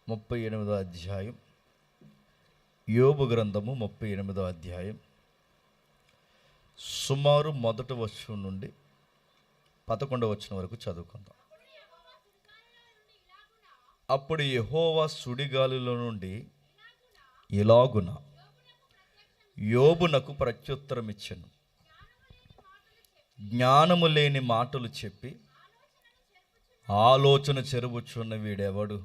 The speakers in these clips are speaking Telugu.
38వ అధ్యాయం, యోబు గ్రంథము 38వ అధ్యాయం సుమారు మొదటి వచనం నుండి 11వ వచనం వరకు చదువుకుందాం. అప్పుడు యెహోవా సుడిగాలిలో నుండి ఇలాగున యోబునకు ప్రత్యుత్తరం ఇచ్చెను. జ్ఞానము లేని మాటలు చెప్పి ఆలోచన చెరుపుచున్న వీడెవడు?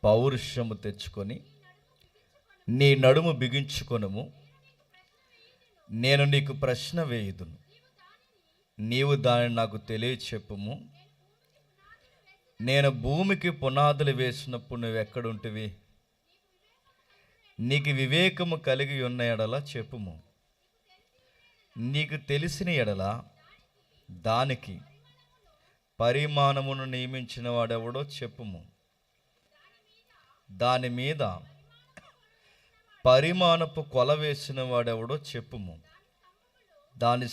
పౌరుషము తెచ్చుకొని నీ నడుము బిగించుకొనుము, నేను నీకు ప్రశ్న వేయుదును, నీవు దానిని నాకు తెలియచెప్పుము. నేను భూమికి పునాదులు వేసినప్పుడు నువ్వు ఎక్కడుంటివి? నీకు వివేకము కలిగి ఉన్న ఎడల చెప్పుము. నీకు తెలిసిన ఎడల దానికి పరిమాణమును నియమించిన వాడెవడో చెప్పుము. దాని మీద పరిమాణపు కొల వేసిన వాడెవడో చెప్పుము. దాని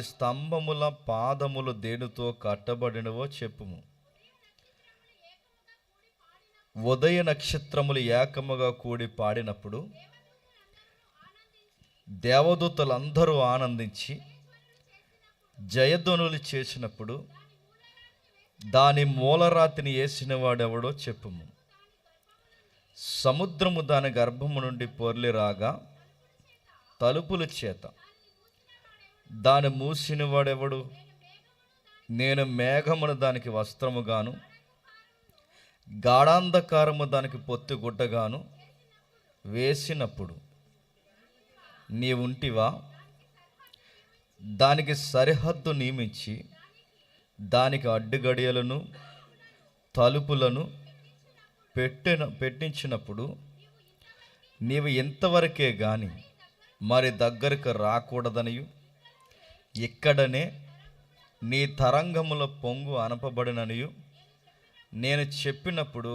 స్తంభముల పాదములు దేనితో కట్టబడినవో చెప్పుము. ఉదయ నక్షత్రములు ఏకముగా కూడి పాడినప్పుడు దేవదూతలందరూ ఆనందించి జయధ్వనులు చేసినప్పుడు దాని మూలరాతిని వేసిన వాడెవడో చెప్పుము. సముద్రము దాని గర్భము నుండి పొర్లి రాగా తలుపుల చేత దాని మూసిన వాడెవడు? నేను మేఘమును దానికి వస్త్రముగాను గాఢాంధకారము దానికి పొత్తిగుడ్డగాను వేసినప్పుడు నీవుంటివా? దానికి సరిహద్దు నియమించి దానికి అడ్డుగడియలను తలుపులను పెట్టించినప్పుడు నీవు ఇంతవరకే గాని మరి దగ్గరకు రాకూడదనియు, ఇక్కడనే నీ తరంగముల పొంగు అనపబడిననియు నేను చెప్పినప్పుడు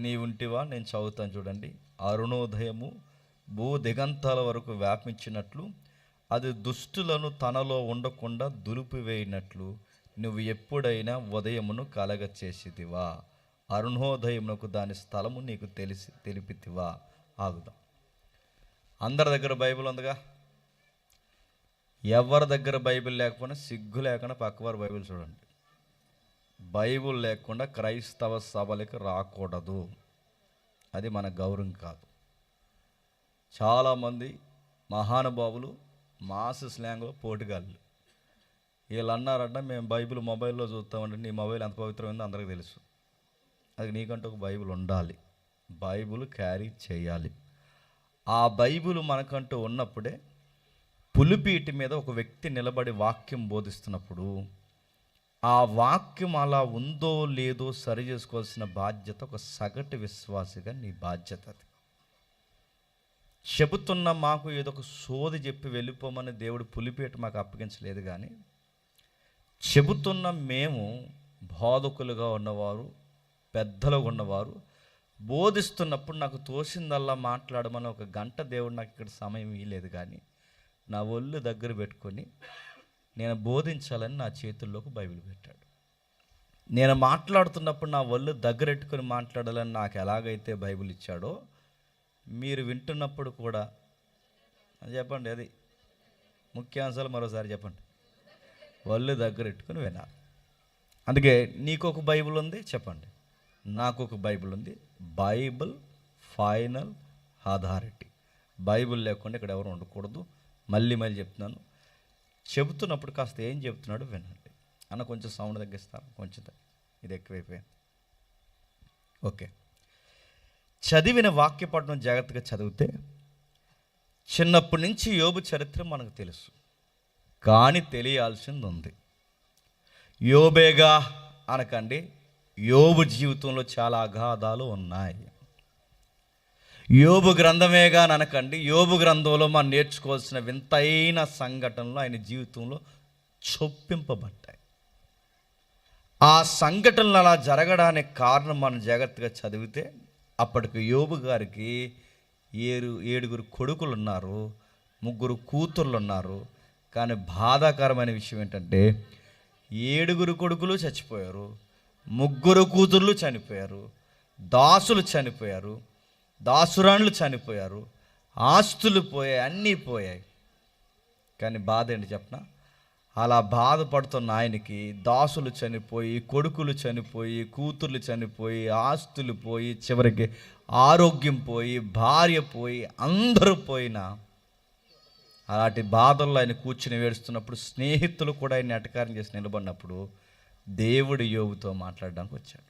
నీవుంటివా? నేను చదువుతాను చూడండి. అరుణోదయము భూ దిగంతాల వరకు వ్యాపించినట్లు, అది దుష్టులను తనలో ఉండకుండా దులిపివేయినట్లు నువ్వు ఎప్పుడైనా ఉదయమును కలగ చేసిదివా? అరుణోదయమునకు దాని స్థలము నీకు తెలిపితివా? ఆగుదాం. అందరి దగ్గర బైబిల్ ఉందిగా. ఎవరి దగ్గర బైబిల్ లేకపోయినా సిగ్గు లేకుండా పక్కవారు బైబిల్ చూడండి. బైబిల్ లేకుండా క్రైస్తవ సభలకు రాకూడదు. అది మన గౌరవం కాదు. చాలామంది మహానుభావులు మాస్ స్లాంగ్లో పోటుగాళ్ళు. వీళ్ళు అన్నారంట, మేము బైబిల్ మొబైల్లో చూస్తామంటే నీ మొబైల్ ఎంత పవిత్రమైందో అందరికీ తెలుసు. అది నీకంటూ ఒక బైబిల్ ఉండాలి. బైబిల్ క్యారీ చేయాలి. ఆ బైబిల్ మనకంటూ ఉన్నప్పుడే పులిపీటి మీద ఒక వ్యక్తి నిలబడి వాక్యం బోధిస్తున్నప్పుడు ఆ వాక్యం అలా ఉందో లేదో సరి చేసుకోవాల్సిన బాధ్యత ఒక సగటు విశ్వాసిగా నీ బాధ్యత. అది చెబుతున్న మాకు ఏదో ఒక సోది చెప్పి వెళ్ళిపోమని దేవుడు పులిపీట మాకు అప్పగించలేదు. కానీ చెబుతున్న మేము బోధకులుగా ఉన్నవారు, పెద్దలుగా ఉన్నవారు బోధిస్తున్నప్పుడు నాకు తోసిందల్లా మాట్లాడమని ఒక గంట దేవుడు నాకు ఇక్కడ సమయం ఇవ్వలేదు. కానీ నా ఒళ్ళు దగ్గర పెట్టుకొని నేను బోధించాలని నా చేతుల్లోకి బైబిల్ పెట్టాడు. నేను మాట్లాడుతున్నప్పుడు నా ఒళ్ళు దగ్గర పెట్టుకొని మాట్లాడాలని నాకు ఎలాగైతే బైబిల్ ఇచ్చాడో మీరు వింటున్నప్పుడు కూడా చెప్పండి. అది ముఖ్యాంశాలు మరోసారి చెప్పండి. ఒళ్ళు దగ్గర పెట్టుకొని వినాలి. అందుకే నీకు ఒక బైబిల్ ఉంది చెప్పండి, నాకు ఒక బైబిల్ ఉంది. Bible final authority. బైబిల్ లేకుండా ఇక్కడ ఎవరు ఉండకూడదు. మళ్ళీ చెప్తున్నాను. చెబుతున్నప్పుడు కాస్త ఏం చెప్తున్నాడు వినండి. అన్న కొంచెం సౌండ్ తగ్గిస్తాను, కొంచెం ఇది ఎక్కువైపోయింది. ఓకే, చదివిన వాక్యపట్నం జాగ్రత్తగా చదివితే చిన్నప్పటి నుంచి యోబు చరిత్ర మనకు తెలుసు. కానీ తెలియాల్సింది ఉంది. యోబేగా అనకండి, యోబు జీవితంలో చాలా అగాధాలు ఉన్నాయి. యోబు గ్రంథమేగా అనకండి, యోబు గ్రంథంలో మనం నేర్చుకోవాల్సిన వింతైన సంఘటనలు ఆయన జీవితంలో చొప్పింపబడ్డాయి. ఆ సంఘటనలు అలా జరగడానికి కారణం మనం జాగ్రత్తగా చదివితే అప్పటికి యోబు గారికి 7 కొడుకులు ఉన్నారు, 3 కూతుర్లు ఉన్నారు. కానీ బాధాకరమైన విషయం ఏంటంటే 7 కొడుకులు చచ్చిపోయారు, ముగ్గురు కూతుర్లు చనిపోయారు, దాసులు చనిపోయారు, దాసురాణులు చనిపోయారు, ఆస్తులు పోయాయి, అన్నీ పోయాయి. కానీ బాధ ఏంటి చెప్పనా? అలా బాధపడుతున్న ఆయనకి దాసులు చనిపోయి, కొడుకులు చనిపోయి, కూతుర్లు చనిపోయి, ఆస్తులు పోయి, చివరికి ఆరోగ్యం పోయి, భార్య పోయి, అందరూ పోయినా అలాంటి బాధల్లో ఆయన కూర్చుని ఏడుస్తున్నప్పుడు స్నేహితులు కూడా ఆయన ఎటకారం చేసి నిలబడినప్పుడు దేవుడు యోబుతో మాట్లాడడానికి వచ్చాడు.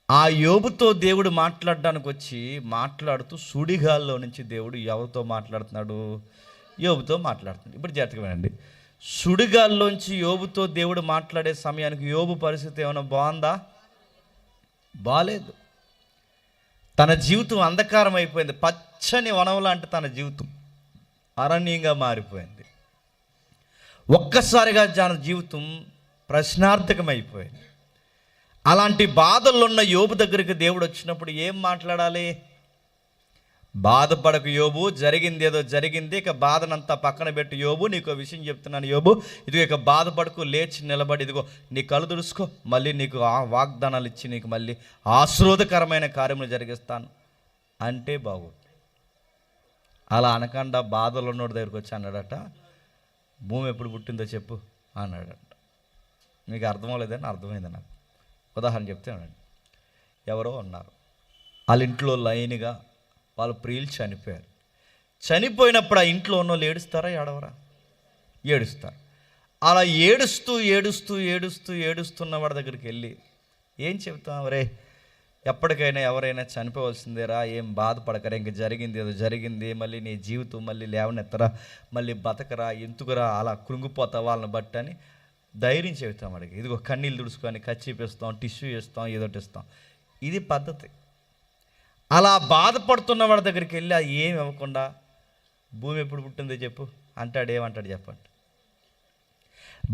ఆ యోబుతో దేవుడు మాట్లాడడానికి వచ్చి మాట్లాడుతూ సుడిగాల్లో నుంచి దేవుడు ఎవరితో మాట్లాడుతున్నాడు? యోబుతో మాట్లాడుతున్నాడు. ఇప్పుడు జాగ్రత్తగా వినండి. సుడిగాల్లోంచి యోబుతో దేవుడు మాట్లాడే సమయానికి యోబు పరిస్థితి ఏమైనా బాగుందా? బాలేదు. తన జీవితం అంధకారం అయిపోయింది. పచ్చని వనం లాంటి తన జీవితం అరణ్యంగా మారిపోయింది. ఒక్కసారిగా తన జీవితం ప్రశ్నార్థకమైపోయింది. అలాంటి బాధల్లో ఉన్న యోబు దగ్గరికి దేవుడు వచ్చినప్పుడు ఏం మాట్లాడాలి? బాధపడకు యోబు, జరిగింది ఏదో జరిగింది, ఇక బాధనంతా పక్కన పెట్టి యోబు, నీకు విషయం చెప్తున్నాను యోబు, ఇదిగో ఇక బాధపడకు, లేచి నిలబడి ఇదిగో నీ కళ్ళు తుడుచుకో, మళ్ళీ నీకు వాగ్దానాలు ఇచ్చి నీకు మళ్ళీ ఆశీర్వాదకరమైన కార్యములు జరిగిస్తాను అంటే బాగుంది. అలా అనకుండా బాధలు ఉన్నోడి దగ్గరికి వచ్చి అన్నాడట, భూమి ఎప్పుడు పుట్టిందో చెప్పు అన్నాడట. మీకు అర్థమవలేదని అర్థమైంది నాకు. ఉదాహరణ చెప్తే అనండి. ఎవరో ఉన్నారు, వాళ్ళ ఇంట్లో లైన్గా వాళ్ళ ప్రియులు చనిపోయారు. చనిపోయినప్పుడు ఆ ఇంట్లో ఉన్న వాళ్ళు ఏడుస్తారా ఏడవరా? ఏడుస్తారు. అలా ఏడుస్తూ ఏడుస్తూ ఏడుస్తూ ఏడుస్తున్న వాడి దగ్గరికి వెళ్ళి ఏం చెప్తాం? రే, ఎప్పటికైనా ఎవరైనా చనిపోవలసిందేరా, ఏం బాధపడకరా, ఇంక జరిగింది ఏదో జరిగింది, మళ్ళీ నీ జీవితం మళ్ళీ లేవనెత్తరా, మళ్ళీ బతకరా, ఎందుకురా అలా కృంగిపోతా వాళ్ళని బట్టి అని ధైర్యం చెబుతాం వాడికి. ఇదిగో కన్నీళ్ళు తుడుచుకొని కచ్చిపిస్తాం, టిష్యూ ఇస్తాం, ఏదోటి ఇస్తాం. ఇది పద్ధతి. అలా బాధపడుతున్న వాడి దగ్గరికి వెళ్ళి ఏమి ఇవ్వకుండా భూమి ఎప్పుడు పుట్టిందో చెప్పు అంటాడు. ఏమంటాడు చెప్పండి?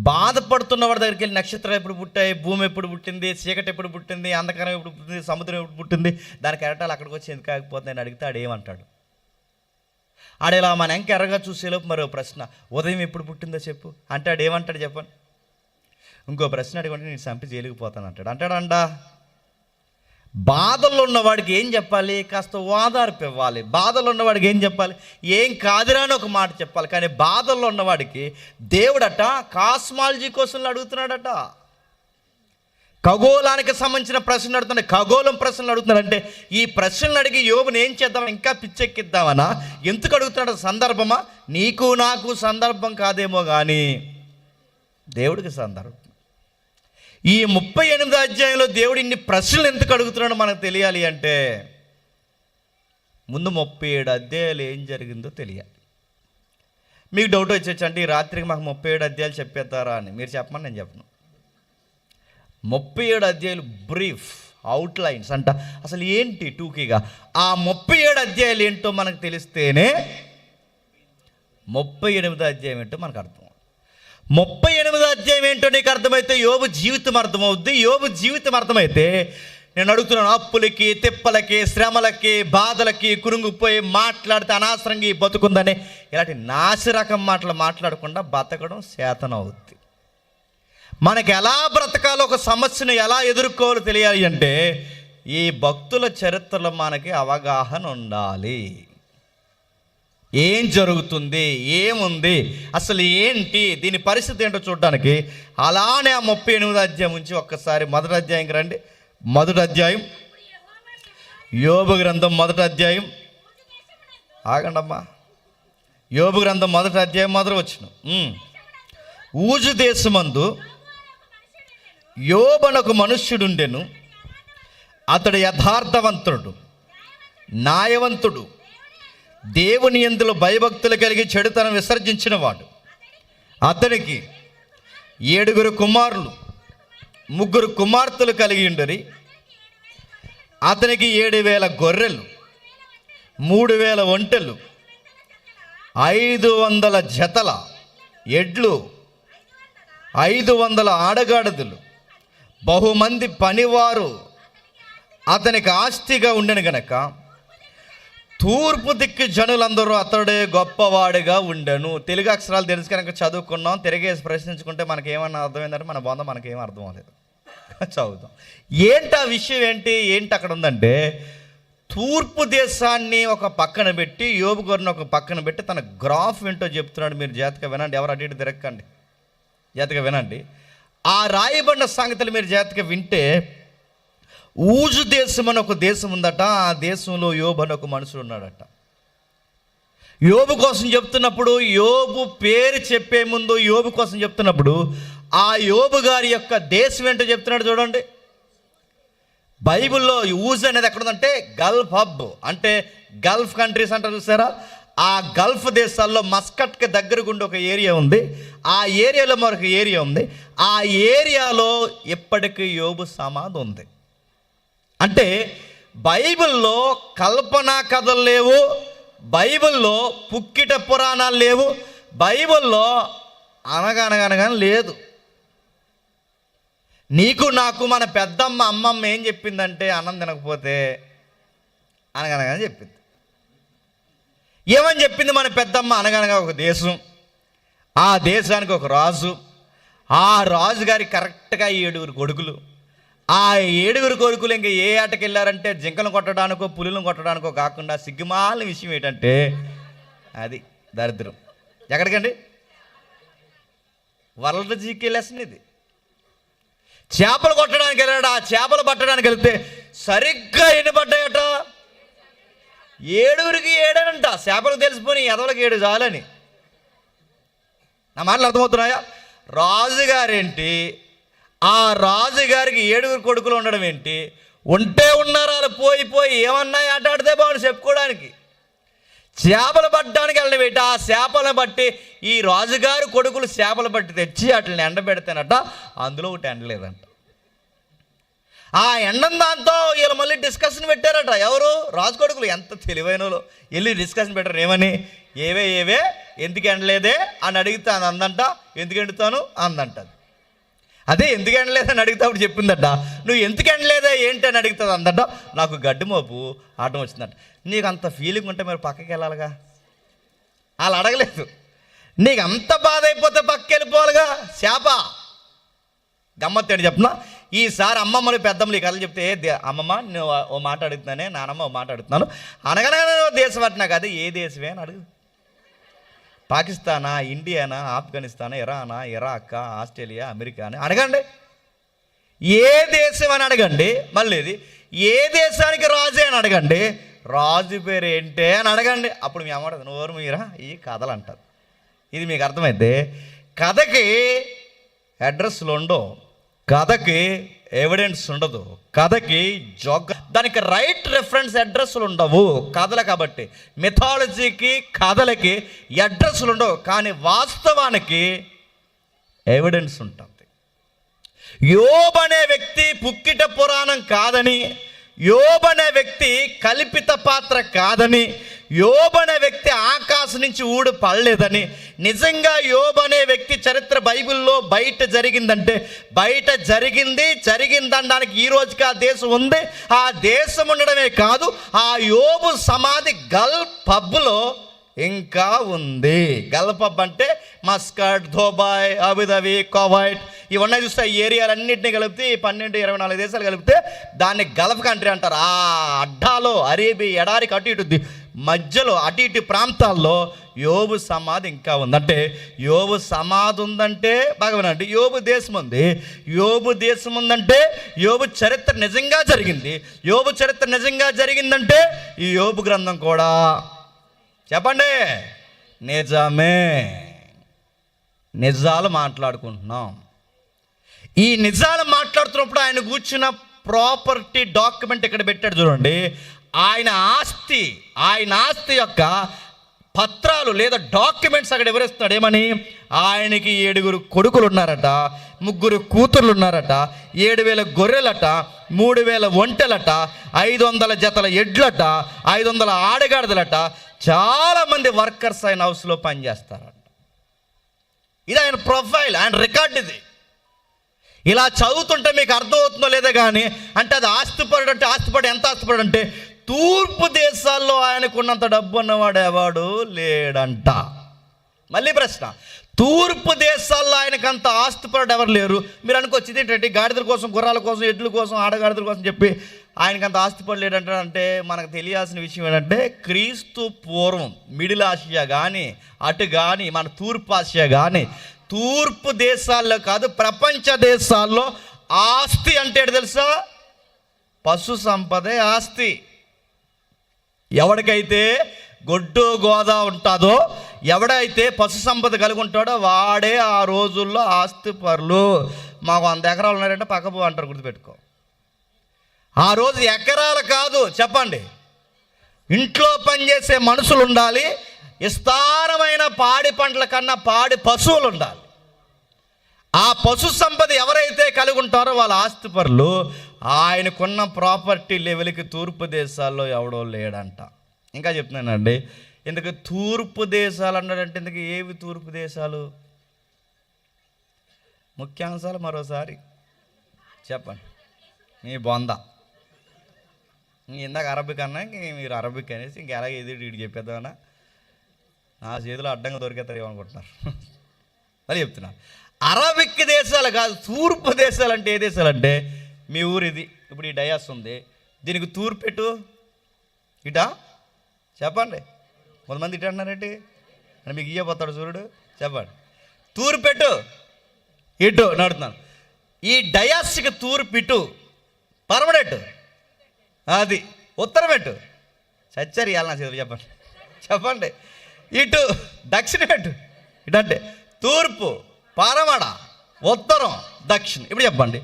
బాధపడుతున్న వాడి దగ్గరికి వెళ్ళి నక్షత్రాలు ఎప్పుడు పుట్టాయి, భూమి ఎప్పుడు పుట్టింది, చీకటి ఎప్పుడు పుట్టింది, అంధకారం ఎప్పుడు పుట్టింది, సముద్రం ఎప్పుడు పుట్టింది, దానికి ఎరటాలు అక్కడికి వచ్చి ఎందుకు ఆగిపోతుందని అడిగితే ఆడేమంటాడు? ఆడేలా మన ఎంక ఎర్రగా చూసేలోపు మరో ప్రశ్న, ఉదయం ఎప్పుడు పుట్టిందో చెప్పు అంటాడు. ఏమంటాడు చెప్పండి? ఇంకో ప్రశ్న అడిగంటే నేను చంపి జైలుకి పోతాను అంటాడు. అంటాడండా? బాధల్లో ఉన్నవాడికి ఏం చెప్పాలి? కాస్త ఓదార్పు ఇవ్వాలి. బాధల్లో ఉన్నవాడికి ఏం చెప్పాలి? ఏం కాదురా అని ఒక మాట చెప్పాలి. కానీ బాధల్లో ఉన్నవాడికి దేవుడట కాస్మాలజీ క్వశ్చన్లు అడుగుతున్నాడట. ఖగోళానికి సంబంధించిన ప్రశ్నలు అడుగుతున్నాడు, ఖగోళం ప్రశ్నలు అడుగుతున్నాడు. అంటే ఈ ప్రశ్నలు అడిగి యోబుని ఏం చేద్దాం, ఇంకా పిచ్చెక్కిద్దామనా? ఎందుకు అడుగుతున్నాడు? సందర్భమా? నీకు నాకు సందర్భం కాదేమో కానీ దేవుడికి సందర్భం. ఈ 38 అధ్యాయంలో దేవుడు ఇన్ని ప్రశ్నలు ఎందుకు అడుగుతున్నాడో మనకు తెలియాలి అంటే ముందు 37 అధ్యాయాలు ఏం జరిగిందో తెలియాలి. మీకు డౌట్ వచ్చేసి అంటే ఈ రాత్రికి మాకు 37 అధ్యాయాలు చెప్పేస్తారా అని మీరు చెప్పమని నేను చెప్పను. 37 అధ్యాయులు బ్రీఫ్ అవుట్లైన్స్ అంట. అసలు ఏంటి టూకీగా ఆ 37 అధ్యాయాలు ఏంటో మనకు తెలిస్తేనే 38 అధ్యాయం ఏంటో మనకు అర్థం. 38 అధ్యాయం ఏంటో నీకు అర్థమైతే యోబు జీవితం అర్థమవుద్ది. యోబు జీవితం అర్థమైతే నేను అడుగుతున్నాను, అప్పులకి, తిప్పలకి, శ్రమలకి, బాధలకి కురుంగిపోయి మాట్లాడితే అనవసరంగా బతుకుందని ఇలాంటి నాసిరకం మాటలు మాట్లాడకుండా బతకడం శాతనవుద్ది. మనకి ఎలా బ్రతకాలో, ఒక సమస్యను ఎలా ఎదుర్కోవాలో తెలియాలి అంటే ఈ భక్తుల చరిత్రలో మనకి అవగాహన ఉండాలి. ఏం జరుగుతుంది, ఏముంది, అసలు ఏంటి, దీని పరిస్థితి ఏంటో చూడడానికి అలానే ఆ 38 అధ్యాయం నుంచి ఒక్కసారి మొదటి అధ్యాయంకి రండి. మొదటి అధ్యాయం యోబు గ్రంథం మొదటి అధ్యాయం. ఆగండమ్మా. యోబు గ్రంథం మొదటి అధ్యాయం మొదలు వచ్చిన ఊజు దేశమందు యోబనొక మనుష్యుడుండెను, అతడు యథార్థవంతుడు, న్యాయవంతుడు, దేవుని యందులో భయభక్తులు కలిగి చెడుతనం విసర్జించిన వాడు. అతనికి 7 కుమారులు 3 కుమార్తెలు కలిగి ఉండరి. అతనికి 7,000 గొర్రెలు, 3,000 ఒంటెలు, 500 జతల ఎడ్లు, 500 ఆడగాడిదలు, బహుమంది పనివారు అతనికి ఆస్తిగా ఉండెను గనక తూర్పు దిక్కు జనులందరూ అతడే గొప్పవాడిగా ఉండెను. తెలుగు అక్షరాలు తెలుసు కనుక చదువుకున్నాం. తిరిగేసి ప్రశ్నించుకుంటే మనకేమన్నా అర్థమైందంటే మన బొంద మనకేం అర్థం అవ్వలేదు. చదువుతాం. ఏంటి ఆ విషయం, ఏంటి అక్కడ ఉందంటే, తూర్పు దేశాన్ని ఒక పక్కన పెట్టి యోబు గారిని ఒక పక్కన పెట్టి తన గ్రాఫ్ ఏంటో చెప్తున్నాడు. మీరు జాగ్రత్తగా వినండి, ఎవరు అటు ఇటు తిరగకండి, జాగ్రత్తగా వినండి. ఆ రాయబడిన సంగతులు మీరు జాగ్రత్తగా వింటే, ఊజు దేశం అని ఒక దేశం ఉందట. ఆ దేశంలో యోబు అని ఒక మనుషుడు ఉన్నాడట. యోబు కోసం చెప్తున్నప్పుడు, యోబు పేరు చెప్పే ముందు యోబు కోసం చెప్తున్నప్పుడు ఆ యోబు గారి యొక్క దేశం ఏంటో చెప్తున్నాడు చూడండి. బైబిల్లో ఊజ్ అనేది ఎక్కడ ఉందంటే గల్ఫ్ హబ్, అంటే గల్ఫ్ కంట్రీస్ అంటారు చూసారా. ఆ గల్ఫ్ దేశాల్లో మస్కట్కి దగ్గరగుండి ఒక ఏరియా ఉంది. ఆ ఏరియాలో మరొక ఏరియా ఉంది. ఆ ఏరియాలో ఇప్పటికీ యోబు సమాధి ఉంది. అంటే బైబిల్లో కల్పనా కథలు లేవు, బైబిల్లో పుక్కిట పురాణాలు లేవు, బైబిల్లో అనగనగనగా లేదు. నీకు నాకు మన పెద్దమ్మ అమ్మమ్మ ఏం చెప్పిందంటే, అన్నం తినకపోతే అనగనగా చెప్పింది. ఏమని చెప్పింది మన పెద్దమ్మ? అనగనగా ఒక దేశం, ఆ దేశానికి ఒక రాజు, ఆ రాజు గారి కరెక్ట్గా 7 కొడుకులు. ఆ 7 కొడుకులు ఇంకా ఏ ఆటకి వెళ్ళారంటే జింకలను కొట్టడానికో పులులను కొట్టడానికో కాకుండా సిగ్గుమాలిన విషయం ఏంటంటే, అది దరిద్రం. ఎక్కడికండి? వరల్డ్ జీకే లెసన్ ఇది. చేపలు కొట్టడానికి వెళ్ళాడు. ఆ చేపలు పట్టడానికి వెళ్తే సరిగ్గా ఎన్ని పడ్డాయట? 7కి 7 చేపలకు తెలిసిపోయి ఎదవలకి 7 చాలని. నా మాటలు అర్థమవుతున్నాయా? రాజుగారేంటి, ఆ రాజుగారికి 7 కొడుకులు ఉండడం ఏంటి? ఉంటే ఉన్నారు, వాళ్ళు పోయి ఏమన్నా ఆట ఆడితే బాగుంది చెప్పుకోవడానికి. చేపలు పట్టడానికి వెళ్ళడం ఏంటి? ఆ చేపలను బట్టి ఈ రాజుగారు కొడుకులు చేపలు బట్టి తెచ్చి వాటిని ఎండబెడితేనట, అందులో ఒకటి ఎండలేదంట. ఆ ఎండం దాంతో వీళ్ళు మళ్ళీ డిస్కషన్ పెట్టారట. ఎవరు? రాజు కొడుకులు. ఎంత తెలివైన వాళ్ళు, వెళ్ళి డిస్కషన్ పెట్టారు. ఏమని? ఏవే ఎందుకు ఎండలేదే అని అడిగితే అందంట. ఎందుకు ఎండుతాను అందంటది. అదే ఎందుకు ఎండలేదని అడిగితే అప్పుడు చెప్పిందట. నువ్వు ఎందుకు ఎండలేదే ఏంటి అని అడుగుతుంది అందంట. నాకు గడ్డి మోపు ఆటం వచ్చిందట. నీకు అంత ఫీలింగ్ ఉంటే మరి పక్కకి వెళ్ళాలిగా. వాళ్ళు అడగలేదు. నీకు అంత బాధ అయిపోతే పక్కకి వెళ్ళిపోవాలిగా. చేప గమ్మత్తేడు చెప్పనా, ఈసారి అమ్మమ్మలు పెద్దమ్మలు ఈ కథలు చెప్తే, అమ్మమ్మ నేను ఓ మాట అడుగుతున్నానే, నానమ్మ ఓ మాట అడుగుతున్నాను, అనగనగా దేశం పట్టినా కాదు, ఏ దేశమే అని అడుగు. పాకిస్తానా, ఇండియానా, ఆఫ్ఘనిస్తానా, ఇరానా, ఇరాక్, ఆస్ట్రేలియా, అమెరికా అని అడగండి. ఏ దేశం అని అడగండి. మళ్ళీ ఏ దేశానికి రాజు అని అడగండి. రాజు పేరు ఏంటే అని అడగండి. అప్పుడు మీ అమ్మ నోరు మీరా ఈ కథలు అంటారు. ఇది మీకు అర్థమైతే, కథకి అడ్రస్లు ఉండవు, కథకి ఎవిడెన్స్ ఉండదు, కథకి దానికి రైట్ రెఫరెన్స్ అడ్రస్లు ఉండవు కథలు. కాబట్టి మిథాలజీకి కథలకి అడ్రస్లు ఉండవు, కానీ వాస్తవానికి ఎవిడెన్స్ ఉంటుంది. యోబు అనే వ్యక్తి పుక్కిట పురాణం కాదని, యోబు అనే వ్యక్తి కల్పిత పాత్ర కాదని, యోబు అనే వ్యక్తి ఆకాశం నుంచి ఊడు పడలేదని, నిజంగా యోబు అనే వ్యక్తి చరిత్ర బైబిల్లో బయట జరిగిందంటే బయట జరిగిందనడానికి ఈ రోజుకి ఆ దేశం ఉంది. ఆ దేశం ఉండడమే కాదు, ఆ యోబు సమాధి గల్ఫ్ పబ్లో ఇంకా ఉంది. గల్ఫ్ పబ్ అంటే మస్కట్, దుబాయ్, అబుదాబి, కువైట్ ఇవన్నీ చూస్తే ఈ ఏరియాలన్నింటినీ కలిపితే 12-24 దేశాలు కలిపితే దాన్ని గల్ఫ్ కంట్రీ అంటారు. ఆ అడ్డాలో అరేబియా ఎడారికి అటు ఇటు మధ్యలో అటు ఇటు ప్రాంతాల్లో యోబు సమాధి ఇంకా ఉంది. అంటే యోబు సమాధి ఉందంటే బాగా వినండి, యోబు దేశం ఉంది. యోబు దేశం ఉందంటే యోబు చరిత్ర నిజంగా జరిగింది. యోబు చరిత్ర నిజంగా జరిగిందంటే ఈ యోబు గ్రంథం కూడా చెప్పండి నిజమే. నిజాలు మాట్లాడుకుంటున్నాం. ఈ నిజాలు మాట్లాడుతున్నప్పుడు ఆయన కూర్చున్న ప్రాపర్టీ డాక్యుమెంట్ ఇక్కడ పెట్టాడు చూడండి. ఆయన ఆస్తి యొక్క పత్రాలు లేదా డాక్యుమెంట్స్ అక్కడ వివరిస్తున్నాడు. ఏమని? ఆయనకి 7 కొడుకులు ఉన్నారట, 3 కూతుర్లు ఉన్నారట, 7,000 గొర్రెలట, 3,000 ఒంటెలట, 500 జతల ఎడ్లట, 500 ఆడగాడిదలట, చాలామంది వర్కర్స్ ఆయన హౌస్లో పనిచేస్తారట. ఇది ఆయన ప్రొఫైల్, ఆయన రికార్డ్. ఇది ఇలా చదువుతుంటే మీకు అర్థమవుతుందో లేదో కానీ, అంటే అది ఆస్తిపరుడు. అంటే ఆస్తిపరుడు ఎంత ఆస్తిపరుడు అంటే తూర్పు దేశాల్లో ఆయనకున్నంత డబ్బు ఉన్నవాడు ఎవడు లేడంట. మళ్ళీ ప్రశ్న, తూర్పు దేశాల్లో ఆయనకంత ఆస్తిపరుడు ఎవరు లేరు. మీరు అనుకోవచ్చు ఇదేంటంటే గాడిదల కోసం, గుర్రాల కోసం, ఎడ్ల కోసం, ఆడగాడిదల కోసం చెప్పి ఆయనకంత ఆస్తిపరుడు లేడంటే మనకు తెలియాల్సిన విషయం ఏంటంటే క్రీస్తు పూర్వం మిడిల్ ఆసియా కానీ అటు కానీ మన తూర్పు ఆసియా కానీ తూర్పు దేశాల్లో కాదు ప్రపంచ దేశాల్లో ఆస్తి అంటే తెలుసా? పశు సంపదే ఆస్తి. ఎవడికైతే గొడ్డు గోదా ఉంటుందో, ఎవడైతే పశు సంపద కలిగి ఉంటాడో వాడే ఆ రోజుల్లో ఆస్తి పరులు. మాకు 100 ఎకరాలు ఉన్నారంటే పక్కపో అంటారు, గుర్తుపెట్టుకో. ఆ రోజు ఎకరాలు కాదు, చెప్పండి, ఇంట్లో పనిచేసే మనుషులు ఉండాలి, విస్తారమైన పాడి పంటల కన్నా పాడి పశువులు ఉండాలి. ఆ పశు సంపద ఎవరైతే కలిగి ఉంటారో వాళ్ళ ఆస్తిపరులు. ఆయనకున్న ప్రాపర్టీ లెవెల్కి తూర్పు దేశాల్లో ఎవడో లేడంట. ఇంకా చెప్తున్నానండి, ఇందుకు తూర్పు దేశాలు అన్నాడంటే ఇందుకు ఏవి తూర్పు దేశాలు? ముఖ్యాంశాలు మరోసారి చెప్పండి. మీ బొంద ఇందాక అరబిక్ అన్నా, ఇంక మీరు అరబిక్ అనేసి ఇంక ఎలాగ ఎదురు ఇటు చెప్పేద్దామన్నా నా చేతిలో అడ్డంగా దొరికేస్తారు ఏమనుకుంటున్నారు. మళ్ళీ చెప్తున్నా, అరబిక్ దేశాలు కాదు, తూర్పు దేశాలు. అంటే ఏ దేశాలు అంటే మీ ఊరు ఇది. ఇప్పుడు ఈ డయాస్ ఉంది, దీనికి తూర్పు ఎటు? ఇటా? చెప్పండి. కొంతమంది ఇటు అంటున్నారేంటి అని మీకు ఇయ్యపోతాడు సూర్యుడు. చెప్పండి, తూర్పు ఎటు? ఇటు నడుతున్నాను. ఈ డయాస్కి తూర్పు ఇటు, పరమడెట్టు అది, ఉత్తరం ఎటు? చచ్చారు ఇవ్వాలి నా చేతులు. చెప్పండి చెప్పండి. ఇటు దక్షిణం ఎటు? ఇటు అంటే తూర్పు, పరమడ, ఉత్తరం, దక్షిణం. ఇప్పుడు చెప్పండి,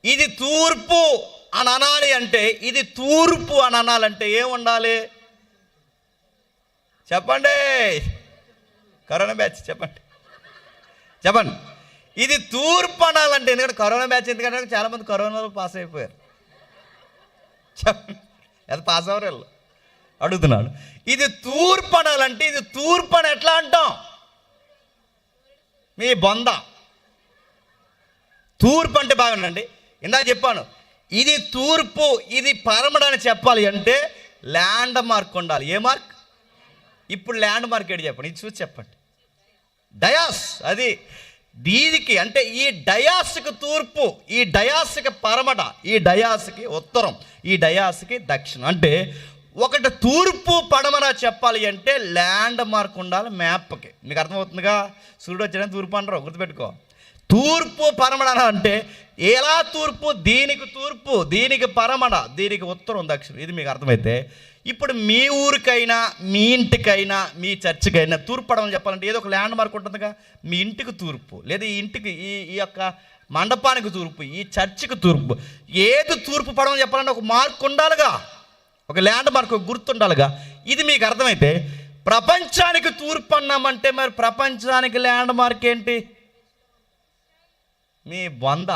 ఇది తూర్పు అని అనాలి అంటే, ఇది తూర్పు అని అనాలంటే ఏముండాలి? చెప్పండి. కరోనా బ్యాచ్ చెప్పండి చెప్పండి. ఇది తూర్పు అనాలంటే, ఎందుకంటే కరోనా బ్యాచ్ ఎందుకంటే చాలామంది కరోనాలో పాస్ అయిపోయారు. చెప్పండి, అది పాస్ అవ్వరు వీళ్ళు. అడుగుతున్నాడు, ఇది తూర్పు అనాలంటే ఇది తూర్పు అని ఎట్లా అంటాం? మీ బొంద. తూర్పు అంటే బాగుండండి, ఇందాక చెప్పాను, ఇది తూర్పు, ఇది పరమడ అని చెప్పాలి అంటే ల్యాండ్ మార్క్ ఉండాలి. ఏ మార్క్? ఇప్పుడు ల్యాండ్ మార్క్ ఏంటి చెప్పండి, ఇది చూసి చెప్పండి. డయాస్. అది దీనికి అంటే ఈ డయాస్కి తూర్పు, ఈ డయాస్కి పరమట, ఈ డయాస్కి ఉత్తరం, ఈ డయాస్కి దక్షిణం. అంటే ఒకటి తూర్పు పడమర చెప్పాలి అంటే ల్యాండ్ మార్క్ ఉండాలి మ్యాప్కి. మీకు అర్థమవుతుందిగా? సూర్యుడు వచ్చాడని తూర్పు అంటారు, గుర్తుపెట్టుకో. తూర్పు పరమడ అంటే ఎలా తూర్పు? దీనికి తూర్పు, దీనికి పరమడ, దీనికి ఉత్తరం, దక్షిణం. ఇది మీకు అర్థమైతే ఇప్పుడు మీ ఊరికైనా, మీ ఇంటికైనా, మీ చర్చికైనా తూర్పు పడమని చెప్పాలంటే ఏదో ఒక ల్యాండ్ మార్క్ ఉంటుందిగా. మీ ఇంటికి తూర్పు, లేదా ఈ ఇంటికి ఈ యొక్క మండపానికి తూర్పు, ఈ చర్చికి తూర్పు. ఏది తూర్పు పడమని చెప్పాలంటే ఒక మార్క్ ఉండాలిగా, ఒక ల్యాండ్ మార్క్, ఒక గుర్తుండాలిగా. ఇది మీకు అర్థమైతే ప్రపంచానికి తూర్పు అన్నామంటే మరి ప్రపంచానికి ల్యాండ్ మార్క్ ఏంటి? మీ బొంద.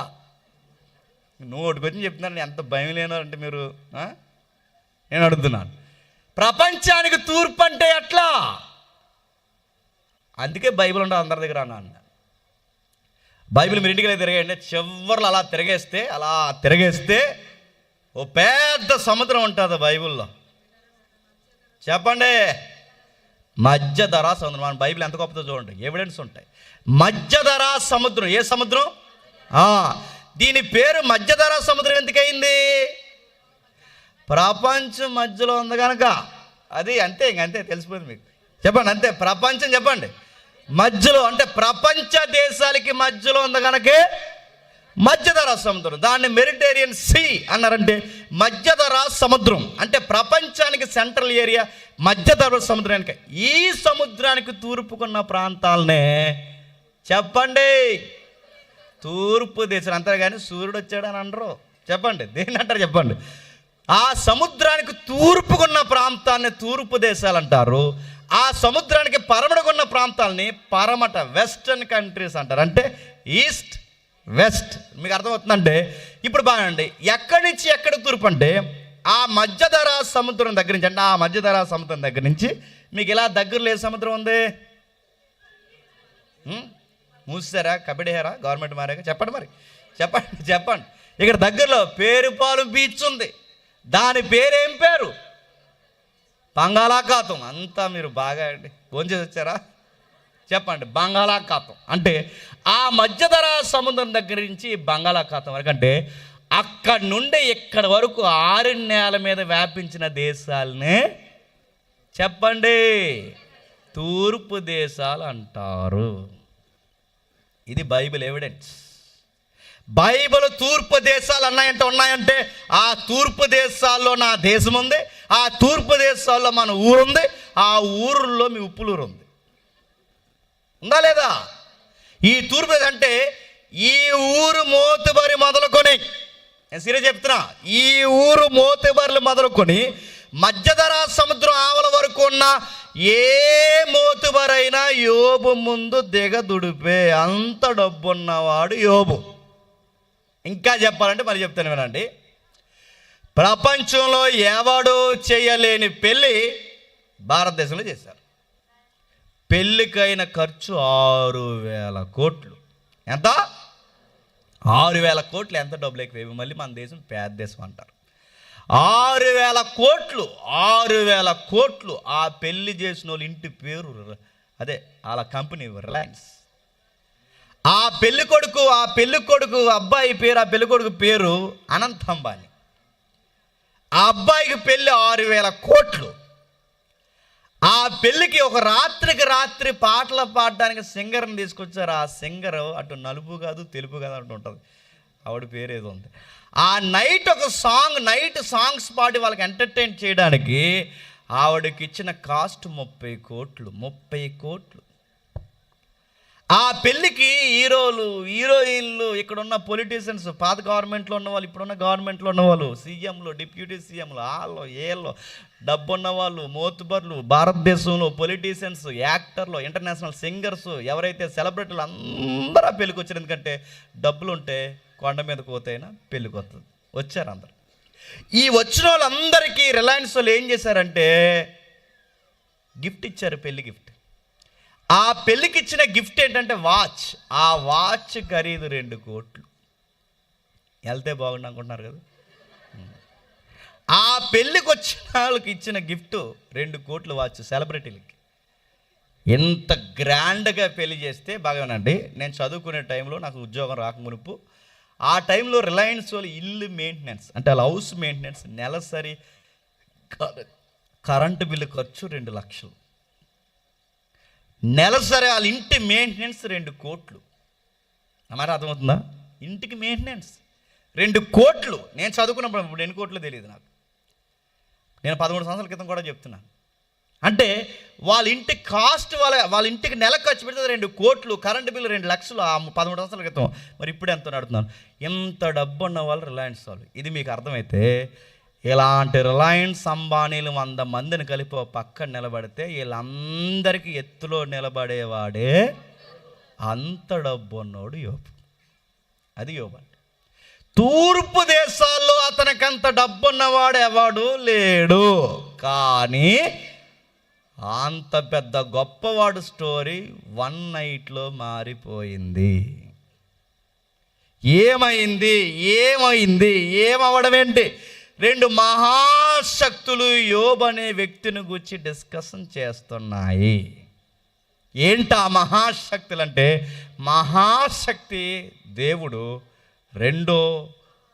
నోటి గురించి చెప్తున్నాను, ఎంత భయం లేనారంటే మీరు. నేను అడుగుతున్నాను, ప్రపంచానికి తూర్పు అంటే ఎట్లా? అందుకే బైబిల్ ఉండదు అందరి దగ్గర అన్న. బైబిల్ మీరు ఇంటికి తిరగండి, చివర్లు అలా తిరగేస్తే ఓ పెద్ద సముద్రం ఉంటుంది బైబిల్లో. చెప్పండి, మధ్యధరా సముద్రం. మన బైబిల్ ఎంత గొప్పదో చూడండి, ఎవిడెన్స్ ఉంటాయి. మధ్యధరా సముద్రం. ఏ సముద్రం? దీని పేరు మధ్యధరా సముద్రం ఎందుకయింది? ప్రపంచం మధ్యలో ఉంది కనుక. అది అంతే, ఇంకంతే, తెలిసిపోయింది మీకు. చెప్పండి, అంతే. ప్రపంచం చెప్పండి మధ్యలో, అంటే ప్రపంచ దేశాలకి మధ్యలో ఉంది కనుకే మధ్యధరా సముద్రం. దాన్ని మెడిటేరియన్ సీ అన్నారంటే మధ్యధరా సముద్రం అంటే ప్రపంచానికి సెంట్రల్ ఏరియా మధ్యధరా సముద్రానికి. ఈ సముద్రానికి తూర్పుకున్న ప్రాంతాలనే చెప్పండి తూర్పు దేశం అంటారు, కానీ సూర్యుడు వచ్చాడు అని అనరు. చెప్పండి, దేన్ని అంటారు చెప్పండి? ఆ సముద్రానికి తూర్పుకున్న ప్రాంతాన్ని తూర్పు దేశాలు అంటారు. ఆ సముద్రానికి పరమడుకున్న ప్రాంతాలని పరమట, వెస్టర్న్ కంట్రీస్ అంటారు. అంటే ఈస్ట్ వెస్ట్. మీకు అర్థమవుతుందంటే ఇప్పుడు బాగానండి, ఎక్కడి నుంచి ఎక్కడికి తూర్పు అంటే ఆ మధ్యధరా సముద్రం దగ్గర నుంచి, అంటే ఆ మధ్యధరా సముద్రం దగ్గర నుంచి మీకు ఇలా దగ్గరలో ఏ సముద్రం ఉంది? మూసారా? కబడ్డీహారా? గవర్నమెంట్ మారాక? చెప్పండి మరి, చెప్పండి. ఇక్కడ దగ్గరలో పేరుపాలెం బీచ్ ఉంది. దాని పేరేం పేరు? బంగాళాఖాతం. అంతా మీరు బాగా అండి భోంచేసి వచ్చారా? చెప్పండి, బంగాళాఖాతం. అంటే ఆ మధ్యధరా సముద్రం దగ్గర నుంచి బంగాళాఖాతం వరకు, అంటే అక్కడి నుండి ఇక్కడి వరకు 6 నేల మీద వ్యాపించిన దేశాలనే చెప్పండి తూర్పు దేశాలు అంటారు. ఇది బైబిల్ ఎవిడెన్స్. బైబిల్ తూర్పు దేశాలు ఉన్నాయంటే ఆ తూర్పు దేశాల్లో నా దేశం ఉంది, ఆ తూర్పు దేశాల్లో మన ఊరుంది, ఆ ఊరుల్లో మీ ఉప్పులూరు ఉంది. ఉందా లేదా? ఈ తూర్పు అంటే ఈ ఊరు మోతుబరి మొదలుకొని, నేను సీరియస్ చెప్తున్నా, ఈ ఊరు మోతుబరులు మొదలుకొని మధ్యధరా సముద్రం ఆవల వరకు ఉన్న ఏ మోతుబరైనా యోబు ముందు దిగదుడిపే. అంత డబ్బున్నవాడు యోబు. ఇంకా చెప్పాలంటే మరి చెప్తాను వినండి. ప్రపంచంలో ఎవడు చేయలేని పెళ్ళి భారతదేశంలో చేశారు. పెళ్ళికైన ఖర్చు 6,000 కోట్లు. ఎంత? 6,000 కోట్లు. ఎంత డబ్బులు ఎక్కువ? మళ్ళీ మన దేశం పేద దేశం అంటారు. 6,000 కోట్లు, 6,000 కోట్లు. ఆ పెళ్లి చేసిన వాళ్ళు ఇంటి పేరు, అదే వాళ్ళ కంపెనీ రిలయన్స్. ఆ పెళ్లి కొడుకు అబ్బాయి పేరు, ఆ పెళ్లి కొడుకు పేరు అనంత్ అంబానీ. ఆ అబ్బాయికి పెళ్ళి 6,000 కోట్లు. ఆ పెళ్ళికి ఒక రాత్రికి రాత్రి పాటలు పాడడానికి సింగర్ని తీసుకొచ్చారు. ఆ సింగర్ అటు నలుపు కాదు తెలుపు కాదు అంటూ ఉంటుంది, ఆవిడ పేరు ఏదో ఉంది. ఆ నైట్ నైట్ సాంగ్స్ పాడి వాళ్ళకి ఎంటర్టైన్ చేయడానికి ఆవిడకి ఇచ్చిన కాస్ట్ 30 కోట్లు. 30 కోట్లు. ఆ పెళ్ళికి హీరోలు, హీరోయిన్లు, ఇక్కడున్న పొలిటీషియన్స్, పాత గవర్నమెంట్లో ఉన్న వాళ్ళు, ఇప్పుడున్న గవర్నమెంట్లో ఉన్న వాళ్ళు, సీఎంలు, డిప్యూటీ సీఎంలు, ఏళ్ళు డబ్బు ఉన్న వాళ్ళు, మోతుబర్లు, భారతదేశంలో పొలిటీషియన్స్, యాక్టర్లు, ఇంటర్నేషనల్ సింగర్స్, ఎవరైతే సెలబ్రిటీలు అందరూ ఆ పెళ్ళికి వచ్చారు. ఎందుకంటే డబ్బులు ఉంటే కొండ మీద కోతైనా పెళ్ళికి వస్తుంది. వచ్చారు అందరు. ఈ వచ్చిన వాళ్ళందరికీ రిలయన్స్ వాళ్ళు ఏం చేశారంటే గిఫ్ట్ ఇచ్చారు, పెళ్లి గిఫ్ట్. ఆ పెళ్ళికి ఇచ్చిన గిఫ్ట్ ఏంటంటే వాచ్. ఆ వాచ్ ఖరీదు 2 కోట్లు. వెళ్తే బాగుండు అనుకుంటున్నారు కదా. ఆ పెళ్ళికి వచ్చిన వాళ్ళకి ఇచ్చిన గిఫ్ట్ 2 కోట్లు వాచ్. సెలబ్రిటీలకి ఎంత గ్రాండ్గా పెళ్లి చేస్తే బాగానండి. నేను చదువుకునే టైంలో, నాకు ఉద్యోగం రాకమునుపు, ఆ టైంలో రిలయన్స్ వాళ్ళు ఇల్లు మెయింటెనెన్స్, అంటే వాళ్ళ హౌస్ మెయింటెనెన్స్, నెలసరి కరెంటు బిల్లు ఖర్చు 2 లక్షలు. నెలసరి వాళ్ళ ఇంటి మెయింటెనెన్స్ 2 కోట్లు. మరి అర్థమవుతుందా? ఇంటికి మెయింటెనెన్స్ 2 కోట్లు. నేను చదువుకున్నప్పుడు ఇప్పుడు ఎన్ని కోట్లు తెలియదు నాకు. నేను 13 సంవత్సరాల క్రితం కూడా చెప్తున్నాను. అంటే వాళ్ళ ఇంటి కాస్ట్, వాళ్ళ ఇంటికి నెల ఖర్చు పెడితే 2 కోట్లు, కరెంటు బిల్లు 2 లక్షలు. ఆ 13 సంవత్సరాల క్రితం. మరి ఇప్పుడు ఎంత నడుతున్నాను? ఎంత డబ్బు ఉన్న వాళ్ళు రిలయన్స్ వాళ్ళు. ఇది మీకు అర్థమైతే, ఇలాంటి రిలయన్స్ అంబానీలు 100 మందిని కలిపి పక్కన నిలబడితే వీళ్ళందరికీ ఎత్తులో నిలబడేవాడే అంత డబ్బు ఉన్నోడు యోబు. అది యోబు అంటే. తూర్పు దేశాల్లో అతనికంత డబ్బున్నవాడు ఎవడు లేడు. కానీ అంత పెద్ద గొప్పవాడు స్టోరీ 1 నైట్లో మారిపోయింది. ఏమవడం ఏంటి? 2 మహాశక్తులు యోబు అనే వ్యక్తిని గురించి డిస్కషన్ చేస్తున్నాయి. ఏంటి ఆ మహాశక్తులు అంటే? మహాశక్తి దేవుడు, రెండో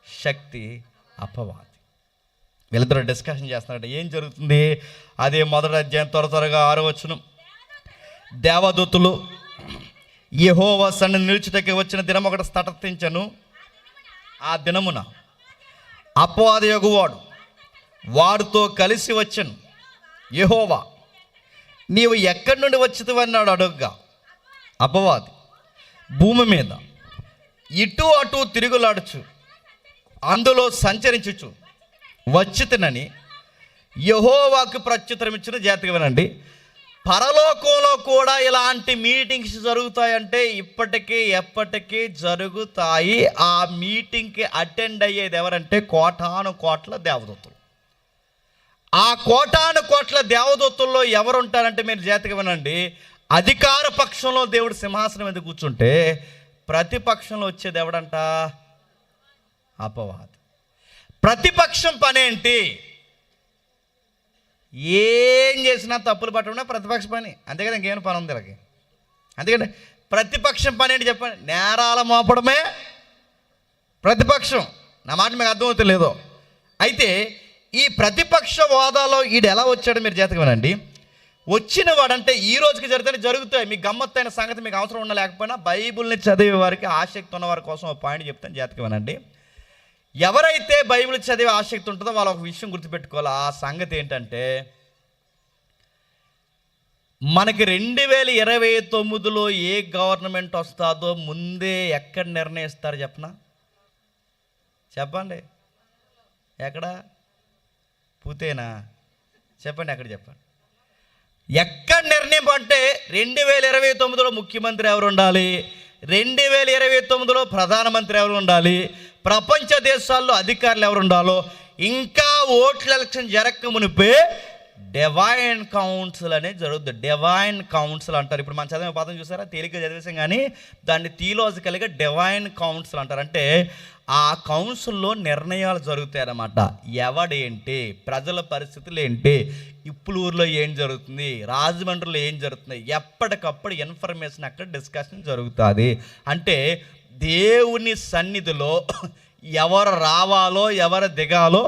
శక్తి అపవాది. వీళ్ళిద్దరూ డిస్కషన్ చేస్తున్నారంటే ఏం జరుగుతుంది? అదే మొదటి అధ్యాయం త్వరగా 6వ వచనం. దేవదూతలు యెహోవా సన్నిధిని నిలుచుటకి వచ్చిన దినం ఒకటి తటస్థించెను. ఆ దినమున అపవాది యెహోవాడు వారితో కలిసి వచ్చెను. యెహోవా, నీవు ఎక్కడి నుండి వచ్చితివన్నాడు అడుగ్గా, అపవాది భూమి మీద ఇటు అటు తిరుగులాడుచు అందులో సంచరించుచు వచ్చితినని యెహోవాకు ప్రత్యుత్తరం ఇచ్చిన. జాగ్రత్తగా వినండి. పరలోకంలో కూడా ఇలాంటి మీటింగ్స్ జరుగుతాయంటే ఇప్పటికీ ఎప్పటికీ జరుగుతాయి. ఆ మీటింగ్కి అటెండ్ అయ్యేది ఎవరంటే కోటాను కోట్ల దేవదూతలు. ఆ కోటాను కోట్ల దేవదూతల్లో ఎవరు ఉంటారంటే మీరు జాగ్రత్తగా వినండి. అధికార పక్షంలో దేవుడు సింహాసనం మీద కూర్చుంటే ప్రతిపక్షంలో వచ్చేది ఎవడంట? అపవాది. ప్రతిపక్షం పనేంటి? ఏం చేసినా తప్పులు పట్టడం ప్రతిపక్ష పని. అంతే కదా, ఇంకేమైనా పని ఉంది వీళ్ళకి. అందుకని ప్రతిపక్షం పని ఏంటి చెప్పండి? నేరాల మోపడమే ప్రతిపక్షం. నా మాట మీకు అర్థమవుతుంది లేదో? అయితే ఈ ప్రతిపక్ష హోదాలో ఈడు ఎలా వచ్చాడో మీరు జాతకమేనండి. వచ్చిన వాడంటే ఈ రోజుకి జరుగుతాయి. మీకు గమ్మత్తైన సంగతి మీకు అవసరం ఉన్నా లేకపోయినా బైబిల్ని చదివే వారికి ఆసక్తి ఉన్న వారి కోసం ఒక పాయింట్ చెప్తాను, జాతకమేనండి. ఎవరైతే బైబిల్ చదివే ఆసక్తి ఉంటుందో వాళ్ళు ఒక విషయం గుర్తుపెట్టుకోవాలి. ఆ సంగతి ఏంటంటే, మనకి 2029లో ఏ గవర్నమెంట్ వస్తుందో ముందే ఎక్కడ నిర్ణయిస్తారు చెప్పండి? ఎక్కడ? పూతేనా? చెప్పండి, ఎక్కడ చెప్పండి? ఎక్కడ నిర్ణయం అంటే 2029లో ముఖ్యమంత్రి ఎవరు ఉండాలి, 2029లో ప్రధానమంత్రి ఎవరు ఉండాలి, ప్రపంచ దేశాల్లో అధికారులు ఎవరు ఉండాలో, ఇంకా ఓట్ల ఎలక్షన్ జరగక మునిపే డివైన్ కౌన్సిల్ అనేది జరుగుతుంది. డివైన్ కౌన్సిల్ అంటారు. ఇప్పుడు మనం చదివే పదం చూసారా, తేలిక చదివేసాం కానీ దాన్ని థియలాజికల్గా డివైన్ కౌన్సిల్ అంటారు. అంటే ఆ కౌన్సిల్లో నిర్ణయాలు జరుగుతాయి అన్నమాట. ఎవడేంటి, ప్రజల పరిస్థితులు ఏంటి, ఇప్పులూరులో ఏం జరుగుతుంది, రాజమండ్రిలో ఏం జరుగుతుంది, ఎప్పటికప్పుడు ఇన్ఫర్మేషన్ అక్కడ డిస్కషన్ జరుగుతుంది. అంటే దేవుని సన్నిధిలో ఎవరు రావాలో ఎవరు దిగాలో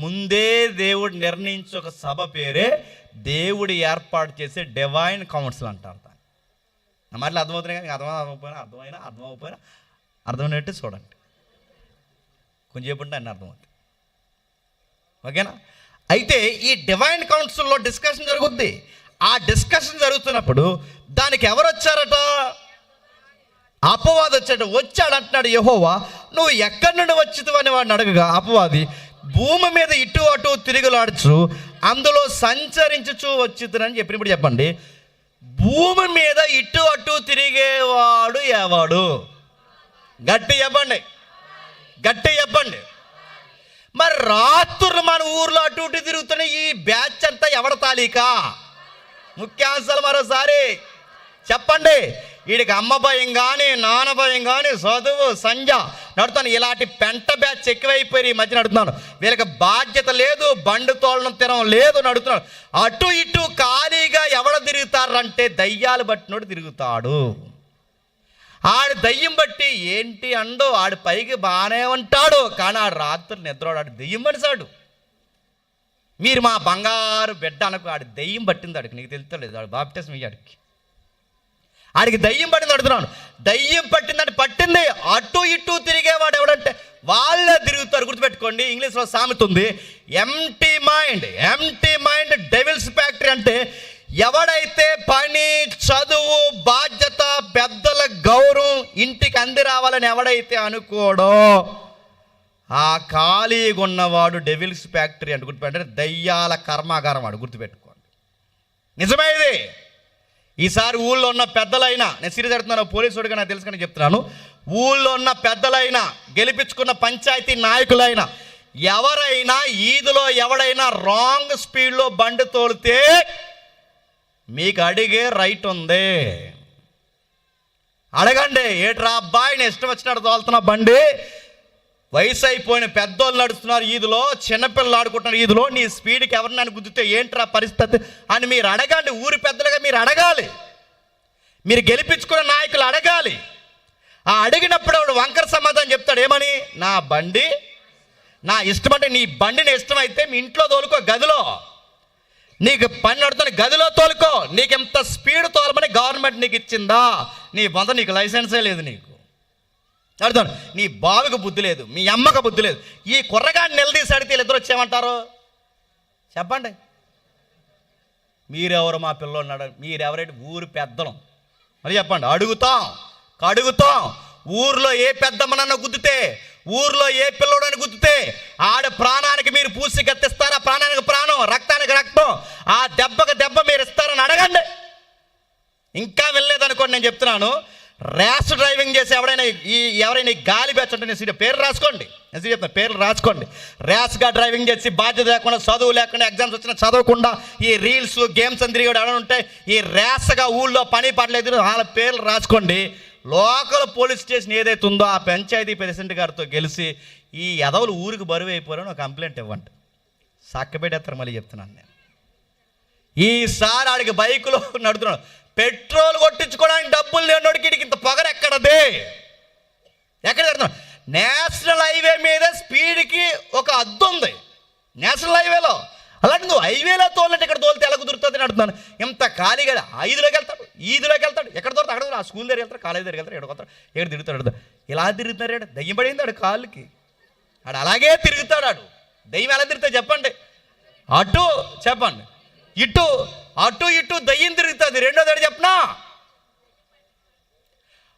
ముందే దేవుడు నిర్ణయించే ఒక సభ పేరే దేవుడు ఏర్పాటు చేసే డివైన్ కౌన్సిల్ అంటారు. నా మాటలు అర్థమవుతున్నాయి కానీ అర్థమైనా అర్థమైనట్టు చూడండి. కొంచెం చెప్పుంటే అన్నీ అర్థమవుతుంది. ఓకేనా? అయితే ఈ డివైన్ కౌన్సిల్లో డిస్కషన్ జరుగుద్ది. ఆ డిస్కషన్ జరుగుతున్నప్పుడు దానికి ఎవరు వచ్చారట? అపవాది వచ్చాడు అంటున్నాడు యెహోవా. నువ్వు ఎక్కడి నుండి వచ్చితువు అని వాడిని అడగగా అపవాది, భూమి మీద ఇటు అటు తిరుగులాడుచు అందులో సంచరించుచు వచ్చితునని చెప్పినప్పుడు చెప్పండి, భూమి మీద ఇటు అటు తిరిగేవాడు ఎవడు? గట్టి చెప్పండి. మరి రాత్రులు మన ఊర్లో అటు ఇటు తిరుగుతున్న ఈ బ్యాచ్ అంతా ఎవడ తాలీక? ముఖ్యాంశాలు మరోసారి చెప్పండి. వీడికి అమ్మ భయం కానీ నాన్న భయం కానీ చదువు సంజ నడుతాను. ఇలాంటి పెంట బ్యాచ్ ఎక్కువైపోయి ఈ మధ్య నడుతున్నాను. వీళ్ళకి బాధ్యత లేదు, బండి తోలడం తినం లేదు, నడుతున్నాడు. అటు ఇటు ఖాళీగా ఎవడ తిరుగుతారంటే దయ్యాలు బట్టినోడు తిరుగుతాడు. ఆడు దయ్యం బట్టి ఏంటి అండో, ఆడు పైకి బాగానే ఉంటాడు కానీ ఆడు రాత్రులు నిద్రవాడు, ఆడు దెయ్యం పడిసాడు. మీరు మా బంగారు బిడ్డ అనుకో, ఆడు దెయ్యం పట్టింది. ఆడికి నీకు తెలుస్తలేదు, ఆడు బాప్టిజం ఇయ్యాడికి. ఆడికి దయ్యం పట్టింది అడుగుతున్నాను. దయ్యం పట్టిందంటే పట్టింది. అటు ఇటు తిరిగేవాడు ఎవడంటే వాళ్ళే తిరుగుతారు. గుర్తుపెట్టుకోండి, ఇంగ్లీష్లో సామెత ఉంది, ఎంటీ మైండ్ డెవిల్స్ ఫ్యాక్టరీ. అంటే ఎవడైతే పని, చదువు, బాధ్యత, పెద్దల గౌరవం ఇంటికి అంది రావాలని ఎవడైతే అనుకోడో ఆ ఖాళీగా ఉన్నవాడు డెవిల్స్ ఫ్యాక్టరీ అంటే గుర్తుపెట్టారు, దయ్యాల కర్మాగారం వాడు. గుర్తుపెట్టుకోండి, నిజమే ఇది. ఈసారి ఊళ్ళో ఉన్న పెద్దలైనా, నేను సీరియస్ అడుగుతున్నాను, పోలీసుడిగా నాకు తెలుసు కానీ చెప్తున్నాను, ఊళ్ళో ఉన్న పెద్దలైనా, గెలిపించుకున్న పంచాయతీ నాయకులైనా, ఎవరైనా ఈదులో ఎవడైనా రాంగ్ స్పీడ్లో బండి తోలితే మీకు అడిగే రైట్ ఉంది. అడగండి, ఏట్రా అబ్బాయి నేను ఇష్టం వచ్చినట్టు తోలుతున్నా బండి, వయసు అయిపోయిన పెద్దోళ్ళు నడుస్తున్నారు ఈదులో, చిన్నపిల్లలు ఆడుకుంటున్నారు ఈదులో, నీ స్పీడ్కి ఎవరినైనా గుద్దితే ఏంట్రా పరిస్థితి అని మీరు అడగండి. ఊరి పెద్దలుగా మీరు అడగాలి, మీరు గెలిపించుకున్న నాయకులు అడగాలి. ఆ అడిగినప్పుడు ఆవిడ వంకర సమాధానం చెప్తాడు. ఏమని? నా బండి నా ఇష్టం. అంటే నీ బండిని ఇష్టమైతే మీ ఇంట్లో తోలుకో, గదిలో నీకు పని నడుతున్న గదిలో తోలుకో. నీకు ఎంత స్పీడ్ తోలమని గవర్నమెంట్ నీకు ఇచ్చిందా? నీ వంద నీకు లైసెన్సే లేదు. నీకు అడుగుతాను, నీ బావికి బుద్ధి లేదు, మీ అమ్మకు బుద్ధి లేదు. ఈ కుర్రగాడిని నిలదీసి అడిగితే వీళ్ళిద్దరు వచ్చేయమంటారు? చెప్పండి. మీరెవరు మా పిల్లలు నడ, మీరెవరైతే ఊరు పెద్దలం మరి చెప్పండి. అడుగుతాం ఊర్లో ఏ పెద్దమ్మనన్నా గుద్దితే, ఊర్లో ఏ పిల్లడని గుద్దితే ఆడ ప్రాణానికి మీరు పూసి గత్తిస్తారా? ప్రాణానికి ప్రాణం, రక్తానికి రక్తం, ఆ దెబ్బకి దెబ్బ మీరు ఇస్తారని అడగండి. ఇంకా వెళ్ళలేదనుకోండి, నేను చెప్తున్నాను, ర్యాష్ డ్రైవింగ్ చేసి ఎవరైనా గాలి బెచ్చంటే నేను పేర్లు రాసుకోండి, నేను చెప్తాను, పేర్లు రాసుకోండి. ర్యాష్గా డ్రైవింగ్ చేసి బాధ్యత లేకుండా, చదువు లేకుండా, ఎగ్జామ్స్ వచ్చినా చదవకుండా ఈ రీల్స్ గేమ్స్ అని తిరిగి ఎవరైనా ఉంటే, ఈ ర్యాష్గా ఊళ్ళో పని పడలేదు వాళ్ళ పేర్లు రాసుకోండి. లోకల్ పోలీస్ స్టేషన్ ఏదైతే ఉందో ఆ పంచాయతీ ప్రెసిడెంట్ గారితో గెలిచి ఈ ఎదవులు ఊరికి బరువు అయిపోయారని ఒక కంప్లైంట్ ఇవ్వండి. చక్కబెట్టేస్తారు. మళ్ళీ చెప్తున్నాను నేను, ఈసారి ఆడికి బైకులో నడుతున్నాడు, పెట్రోల్ కొట్టించుకోవడానికి డబ్బులు లేనోడికి వీడికి ఇంత పొగరు ఎక్కడది? ఎక్కడ పెడతాం? నేషనల్ హైవే మీద స్పీడ్కి ఒక అద్దు ఉంది నేషనల్ హైవేలో. అలాంటి నువ్వు హైవేలో తోలంటే ఇక్కడ తోలితే ఎలా కుదురుతుంది అని అడుగుతున్నాను. ఇంత ఖాళీగా 5లోకి వెళ్తాడు, 5లోకి వెళ్తాడు, ఎక్కడ దొరుకుతాడు అక్కడ, ఆ స్కూల్ దగ్గర వెళ్తాడు, కాలేజ్ దగ్గర వెళ్తాడు, ఎక్కడికి ఎక్కడ తిరుగుతాడు, అడుగుతాడు. ఇలా తిరుగుతున్నాడు, దయ్యం పడింది ఆడు కాళ్ళకి, ఆడు అలాగే తిరుగుతాడు. ఆడు దయ్యం ఎలా తిరుగుతాడు చెప్పండి? అటు చెప్పండి, ఇటు, అటు ఇటు దయ్యం తిరుగుతుంది. రెండోది ఏడు చెప్పనా?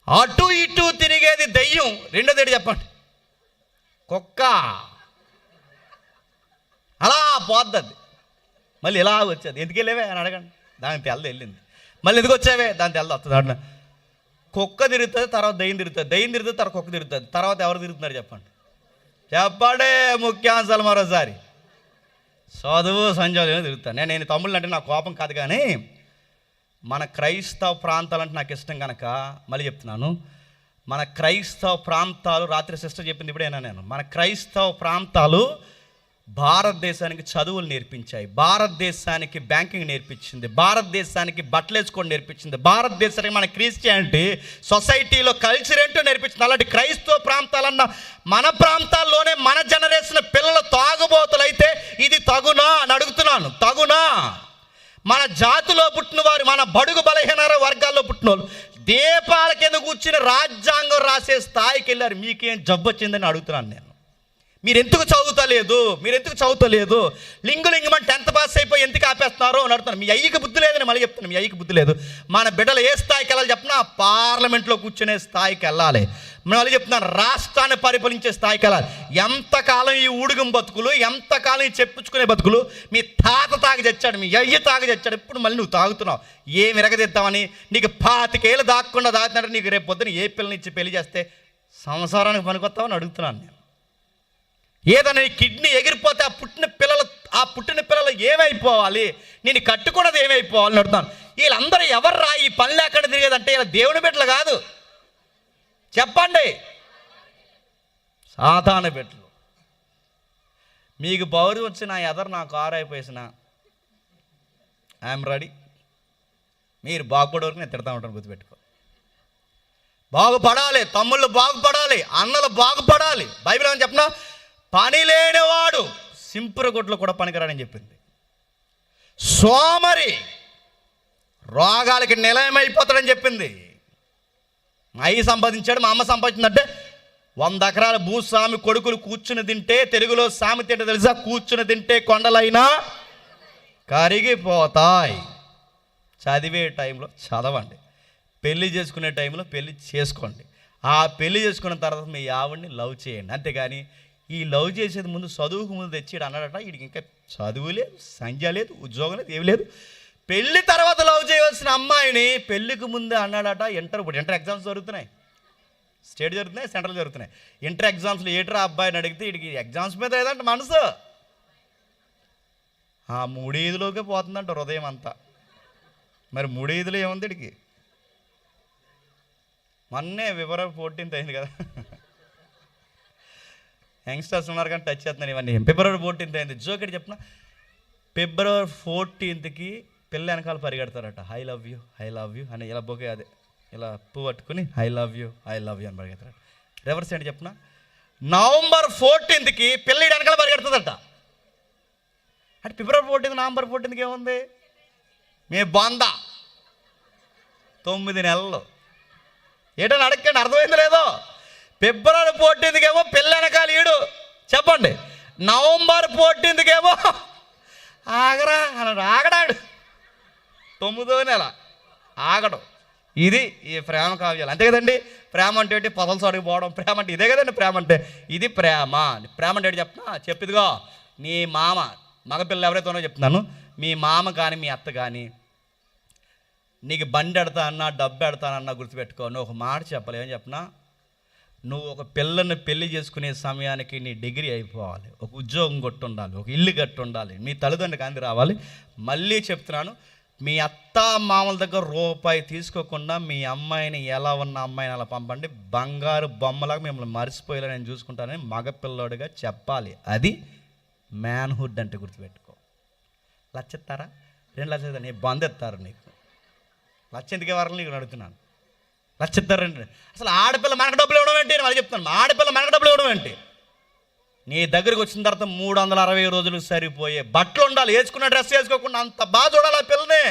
అటు ఇటు తిరిగేది దయ్యం. రెండోది ఏడు చెప్పండి? కుక్క. అలా పోద్ది, మళ్ళీ ఇలా వచ్చేది. ఎందుకు వెళ్ళేవే అని అడగండి, దానికి తెల్లది వెళ్ళింది. మళ్ళీ ఎందుకు వచ్చావే, దాని తెల్లది వస్తుంది. అన్న కుక్క తిరుగుతుంది, తర్వాత దయ్యం తిరుగుతుంది, దయ్యం తిరుగుతుంది, తర్వాత కుక్క తిరుగుతుంది, తర్వాత ఎవరు తిరుగుతున్నారు చెప్పండి? చెప్పండి ముఖ్యాంశాలు మరోసారి. చదువు సంజోలు తిరుగుతాను. నేను తమ్ముళ్ళు అంటే నాకు కోపం కాదు, కానీ మన క్రైస్తవ ప్రాంతాలంటే నాకు ఇష్టం కనుక మళ్ళీ చెప్తున్నాను. మన క్రైస్తవ ప్రాంతాలు, రాత్రి సిస్టర్ చెప్పింది ఇప్పుడైనా నేను, మన క్రైస్తవ ప్రాంతాలు భారతదేశానికి చదువులు నేర్పించాయి, భారతదేశానికి బ్యాంకింగ్ నేర్పించింది, భారతదేశానికి బట్టలు వేసుకోవడం నేర్పించింది, భారతదేశానికి మన క్రిస్టియానిటీ సొసైటీలో కల్చర్ ఏంటో నేర్పించింది. అలాంటి క్రైస్తవ ప్రాంతాలన్న మన ప్రాంతాల్లోనే మన జనరేషన్ పిల్లలు తాగుబోతులైతే ఇది తగునా అని అడుగుతున్నాను. తగునా? మన జాతిలో పుట్టిన వారు, మన బడుగు బలహీన వర్గాల్లో పుట్టిన వాళ్ళు దీపాల కింద కూర్చుని రాజ్యాంగం రాసే స్థాయికి వెళ్ళారు. మీకేం జబ్బు వచ్చిందని అడుగుతున్నాను నేను. మీరెందుకు చదువుతలేదు? లింగులింగమని 10th పాస్ అయిపోయి ఎందుకు ఆపేస్తున్నారు అని అడుగుతాను. మీ అయ్యకి బుద్ధి లేదని మళ్ళీ చెప్తున్నాను. మీ అయ్యకి బుద్ధి లేదు. మన బిడ్డలు ఏ స్థాయికి వెళ్ళాలి చెప్పినా? పార్లమెంట్లో కూర్చునే స్థాయికి వెళ్ళాలి. మళ్ళీ చెప్తున్నాను, రాష్ట్రాన్ని పరిపాలించే స్థాయికి వెళ్ళాలి. ఎంతకాలం ఈ ఊడుగం బతుకులు, ఎంతకాలం ఈ చెప్పుకునే బతుకులు? మీ తాత తాగి తెచ్చాడు, మీ అయ్య తాగి తెచ్చాడు, ఇప్పుడు మళ్ళీ నువ్వు తాగుతున్నావు. ఏమి ఎరగదిద్దామని నీకు 25 ఏళ్ళు దాక్కుండా తాగుతున్నాడు. నీకు రేపు పొద్దున ఏ పిల్లనిచ్చి పెళ్లి చేస్తే సంసారానికి పనికొస్తావని అడుగుతున్నాను నేను. ఏదైనా కిడ్నీ ఎగిరిపోతే ఆ పుట్టిన పిల్లలు ఏమైపోవాలి? నేను కట్టుకున్నది ఏమైపోవాలని అడుగుతాను. వీళ్ళందరూ ఎవర్రా ఈ పని లేకుండా తిరిగేదంటే? ఇలా దేవుని బిడ్డలు కాదు చెప్పండి, సాధారణ బిడ్డలు. మీకు పౌరు వచ్చి నా ఎదరు నా కారు అయిపోయేసిన ఐఎమ్ రెడీ. మీరు బాగుపడే వరకు నేను తిడతా ఉంటాను, గుర్తుపెట్టుకో. బాగుపడాలి, తమ్ముళ్ళు బాగుపడాలి, అన్నలు బాగుపడాలి. బైబిల్ ఏమని చెప్పినా? పని లేనివాడు సింపురగొడ్లు కూడా పనికిరాడని చెప్పింది. సోమరి రోగాలకి నిలయమైపోతాడని చెప్పింది. మా అయ్య సంపాదించాడు, మా అమ్మ సంపాదించిందంటే 100 ఎకరాల భూస్వామి కొడుకులు కూర్చుని తింటే, తెలుగులో సామెత ఏంటో తెలుసా? కూర్చుని తింటే కొండలైనా కరిగిపోతాయి. చదివే టైంలో చదవండి, పెళ్లి చేసుకునే టైంలో పెళ్లి చేసుకోండి. ఆ పెళ్లి చేసుకున్న తర్వాత మీ ఆవిడ్ని లవ్ చేయండి. అంతేగాని ఈ లవ్ చేసేది ముందు చదువుకు ముందు తెచ్చి అన్నాడట, వీడికి ఇంకా చదువు లేదు, సంధ్య లేదు, ఉద్యోగం లేదు, ఏమి లేదు. పెళ్లి తర్వాత లవ్ చేయవలసిన అమ్మాయిని పెళ్లికి ముందే అన్నాడట. ఇంటర్ ఎగ్జామ్స్ జరుగుతున్నాయి, స్టేట్ జరుగుతున్నాయి, సెంట్రల్ జరుగుతున్నాయి. ఇంటర్ ఎగ్జామ్స్లో ఏటరా అబ్బాయిని అడిగితే వీడికి ఎగ్జామ్స్ మీద లేదంట మనసు, ఆ 3-5లోకే పోతుందంట హృదయం అంతా. మరి 3-5లో ఏముంది వీడికి? మొన్నే ఫిబ్రవరి 14th అయింది కదా. యంగ్స్టర్స్ ఉన్నారు కానీ టచ్ చేస్తున్నాను ఇవన్నీ. ఫిబ్రవరి 14th అయింది. జోకెట్ చెప్పిన, ఫిబ్రవరి 14th పిల్ల వెనకాల పరిగెడతారట. ఐ లవ్ యూ అని ఇలా బొకే అదే ఇలా పువ్వు పట్టుకుని ఐ లవ్ యూ అని పరిగెడతారట. రివర్స్ ఏంటి చెప్పిన, నవంబర్ 14th పిల్ల వెనకాల పరిగెడుతుందట. అంటే ఫిబ్రవరి 14th నవంబర్ 14th ఏముంది? మీ బొంద 9 నెలలు. ఏంటని అడగండి, అర్థమైంది లేదో? ఫిబ్రవరి 14th పిల్ల వెనకాల ఈడు చెప్పండి. నవంబర్ 14th ఆగరా అన్నాడు, ఆగడాడు. 9వ నెల ఆగడం. ఇది ఈ ప్రేమ కావ్యాలు, అంతే కదండి. ప్రేమ అంటే ఏంటి? పొదలు సడిగిపోవడం. ప్రేమ అంటే ఇదే కదండి. ప్రేమ అంటే ఇది ప్రేమ. ప్రేమ అంటే ఏంటి చెప్తున్నా? చెప్పిదిగో, నీ మామ, మగపిల్లలు ఎవరైతే ఉన్నారో చెప్తున్నాను, మీ మామ కానీ మీ అత్త కానీ నీకు బండి ఎడతా అన్నా, డబ్బు ఎడతానన్నా గుర్తుపెట్టుకో. నువ్వు ఒక మాట చెప్పాలి. ఏమని చెప్పినా? నువ్వు ఒక పిల్లని పెళ్లి చేసుకునే సమయానికి నీ డిగ్రీ అయిపోవాలి, ఒక ఉద్యోగం కొట్టి ఉండాలి, ఒక ఇల్లు కట్టి ఉండాలి, మీ తల్లిదండ్రులకు అంది రావాలి. మళ్ళీ చెప్తున్నాను, మీ అత్త మామల దగ్గర రూపాయి తీసుకోకుండా మీ అమ్మాయిని, ఎలా ఉన్న అమ్మాయిని అలా పంపండి. బంగారు బొమ్మలాగా మిమ్మల్ని మర్చిపోయేలా నేను చూసుకుంటానని మగపిల్లోడిగా చెప్పాలి. అది మ్యాన్హుడ్ అంటే. గుర్తుపెట్టుకో. 1,00,000 ఇస్తారా? 2 లక్షలు నీ బందెత్తారు నీకు. లక్ష ఎందుకు ఇవ్వాలని నీకు అడుగుతున్నాను. లక్ష ఇస్తారండి. అసలు ఆడపిల్ల మనకు డబ్బులు ఇవ్వడం ఏంటి? నేను చెప్తాను, ఆడపిల్ల మనకు డబ్బులు ఇవ్వడం ఏంటి? నీ దగ్గరికి వచ్చిన తర్వాత 360 రోజులకు సరిపోయే బట్టలు ఉండాలి, వేసుకున్న డ్రెస్ వేసుకోకుండా అంత బాగా చూడాలి ఆ పిల్లని,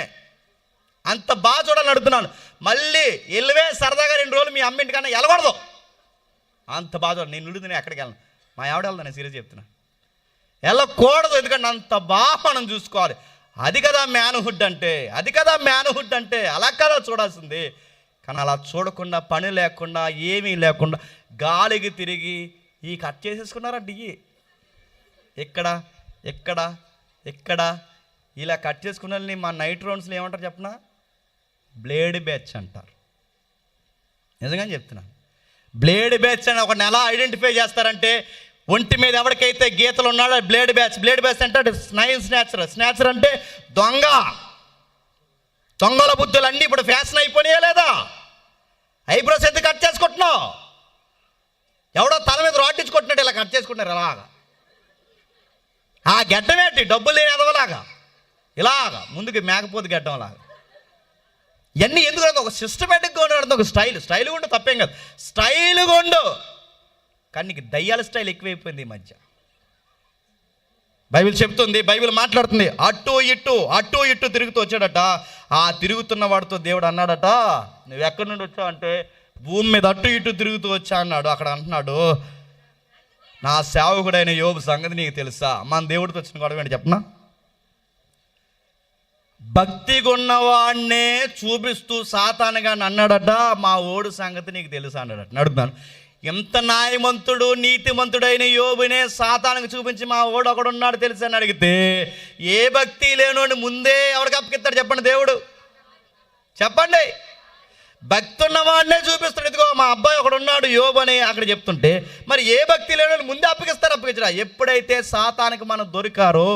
అంత బాగా చూడాలని అడుగుతున్నాను. మళ్ళీ వెళ్ళవే సరదాగా 2 రోజులు మీ అమ్మింటికన్నా వెళ్ళకూడదు, అంత బాగా చూడాలి. నేను నుండి నేను ఎక్కడికి వెళ్ళను, మా ఆవిడ వెళ్తాను, నేను సీరియస్ చెప్తున్నా, వెళ్ళకూడదు. ఎందుకంటే అంత బాగా మనం చూసుకోవాలి. అది కదా మ్యాన్హుడ్ అంటే, అది కదా మ్యాన్హుడ్ అంటే, అలా కదా చూడాల్సింది. కానీ అలా చూడకుండా, పని లేకుండా, ఏమీ లేకుండా గాలికి తిరిగి ఈ కట్ చేసేసుకున్నారండి. ఎక్కడ ఎక్కడ ఎక్కడ ఇలా కట్ చేసుకున్న మా నైట్ రౌండ్స్లో ఏమంటారు చెప్పనా? బ్లేడ్ బ్యాచ్ అంటారు. నిజంగా చెప్తున్నాను, బ్లేడ్ బ్యాచ్ అని ఒక నెల ఐడెంటిఫై చేస్తారంటే ఒంటి మీద ఎవరికైతే గీతలు ఉన్నాడో బ్లేడ్ బ్యాచ్. బ్లేడ్ బ్యాచ్ అంటే స్నాచర్ అంటే దొంగల బుద్ధులు అన్నీ ఇప్పుడు ఫ్యాషన్ అయిపోయినాయా లేదా? ఐబ్రోస్ ఎందుకు కట్ చేసుకుంటున్నావు? ఎవడో తల మీద రాడ్డించుకుంటున్నాడు, ఇలా కట్ చేసుకుంటున్నారు ఇలాగా. ఆ గడ్డం ఏంటి? డబ్బులు లేని ఎదవలాగా ఇలాగా ముందుకు మేకపోతే గడ్డంలాగా. ఇవన్నీ ఎందుకు? ఒక సిస్టమేటిక్గా ఉండడం, ఒక స్టైల్గా ఉండు, తప్పేం కాదు, స్టైల్గా ఉండు. కానీ నీకు దయ్యాల స్టైల్ ఎక్కువైపోయింది ఈ మధ్య. బైబిల్ చెప్తుంది, బైబిల్ మాట్లాడుతుంది, అటు ఇటు తిరుగుతూ వచ్చాడట. ఆ తిరుగుతున్న వాడితో దేవుడు అన్నాడట, నువ్వు ఎక్కడి నుండి వచ్చావు అంటే, భూమి మీద అటు ఇటు తిరుగుతూ వచ్చా అన్నాడు. అక్కడ అంటున్నాడు, నా సేవకుడైన యోబు సంగతి నీకు తెలుసా? మన దేవుడితో వచ్చిన గొడవ ఏంటి చెప్పనా? భక్తిగా ఉన్నవాడినే చూపిస్తూ సాతానుగా అన్నాడట, మా ఓడు సంగతి నీకు తెలుసా అన్నాడట. నడుపుతాను, ఎంత న్యాయమంతుడు నీతిమంతుడైన యోబునే సాతానుకు చూపించి మా ఓడు ఒకడు ఉన్నాడు తెలుసా అని అడిగితే, ఏ భక్తి లేనోడిని ముందే ఎవరికి అప్పగిస్తాడు చెప్పండి దేవుడు? చెప్పండి. భక్తి ఉన్నవాడినే చూపిస్తాడు. ఇదిగో మా అబ్బాయి ఒకడు ఉన్నాడు యోబు అని అక్కడ చెప్తుంటే, మరి ఏ భక్తి లేనోడిని ముందే అప్పగించరా? ఎప్పుడైతే సాతానికి మనం దొరికారో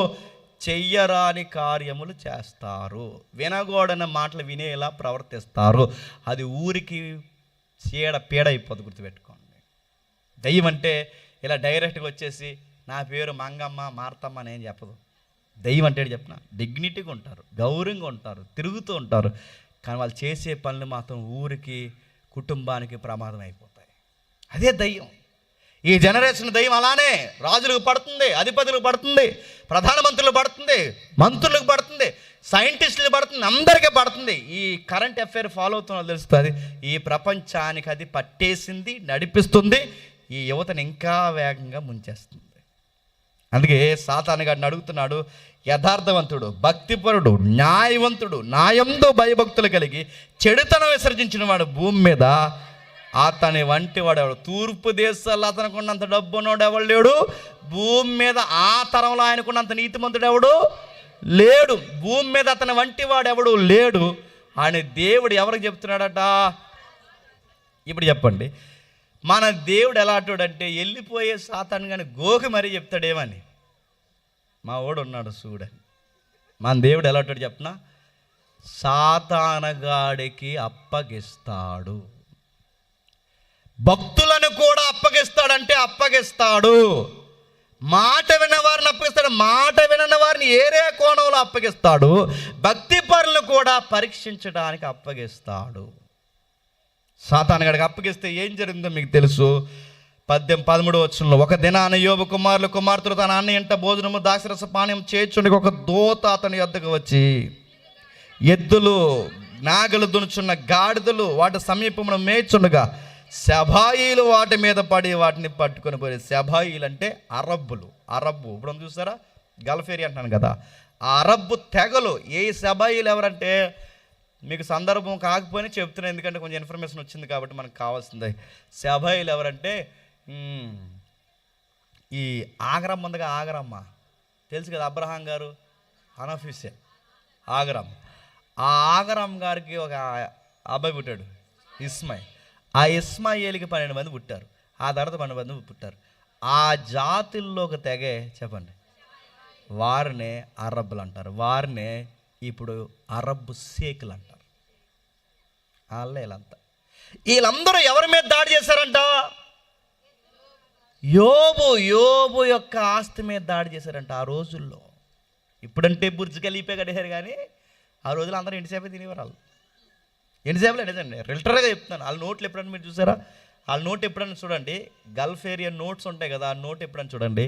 చెయ్యరాని కార్యములు చేస్తారు, వినగోడన మాటలు వినేలా ప్రవర్తిస్తారు. అది ఊరికి పీడ అయిపోతుంది. గుర్తుపెట్టుకోండి. దయ్యం అంటే ఇలా డైరెక్ట్గా వచ్చేసి నా పేరు మంగమ్మ మార్తమ్మ అని ఏం చెప్పదు. దయ్యం అంటే చెప్పిన డిగ్నిటీగా ఉంటారు, గౌరవంగా ఉంటారు, తిరుగుతూ ఉంటారు. కానీ వాళ్ళు చేసే పనులు మాత్రం ఊరికి కుటుంబానికి ప్రమాదం అయిపోతాయి. అదే దయ్యం. ఈ జనరేషన్ దయ్యం అలానే రాజులకు పడుతుంది, అధిపతులకు పడుతుంది, ప్రధానమంత్రులకు పడుతుంది, మంత్రులకు పడుతుంది, సైంటిస్టులకు పడుతుంది, అందరికీ పడుతుంది. ఈ కరెంట్ అఫైర్ ఫాలో అవుతున్న తెలుస్తుంది. ఈ ప్రపంచానికి అది పట్టేసింది, నడిపిస్తుంది. ఈ యువతను ఇంకా వేగంగా ముంచేస్తుంది. అందుకే సాతాను గారిని అడుగుతున్నాడు, యథార్థవంతుడు, భక్తిపరుడు, న్యాయవంతుడు, న్యాయంతో భయభక్తులు కలిగి చెడుతనం విసర్జించిన వాడు భూమి మీద అతని వంటి వాడు ఎవడు? తూర్పు దేశాల్లో అతనికి ఉన్నంత డబ్బు ఉన్నవాడు ఎవడు లేడు భూమి మీద. ఆ తరంలో ఆయనకున్నంత నీతిమంతుడు ఎవడు లేడు భూమి మీద. అతని వంటి వాడు ఎవడు లేడు అని దేవుడు ఎవరికి చెప్తున్నాడట? ఇప్పుడు చెప్పండి, మన దేవుడు ఎలాంటోడంటే వెళ్ళిపోయే సాతాను కానీ గోకి మరీ చెప్తాడేమని, మా వాడు ఉన్నాడు చూడని. మన దేవుడు ఎలాంటోడు చెప్పనా? సాతానగాడికి అప్పగిస్తాడు. భక్తులను కూడా అప్పగిస్తాడంటే అప్పగిస్తాడు. మాట విన్నవారిని అప్పగిస్తాడు, మాట వినని వారిని ఏరే కోణంలో అప్పగిస్తాడు. భక్తి పరులను కూడా పరీక్షించడానికి అప్పగిస్తాడు. సాతాను గడికి అప్పగిస్తే ఏం జరిగిందో మీకు తెలుసు. 13వ వచనంలో, ఒక దినాన యోబు కుమార్తెలు తన అన్న ఇంట భోజనము ద్రాక్షరస పానీయం చేర్చుండగా ఒక దూత అతని యొద్దకు వచ్చి, ఎద్దులు నాగలు దునుచున్న గాడిదలు వాటి సమీపంలో మేచుండగా శబాయిలు వాటి మీద పడి వాటిని పట్టుకొని పోయి. శబాయిలు అంటే అరబ్బులు. ఇప్పుడు చూసారా, గల్ఫ్ ఏరియా అంటాను కదా, ఆ అరబ్బు తెగలు. ఏ శబాయిలు ఎవరంటే, మీకు సందర్భం కాకపోయినా చెప్తున్నాను, ఎందుకంటే కొంచెం ఇన్ఫర్మేషన్ వచ్చింది కాబట్టి మనకు కావాల్సింది. శబాయిలు ఎవరంటే, ఈ ఆగరమ్మ ఉందిగా, ఆగరమ్మ తెలుసు కదా, అబ్రహాం గారు అనఫీసే ఆగరమ్మ. ఆ ఆగరమ్మ గారికి ఒక అబ్బాయి పుట్టాడు, ఇస్మాయిల్. ఆ ఇస్మాయిల్కి 12 మంది పుట్టారు. ఆ తర్వాత 12 మంది పుట్టారు. ఆ జాతుల్లో ఒక తెగే చెప్పండి, వారినే అరబ్బులు అంటారు. వారినే ఇప్పుడు అరబ్బు షేకులు అంటారు. వీళ్ళంతా వీళ్ళందరూ ఎవరి మీద దాడి చేశారంట? యోబు యొక్క ఆస్తి మీద దాడి చేశారంట ఆ రోజుల్లో. ఇప్పుడంటే బుర్జ్ ఖలీఫా కట్టేశారు, కానీ ఆ రోజులు అందరూ ఇంటిసేపే తినేవారు. వాళ్ళు ఎన్ని చేపలు నిజండి, రిల్టర్గా చెప్తున్నాను. వాళ్ళ నోట్లు ఎప్పుడన్నా మీరు చూసారా? వాళ్ళ నోట్ ఎప్పుడన్నా చూడండి, గల్ఫ్ ఏరియా నోట్స్ ఉంటాయి కదా, ఆ నోట్ ఎప్పుడన్నా చూడండి,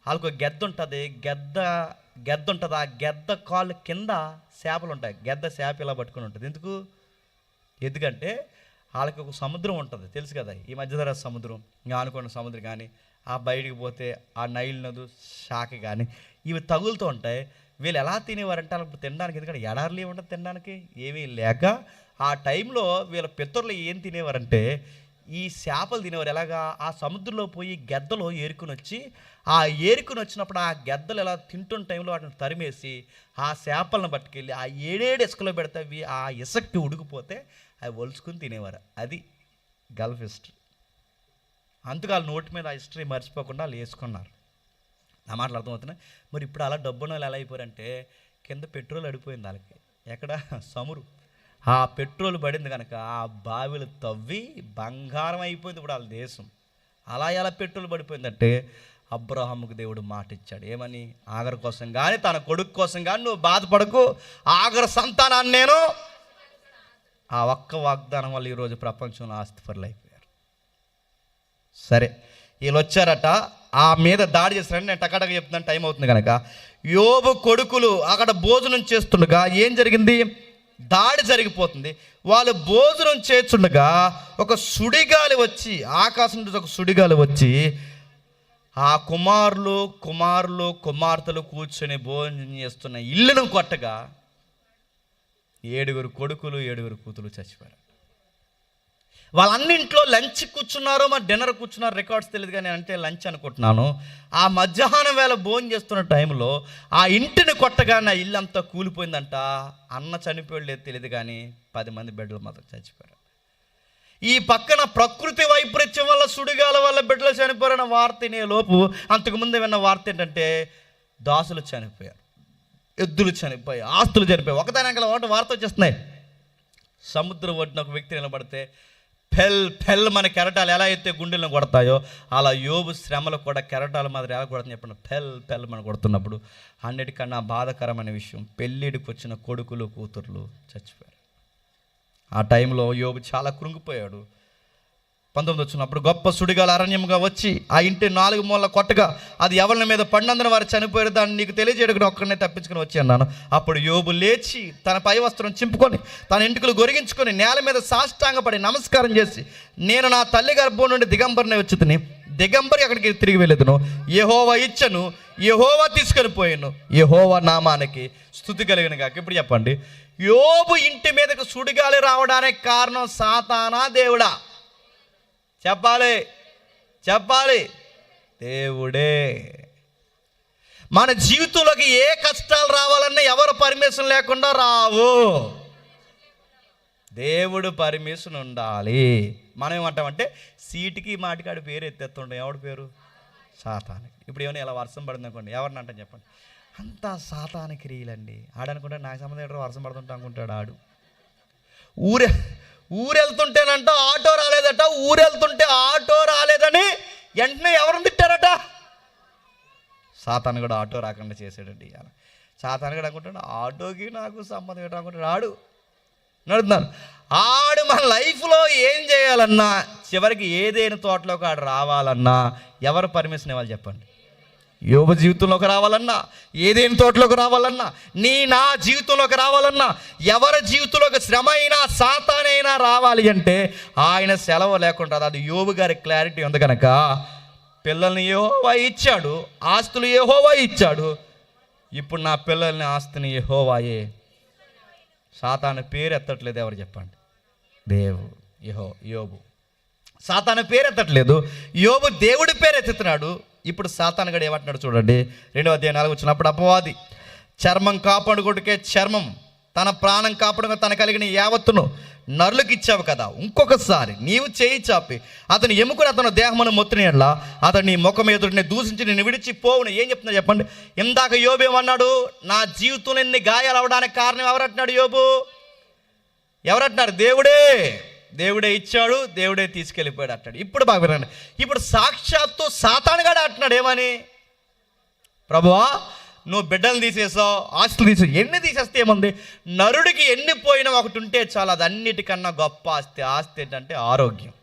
వాళ్ళకు గెద్ద ఉంటుంది, గెద్ద ఉంటుంది, ఆ గెద్ద కాళ్ళు కింద చేపలు ఉంటాయి. గెద్ద చేప ఇలా పట్టుకుని ఉంటుంది. ఎందుకంటే వాళ్ళకి ఒక సముద్రం ఉంటుంది, తెలుసు కదా, ఈ మధ్యధరా సముద్రం, ఇంకా అనుకున్న సముద్రం కానీ, ఆ బయటికి పోతే ఆ నైల్ నదు శాఖ కానీ ఇవి తగులుతూ ఉంటాయి. వీళ్ళు ఎలా తినేవారంటే వాళ్ళకి తినడానికి, ఎందుకంటే ఎడార్లు ఏముంటుంది తినడానికి, ఏమీ లేక ఆ టైంలో వీళ్ళ పితరులు ఏం తినేవారంటే ఈ చేపలు తినేవారు. ఎలాగా? ఆ సముద్రంలో పోయి గెద్దలు ఏరుకుని వచ్చి, ఆ ఏరుకుని వచ్చినప్పుడు ఆ గెద్దలు ఎలా తింటున్న టైంలో వాటిని తరిమేసి ఆ చేపలను పట్టుకెళ్ళి ఆ 7 ఇసుకలో పెడితే అవి ఆ ఇసుక్కి ఉడికిపోతే అవి ఒలుచుకుని తినేవారు. అది గల్ఫ్ హిస్టరీ. అందుకు వాళ్ళ నోటి మీద ఆ హిస్టరీ మర్చిపోకుండా వాళ్ళు వేసుకున్నారు. నా మాటలు అర్థమవుతున్నాయి. మరి ఇప్పుడు అలా డబ్బున వాళ్ళు ఎలా అయిపోయారంటే కింద పెట్రోల్ అడిపోయింది వాళ్ళకి. ఎక్కడ? సమురు. ఆ పెట్రోల్ పడింది కనుక ఆ బావిలు తవ్వి బంగారం అయిపోయింది ఇప్పుడు వాళ్ళ దేశం. అలా ఎలా పెట్రోల్ పడిపోయిందంటే అబ్రహాముకు దేవుడు మాట ఇచ్చాడు. ఏమని? ఆగరు కోసం కానీ తన కొడుకు కోసం కానీ నువ్వు బాధపడకు, ఆగరు సంతానాన్ని నేను. ఆ ఒక్క వాగ్దానం వల్ల ఈరోజు ప్రపంచంలో ఆస్తిపరులు అయిపోయారు. సరే, వీళ్ళు వచ్చారట, ఆ మీద దాడి చేస్తారని నేను టకాటక చెప్తున్నాను, టైం అవుతుంది కనుక. యోబు కొడుకులు అక్కడ భోజనం చేస్తుండగా ఏం జరిగింది? దాడి జరిగిపోతుంది. వాళ్ళు భోజనం చేస్తుండగా ఒక సుడిగాలి వచ్చి, ఆకాశం నుంచి ఒక సుడిగాలి వచ్చి ఆ కుమార్తెలు కూర్చొని భోజనం చేస్తున్న ఇల్లును కొట్టగా 7 కొడుకులు 7 కూతురు చచ్చిపోయారు. వాళ్ళన్నింట్లో లంచ్ కూర్చున్నారో మరి డిన్నర్ కూర్చున్నారో రికార్డ్స్ తెలియదు, కానీ అంటే లంచ్ అనుకుంటున్నాను. ఆ మధ్యాహ్నం వేళ భోజనం చేస్తున్న టైంలో ఆ ఇంటిని కొట్టగానే ఆ ఇల్లు అంతా కూలిపోయిందంట. అన్న చనిపోయాడు లేదు తెలియదు, కానీ 10 మంది బిడ్డలు మాత్రం చచ్చిపోయారు. ఈ పక్కన ప్రకృతి వైపరీత్యం వల్ల సుడిగాల వల్ల బిడ్డలు చనిపోయారన్న వార్త వినే లోపు అంతకుముందు విన్న వార్త ఏంటంటే దాసులు చనిపోయారు, ఎద్దులు చనిపోయాయి, ఆస్తులు చనిపోయాయి. ఒకదానికల ఒకటి వార్త వచ్చేస్తున్నాయి. సముద్రం ఒడ్డున ఒక వ్యక్తి నిలబడితే పెల్ మన కెరటాలు ఎలా అయితే గుండెలను కొడతాయో అలా యోబు శ్రమలు కూడా కెరటాల మాదిరి ఎలా కొడుతుంది చెప్పండి. పెల్ మన కొడుతున్నప్పుడు అన్నిటికన్నా బాధాకరమైన విషయం, పెళ్ళిడికి వచ్చిన కొడుకులు కూతుర్లు చచ్చిపోయారు. ఆ టైంలో యోబు చాలా కృంగిపోయాడు. 19 వచ్చినప్పుడు గొప్ప సుడిగాల అరణ్యంగా వచ్చి ఆ ఇంటి 4 మూలల కొట్టగా అది ఎవరి మీద పడినందున వారు చనిపోయారు, దాన్ని నీకు తెలియజేయడానికి ఒక్కడనే తప్పించుకొని వచ్చి అన్నాను. అప్పుడు యోబు లేచి తన పై వస్త్రం చింపుకొని తన ఇంటికలు గొరిగించుకొని నేల మీద సాష్టాంగపడి నమస్కారం చేసి, నేను నా తల్లి గర్భం నుండి దిగంబరిని వచ్చి తిని దిగంబరి అక్కడికి తిరిగి వెళ్ళేదును. యెహోవా ఇచ్చను, యెహోవా తీసుకొని పోయాను, యెహోవా నామానికి స్తుతి కలిగిన కాక. ఇప్పుడు చెప్పండి, యోబు ఇంటి మీదకు సుడిగాలి రావడానికి కారణం సాతానా దేవుడా? చెప్పాలి దేవుడే. మన జీవితంలోకి ఏ కష్టాలు రావాలన్నా ఎవరు పర్మిషన్ లేకుండా రావు, దేవుడు పర్మిషన్ ఉండాలి. మనం ఏమంటామంటే సీటుకి మాటికి ఆడి పేరు ఎత్తేస్తుంటాం. ఎవడి పేరు? సాతానికి. ఇప్పుడు ఏమైనా ఇలా వర్షం పడుతుంది అనుకోండి, ఎవరిని అంటాం చెప్పండి? అంతా సాతానికి క్రియలండి. ఆడనుకుంటే నాకు సంబంధం వర్షం పడుతుంటా అనుకుంటాడు. ఆడు ఊరెళ్తుంటేనంట ఆటో రాలేదట, ఊరెళ్తుంటే ఆటో రాలేదని వెంటనే ఎవరు తిట్టారట? సాతాను కూడా ఆటో రాకుండా చేసాడండి. సాతాను కూడా అనుకుంటాడు ఆటోకి నాకు సంబంధం ఏంటో అనుకుంటాడు. ఆడు నడుతున్నాను. ఆడు మన లైఫ్లో ఏం చేయాలన్నా చివరికి ఏదైనా తోటలోకి ఆడు రావాలన్నా ఎవరు పర్మిషన్ ఇవ్వాలి చెప్పండి? యోబు జీవితంలోకి రావాలన్నా, ఏదైనా తోటలోకి రావాలన్నా, నా జీవితంలోకి రావాలన్నా, ఎవరి జీవితంలోకి శ్రమ అయినా సాతానైనా రావాలి అంటే ఆయన సెలవు లేకుండా. అది యోబు గారి క్లారిటీ ఉంది కనుక పిల్లల్ని యెహోవా ఇచ్చాడు, ఆస్తులు యెహోవా ఇచ్చాడు. ఇప్పుడు నా పిల్లల్ని ఆస్తిని యెహోవాయే. సాతాను పేరు ఎత్తట్లేదు ఎవరు చెప్పండి? యోబు సాతాను పేరు ఎత్తట్లేదు, యోబు దేవుడి పేరు ఎత్తుతున్నాడు. ఇప్పుడు సాతాను గడు ఏమంటున్నాడు చూడండి, 2వ అధ్యాయం 4 వచ్చినప్పుడు అపవాది చర్మం కాపాడుకొట్టుకే చర్మం, తన ప్రాణం కాపాడుగా తన కలిగిన యావత్తును నరులకు ఇచ్చావు కదా, ఇంకొకసారి నీవు చేయి చాపి అతను ఎముకుని అతను దేహమును మొత్తునియట్లా అతను నీ ముఖం ఎదుటిని దూషించి నేను విడిచి పోవును. ఏం చెప్తున్నా చెప్పండి? ఇందాక యోబు ఏమన్నాడు? నా జీవితంలో ఎన్ని గాయాలు అవడానికి కారణం ఎవరంటున్నాడు? యోబు ఎవరంటున్నారు? దేవుడే ఇచ్చాడు, దేవుడే తీసుకెళ్ళిపోయాడు అంటాడు. ఇప్పుడు బాగా వినండి, ఇప్పుడు సాక్షాత్తు సాతానుగాడు అంటున్నాడు ఏమని? ప్రభువా నువ్వు బిడ్డలు తీసేసావు, ఆస్తులు తీసేసావు, ఎన్ని తీసేస్తే ఏముంది? నరుడికి ఎన్ని పోయినా ఒకటి ఉంటే చాలా, అది అన్నిటికన్నా గొప్ప ఆస్తి. ఆస్తి ఏంటంటే ఆరోగ్యం.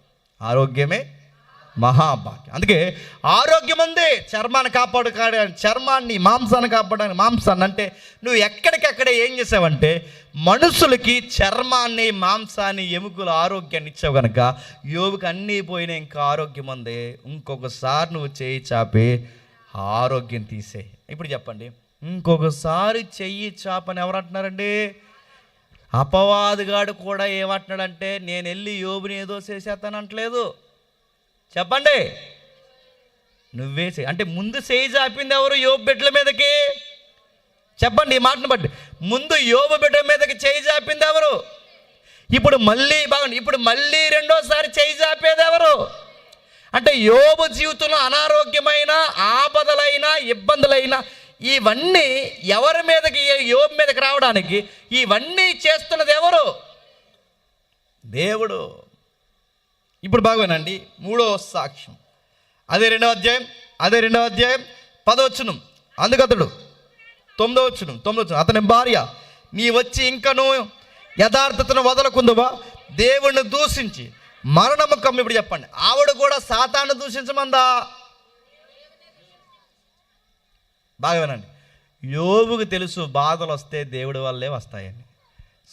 ఆరోగ్యమే మహాభాగ్యం. అందుకే ఆరోగ్యం ఉంది. చర్మాన్ని కాపాడుకోవడానికి చర్మాన్ని, మాంసాన్ని కాపాడడానికి మాంసాన్ని. అంటే నువ్వు ఎక్కడికెక్కడ ఏం చేసావంటే మనుషులకి చర్మాన్ని, మాంసాన్ని, ఎముకల ఆరోగ్యాన్ని ఇచ్చావు కనుక యోబుకి అన్నీ పోయినా ఇంకా ఆరోగ్యం ఉంది. ఇంకొకసారి నువ్వు చెయ్యి చాపి ఆరోగ్యం తీసే. ఇప్పుడు చెప్పండి, ఇంకొకసారి చెయ్యి చాపని ఎవరు అంటున్నారండి? అపవాదిగాడు కూడా ఏమంటున్నాడంటే నేను వెళ్ళి యోబుని ఏదో చేసేస్తాను అంటలేదు. చెప్పండి, నువ్వే చేయి అంటే ముందు చేయి చాపింది ఎవరు? యోబు బిడ్డల మీదకి. చెప్పండి ఈ మాటను బట్టి, ముందు యోబు బిడ్డ మీదకి చేయి చాపింది ఎవరు? ఇప్పుడు మళ్ళీ బాగుంది, ఇప్పుడు మళ్ళీ రెండోసారి చేయి చాపేది ఎవరు? అంటే యోబు జీవితంలో అనారోగ్యమైన, ఆపదలైన, ఇబ్బందులైన ఇవన్నీ ఎవరి మీదకి, యోబు మీదకి రావడానికి ఇవన్నీ చేస్తున్నది ఎవరు? దేవుడు. ఇప్పుడు బాగోనండి, 3వ సాక్ష్యం, అదే 2వ అధ్యాయం 10వ వచనం. అందుకతడు 9వ వచనం, అతని భార్య, నీ వచ్చి ఇంకను యథార్థతను వదలకుందువా? దేవుణ్ణి దూషించి మరణము కమ్మి. ఇప్పుడు చెప్పండి, ఆవిడ కూడా సాతాను దూషించమందా? బాగా వినండి, యోబుకు తెలుసు బాధలు వస్తే దేవుడి వల్లే వస్తాయని.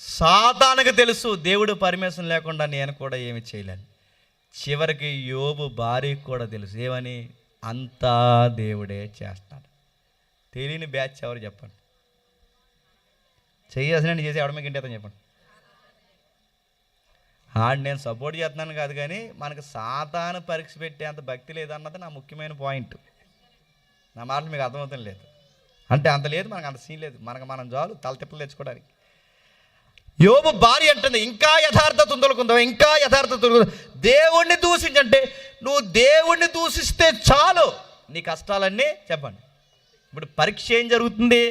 సాతానుకు తెలుసు దేవుడు పర్మిషన్ లేకుండా నేను కూడా ఏమి చేయలేను. చివరికి యోబు భార్యకు కూడా తెలుసు ఏమని? అంతా దేవుడే చేస్తాడు. తెలియని బ్యాచ్ ఎవరు చెప్పండి? చేయాల్సిన చేసి ఎవడమే గింటేదని చెప్పండి. నేను సపోర్ట్ చేస్తున్నాను కాదు, కానీ మనకు సాతాను పరీక్ష పెట్టే అంత భక్తి లేదన్నది నా ముఖ్యమైన పాయింట్. నా మాటలు మీకు అర్థమవుతాం లేదు అంటే అంత లేదు, మనకు అంత సీన్ లేదు, మనం చాలు తల తిప్పలు తెచ్చుకోవడానికి. యోబు భార్య అంటుంది ఇంకా యథార్థత ఉందనుకుందాం, ఇంకా యథార్థత. దేవుణ్ణి దూషించంటే నువ్వు దేవుణ్ణి దూషిస్తే చాలు నీ కష్టాలన్నీ. చెప్పండి, ఇప్పుడు పరీక్ష ఏం జరుగుతుంది?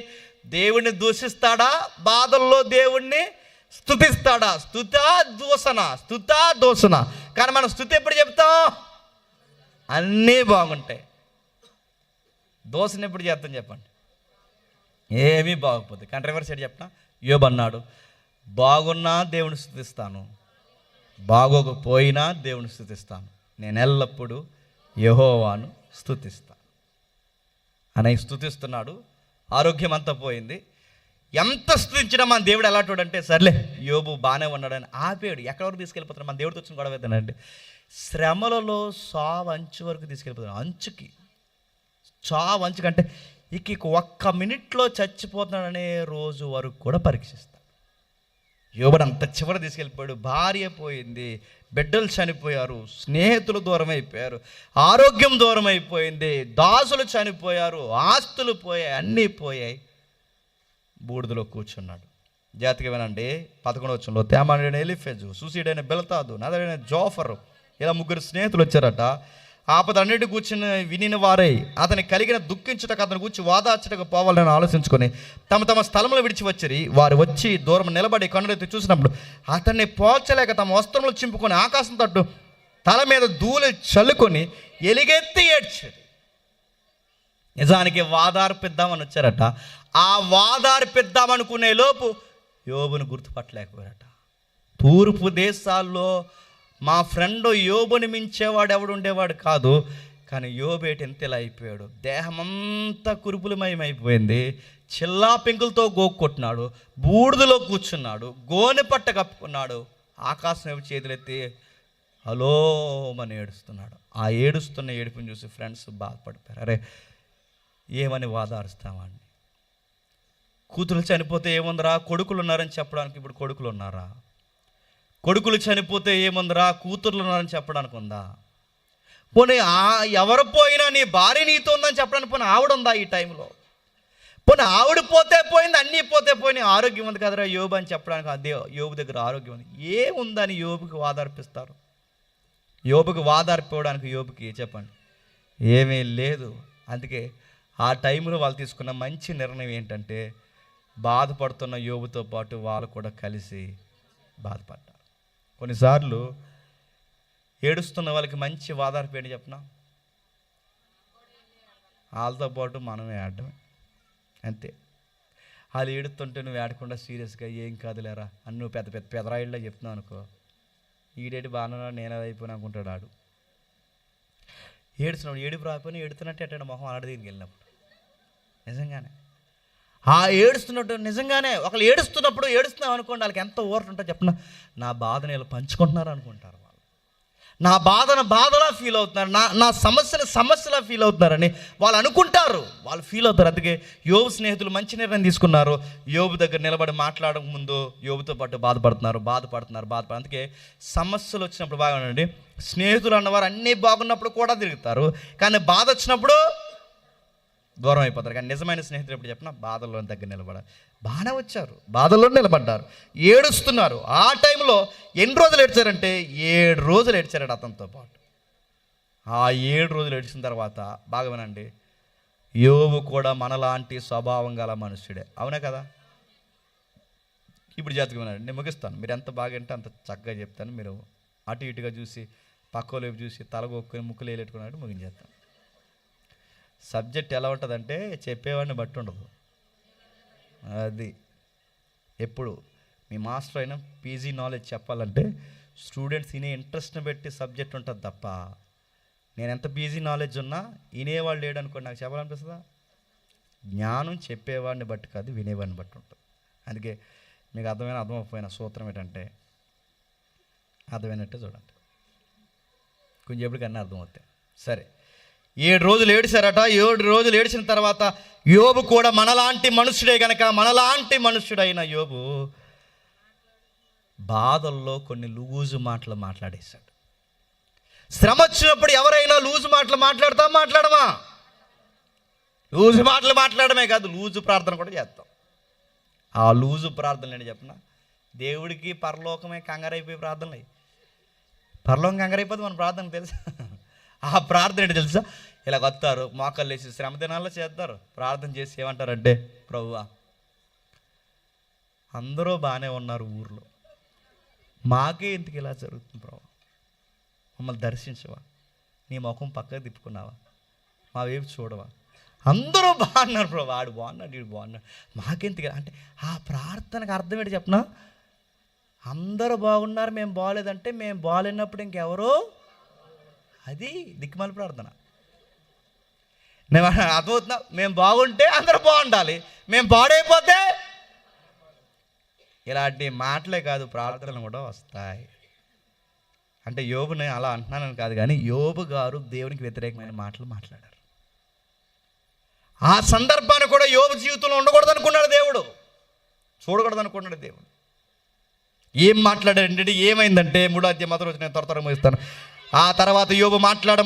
దేవుణ్ణి దూషిస్తాడా? బాధల్లో దేవుణ్ణి స్తుతిస్తాడా? స్తుతా దూషణ. కానీ మనం స్తుతి ఎప్పుడు చెప్తాం? అన్నీ బాగుంటాయి. దోషణ ఎప్పుడు చేస్తాం చెప్పండి? ఏమీ బాగోకపోతే. కానీ రివర్స్ సైడ్ చెప్పిన యోబు అన్నాడు, బాగున్నా దేవుని స్తుతిస్తాను, బాగోకపోయినా దేవుని స్తుతిస్తాను, నేను ఎల్లప్పుడూ యెహోవాను స్తుతిస్తాను అని స్తుతిస్తున్నాడు. ఆరోగ్యం అంతా పోయింది. ఎంత స్తుతించినా మన దేవుడు ఎలాంటి సర్లే యోబు బాగానే ఉన్నాడని ఆపేడు. ఎక్కడి వరకు తీసుకెళ్ళిపోతున్నాడు? మన దేవుడితో వచ్చిన గొడవ అవుతానండి. శ్రమలలో సావు అంచు వరకు తీసుకెళ్ళిపోతున్నాడు. అంచుకి, చావు అంచుకంటే ఇక 1 మినిట్లో చచ్చిపోతున్నాడనే రోజు వరకు కూడా పరీక్షిస్తాడు. యోబుని అంత చివర తీసుకెళ్ళిపోయాడు. భార్య పోయింది, బిడ్డలు చనిపోయారు, స్నేహితులు దూరం అయిపోయారు, ఆరోగ్యం దూరం అయిపోయింది, దాసులు చనిపోయారు, ఆస్తులు పోయాయి, అన్నీ పోయాయి. బూడిదలో కూర్చున్నాడు. జాతికి వినండి, 11వ వచనంలో, తేమానుడైన ఎలీఫజు, సూసీడైన బెల్తాదు, నదడైన జోఫరు, ఇలా 3 స్నేహితులు వచ్చారట. ఆపద అన్నిటి కూర్చుని వినిన వారై అతని కలిగిన దుఃఖించుటకు, అతని కూర్చి వాదార్చుటకు పోవాలని ఆలోచించుకొని తమ స్థలములు విడిచి వచ్చిరి. వారు వచ్చి దూరం నిలబడి కన్నులెత్తి చూసినప్పుడు అతన్ని పోల్చలేక తమ వస్త్రములు చింపుకొని ఆకాశం తట్టు తల మీద ధూళి చల్లుకొని ఎలుగెత్తి ఏడ్చారు. నిజానికి వాదార్పిద్దామని వచ్చారట. ఆ వాదార్పిద్దామనుకునే లోపు యోబును గుర్తుపట్టలేకపోయారట. తూర్పు దేశాల్లో మా ఫ్రెండ్ యోబుని మించేవాడు ఎవడు ఉండేవాడు కాదు. కానీ యోబేటి ఎంత ఇలా అయిపోయాడు, దేహమంతా కురుపులమయమైపోయింది, చిల్లా పెంకులతో గోక్కొట్టినాడు, బూడిదలో కూర్చున్నాడు, గోనె పట్ట కప్పుకున్నాడు, ఆకాశం వైపు చేతులెత్తి హలోమని ఏడుస్తున్నాడు. ఆ ఏడుస్తున్న ఏడుపుని చూసి ఫ్రెండ్స్ బాధపడిపోయారు. అరే ఏమని వాదారుస్తామండి? కూతురు చనిపోతే ఏముందరా, కొడుకులు ఉన్నారని చెప్పడానికి ఇప్పుడు కొడుకులు ఉన్నారా? కొడుకులు చనిపోతే ఏముందరా, కూతుర్లు ఉన్నారని చెప్పడానికి ఉందా? పోనీ ఎవరు పోయినా నీ భార్య నీతో ఉందని చెప్పడానికి పోనీ ఆవిడ ఉందా ఈ టైంలో? పోనీ ఆవిడ పోతే పోయింది, అన్నీ పోతే పోయినాయి, ఆరోగ్యం ఉంది కదరా యోబు అని చెప్పడానికి అదే యోబు దగ్గర ఆరోగ్యం ఉంది. ఏముందని యోబుకి వాదార్పిస్తారు? యోబుకి వాదార్పివ్వడానికి యోబుకి చెప్పండి ఏమీ లేదు. అందుకే ఆ టైంలో వాళ్ళు తీసుకున్న మంచి నిర్ణయం ఏంటంటే బాధపడుతున్న యోబుతో పాటు వాళ్ళు కూడా కలిసి బాధపడ్డారు. కొన్నిసార్లు ఏడుస్తున్న వాళ్ళకి మంచి వాదార్పు ఏంటి చెప్పిన? వాళ్ళతో పాటు మనమే ఆడటమే. అంతే. వాళ్ళు ఏడుతుంటే నువ్వు ఏడకుండా సీరియస్గా ఏం కాదులేరా అని నువ్వు పెద్ద పెద్ద పెదరాయిల్లో చెప్తున్నావు అనుకో, ఈడేటి బాగా నేను అయిపోయినా అనుకుంటాడు ఆడు. ఏడుస్తున్నాడు, ఏడుపు రాకపోయినా ఏడుతున్నట్టు ఎట్టాడు మొహం ఆడ దగ్గరికి వెళ్ళినప్పుడు. నిజంగానే ఆ ఏడుస్తున్నట్టు నిజంగానే ఒకళ్ళు ఏడుస్తున్నాం అనుకోండి, వాళ్ళకి ఎంత ఊరట ఉంటుందో చెప్పిన, నా బాధను వీళ్ళు పంచుకుంటున్నారు అనుకుంటారు. వాళ్ళు నా బాధను బాధలా ఫీల్ అవుతున్నారు, నా సమస్యలా ఫీల్ అవుతున్నారని వాళ్ళు అనుకుంటారు, వాళ్ళు ఫీల్ అవుతారు. అందుకే యోబు స్నేహితులు మంచి నిర్ణయం తీసుకున్నారు. యోబు దగ్గర నిలబడి మాట్లాడక ముందు యోబుతో పాటు బాధపడుతున్నారు. అందుకే సమస్యలు వచ్చినప్పుడు బాగా ఉండండి, స్నేహితులు అన్నవారు అన్నీ బాగున్నప్పుడు కూడా తిరుగుతారు, కానీ బాధ వచ్చినప్పుడు దూరం అయిపోతారు. కానీ నిజమైన స్నేహితులు ఎప్పుడు చెప్పినా బాధల్లో దగ్గర నిలబడాలి. బాగానే వచ్చారు, బాధల్లో నిలబడ్డారు, ఏడుస్తున్నారు. ఆ టైంలో ఎన్ని రోజులు ఏడ్చారంటే 7 రోజులు ఏడ్చారట అతనితో పాటు. ఆ 7 రోజులు ఏడ్చిన తర్వాత బాగా వినండి, యోబు కూడా మనలాంటి స్వభావం గల మనుష్యుడే. అవునా కదా? ఇప్పుడు జాతకం వినండి, నేను ముగిస్తాను. మీరు ఎంత బాగా అంటే అంత చక్కగా చెప్తాను. మీరు అటు ఇటుగా చూసి పక్క వైపు చూసి తలగొక్కుని ముక్కులు వేలెట్టుకున్నట్టు ముగించేస్తాను. సబ్జెక్ట్ ఎలా ఉంటుందంటే చెప్పేవాడిని బట్టి ఉండదు. అది ఎప్పుడు మీ మాస్టర్ అయినా పీజీ నాలెడ్జ్ చెప్పాలంటే స్టూడెంట్స్ వినే ఇంట్రెస్ట్ని బట్టి సబ్జెక్ట్ ఉంటుంది తప్ప, నేను ఎంత పీజీ నాలెడ్జ్ ఉన్నా వినేవాళ్ళు లేడనుకోండి నాకు చెప్పాలనిపిస్తుందా? జ్ఞానం చెప్పేవాడిని బట్టి కాదు, వినేవాడిని బట్టి ఉంటుంది. అందుకే మీకు అర్థమైపోయిన సూత్రం ఏంటంటే అర్థమైనట్టే చూడండి, కొంచెం ఎప్పటికన్నా అర్థమవుతాయి. సరే, 7 రోజులు ఏడిశారట. 7 రోజులు ఏడిచిన తర్వాత యోబు కూడా మనలాంటి మనుషుడే గనక, మనలాంటి మనుషుడైన యోబు బాధల్లో కొన్ని లూజు మాటలు మాట్లాడేశాడు. శ్రమ వచ్చినప్పుడు ఎవరైనా లూజు మాటలు మాట్లాడమా? లూజు మాటలు మాట్లాడమే కాదు, లూజు ప్రార్థన కూడా చేస్తాం. ఆ లూజు ప్రార్థనలు ఏంటి చెప్పిన, దేవుడికి పరలోకమే కంగారైపోయి ప్రార్థనలు. పరలోకం కంగారైపోతే మన ప్రార్థన తెలుసా? ఆ ప్రార్థన ఏంటి తెలుసా? ఇలా వస్తారు, మోకాళ్ళు వేసి శ్రమ దినాల్లో చేస్తారు, ప్రార్థన చేసి ఏమంటారంటే, ప్రభువా అందరూ బాగానే ఉన్నారు ఊర్లో, మాకే ఇంటికి ఇలా జరుగుతుంది ప్రభు, మమ్మల్ని దర్శించవా, నీ ముఖం పక్కకు తిప్పుకున్నావా, మా వైపు చూడవా, అందరూ బాగున్నారు ప్రభు, ఆడు బాగున్నాడు వీడు బాగున్నాడు, మాకెందుకు అంటే ఆ ప్రార్థనకు అర్థం ఏంటి చెప్పనా? అందరూ బాగున్నారు మేము బాగలేదంటే మేము బాగాలేనప్పుడు ఇంకెవరో, అది దిక్కుమాలి ప్రార్థన. మేము అర్థమవుతున్నా, మేము బాగుంటే అందరూ బాగుండాలి, మేము పాడైపోతే, ఇలాంటి మాటలే కాదు ప్రార్థనలు కూడా వస్తాయి. అంటే యోబుని అలా అంటున్నానని కాదు, కానీ యోబు గారు దేవునికి వ్యతిరేకమైన మాటలు మాట్లాడారు. ఆ సందర్భాన్ని కూడా యోబు జీవితంలో ఉండకూడదు అనుకున్నాడు దేవుడు, చూడకూడదు అనుకున్నాడు దేవుడు. ఏం మాట్లాడాడు, ఏమైందంటే 3వ అధ్యాయం మొదటి రోజు నేను త్వర ముగిస్తాను. ఆ తర్వాత యోబు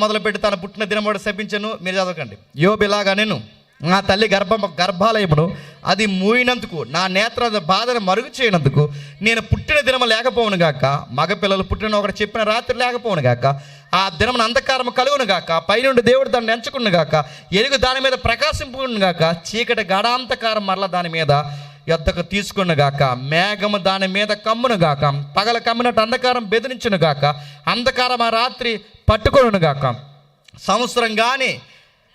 మొదలుపెట్టి తన పుట్టిన దినం కూడా శపించను. మీరు చదవకండి. యోబు ఇలాగా, నేను నా తల్లి గర్భాలయమును అది మూయినందుకు, నా నేత్ర బాధను మరుగు చేయనందుకు నేను పుట్టిన దినము లేకపోవును గాక, మగపిల్లలు పుట్టిన ఒకటి చెప్పిన రాత్రి లేకపోవును గాక, ఆ దినమున అంధకారము కలుగును గాక, పైనుండి దేవుడు దాన్ని ఎంచుకును గాక, ఎలుగు దాని మీద ప్రకాశింపును గాక, చీకటి గాఢాంధకారం మరల దాని మీద యొద్దకు తీసుకును గాక, మేఘము దాని మీద కమ్మును గాక, పగల కమ్మినట్టు అంధకారం బెదిరించును గాక, అంధకారం ఆ రాత్రి పట్టుకొను గాక, సంవత్సరం కానీ